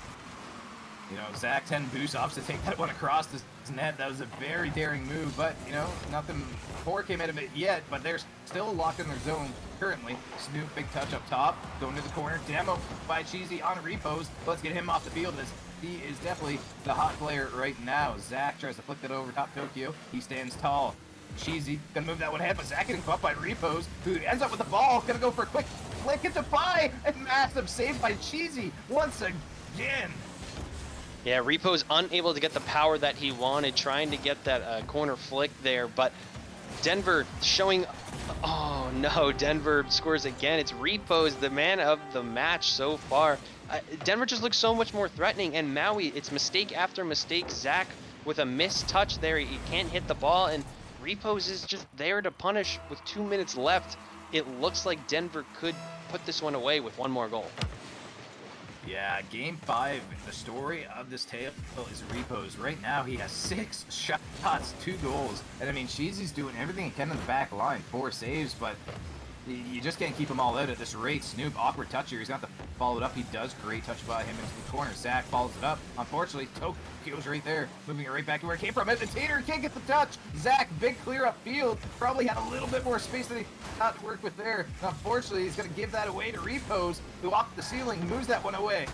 You know, Zach 10 boost ops to take that one across the net. That was a very daring move, but, you know, nothing more came out of it yet, but they're still locked in their zone currently. Snoop, big touch up top, going to the corner. Demo by Cheesy on repos. Let's get him off the field as he is definitely the hot player right now. Zach tries to flick that over top Tokyo. He stands tall. Cheesy gonna move that one ahead, but Zach getting caught by repos, who ends up with the ball. Gonna go for a quick flick into Pie, and massive save by Cheesy once again. Yeah, Repo's unable to get the power that he wanted, trying to get that corner flick there, but Denver showing, oh no, Denver scores again. It's Repo's the man of the match so far. Denver just looks so much more threatening, and Maui, it's mistake after mistake. Zach with a missed touch there, he can't hit the ball, and Repo's is just there to punish with 2 minutes left. It looks like Denver could put this one away with one more goal. Yeah, game 5, the story of this tale is Repos. Right now, he has 6 shots, 2 goals. And I mean, Cheesy's doing everything he can in the back line. 4 saves, but you just can't keep them all out at this rate. Snoop, awkward touch here. He's got to follow it up. He does. Great touch by him into the corner. Zach follows it up. Unfortunately, Tokyo's right there, moving it right back to where it came from. And the Tater can't get the touch. Zach, big clear up field. Probably had a little bit more space than he thought to work with there. Unfortunately, he's going to give that away to Repos, who off the ceiling moves that one away.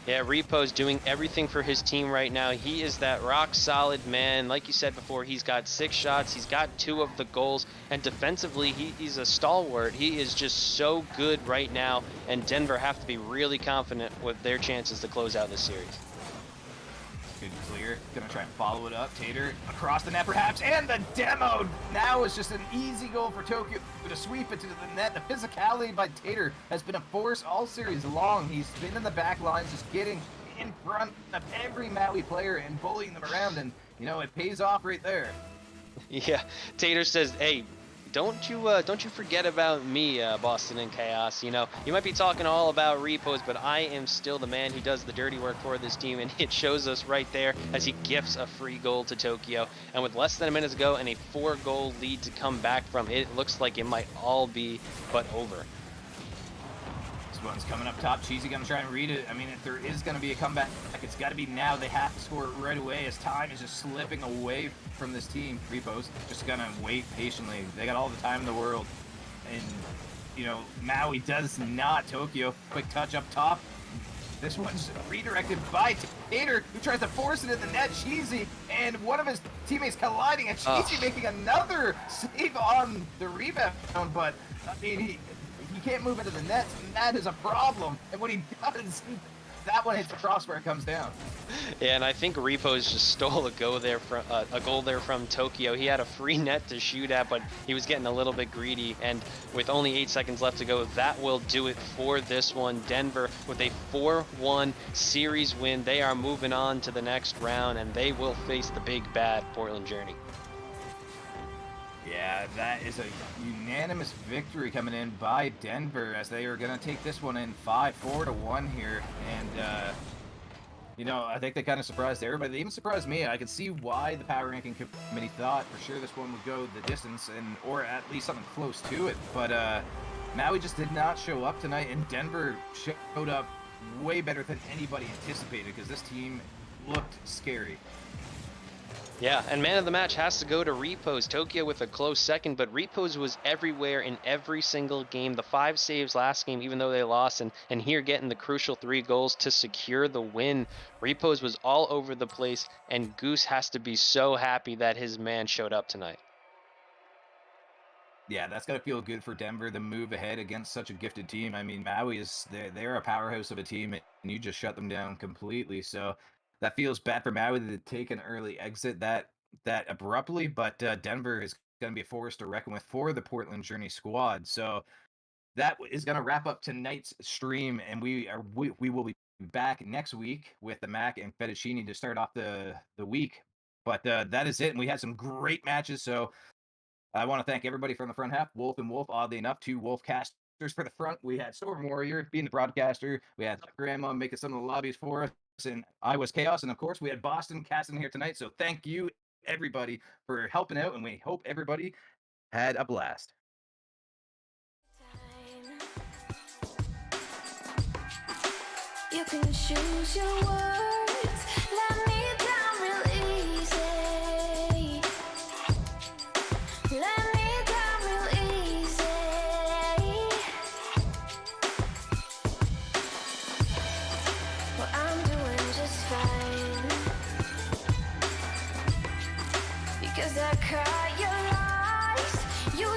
Yeah, Repo's doing everything for his team right now. He is that rock solid man. Like you said before, he's got 6 shots. He's got 2 of the goals. And defensively, he's a stalwart. He is just so good right now. And Denver have to be really confident with their chances to close out this series. Good clear. Gonna try and follow it up. Tater across the net perhaps. And the demo now is just an easy goal for Tokyo to sweep it to the net. The physicality by Tater has been a force all series long. He's been in the back lines, just getting in front of every Maui player and bullying them around. And, you know, it pays off right there. Yeah, Tater says, hey, don't you forget about me, Boston and Chaos. You know, you might be talking all about Repos, but I am still the man who does the dirty work for this team, and it shows us right there as he gifts a free goal to Tokyo. And with less than a minute to go and a 4-goal lead to come back from, it looks like it might all be but over. This one's coming up top. Cheesy gonna try and read it. I mean, if there is gonna be a comeback, it's got to be now. They have to score it right away as time is just slipping away from this team. Repos just gonna wait patiently. They got all the time in the world. And, you know, Maui does not. Tokyo, quick touch up top. This one's redirected by Tater, who tries to force it in the net. Cheesy and one of his teammates colliding, and Cheesy making another save on the rebound. But, I mean, he can't move into the net, and that is a problem. And when he does, that one hits the crossbar and comes down. Yeah, and I think Repos just stole a goal there from Tokyo. He had a free net to shoot at, but he was getting a little bit greedy. And with only 8 seconds left to go, that will do it for this one. Denver with a 4-1 series win. They are moving on to the next round, and they will face the big bad Portland Journey. Yeah, that is a unanimous victory coming in by Denver as they are going to take this one in 4-1 here. And, you know, I think they kind of surprised everybody. They even surprised me. I could see why the Power Ranking Committee thought for sure this one would go the distance, or at least something close to it. But Maui just did not show up tonight, and Denver showed up way better than anybody anticipated because this team looked scary. Yeah, and man of the match has to go to Repos. Tokyo with a close second, but Repos was everywhere in every single game. The 5 saves last game, even though they lost, and here getting the crucial 3 goals to secure the win. Repos was all over the place, and Goose has to be so happy that his man showed up tonight. Yeah, that's got to feel good for Denver to move ahead against such a gifted team. I mean, Maui is they're a powerhouse of a team, and you just shut them down completely. So that feels bad for Maui to take an early exit that abruptly, but Denver is going to be a force to reckon with for the Portland Journey squad. So that is going to wrap up tonight's stream, and we will be back next week with the Mac and Fettuccine to start off the week. But that is it. And we had some great matches. So I want to thank everybody from the front half. Wolf and Wolf, oddly enough, 2 wolf casters for the front. We had Storm Warrior being the broadcaster. We had Grandma making some of the lobbies for us. And I was Chaos. And of course, we had Boston casting here tonight. So thank you, everybody, for helping out. And we hope everybody had a blast. You can choose your words. Let me down real easy. Let me down real easy. Well, I'm doing just fine because I caught your lies. You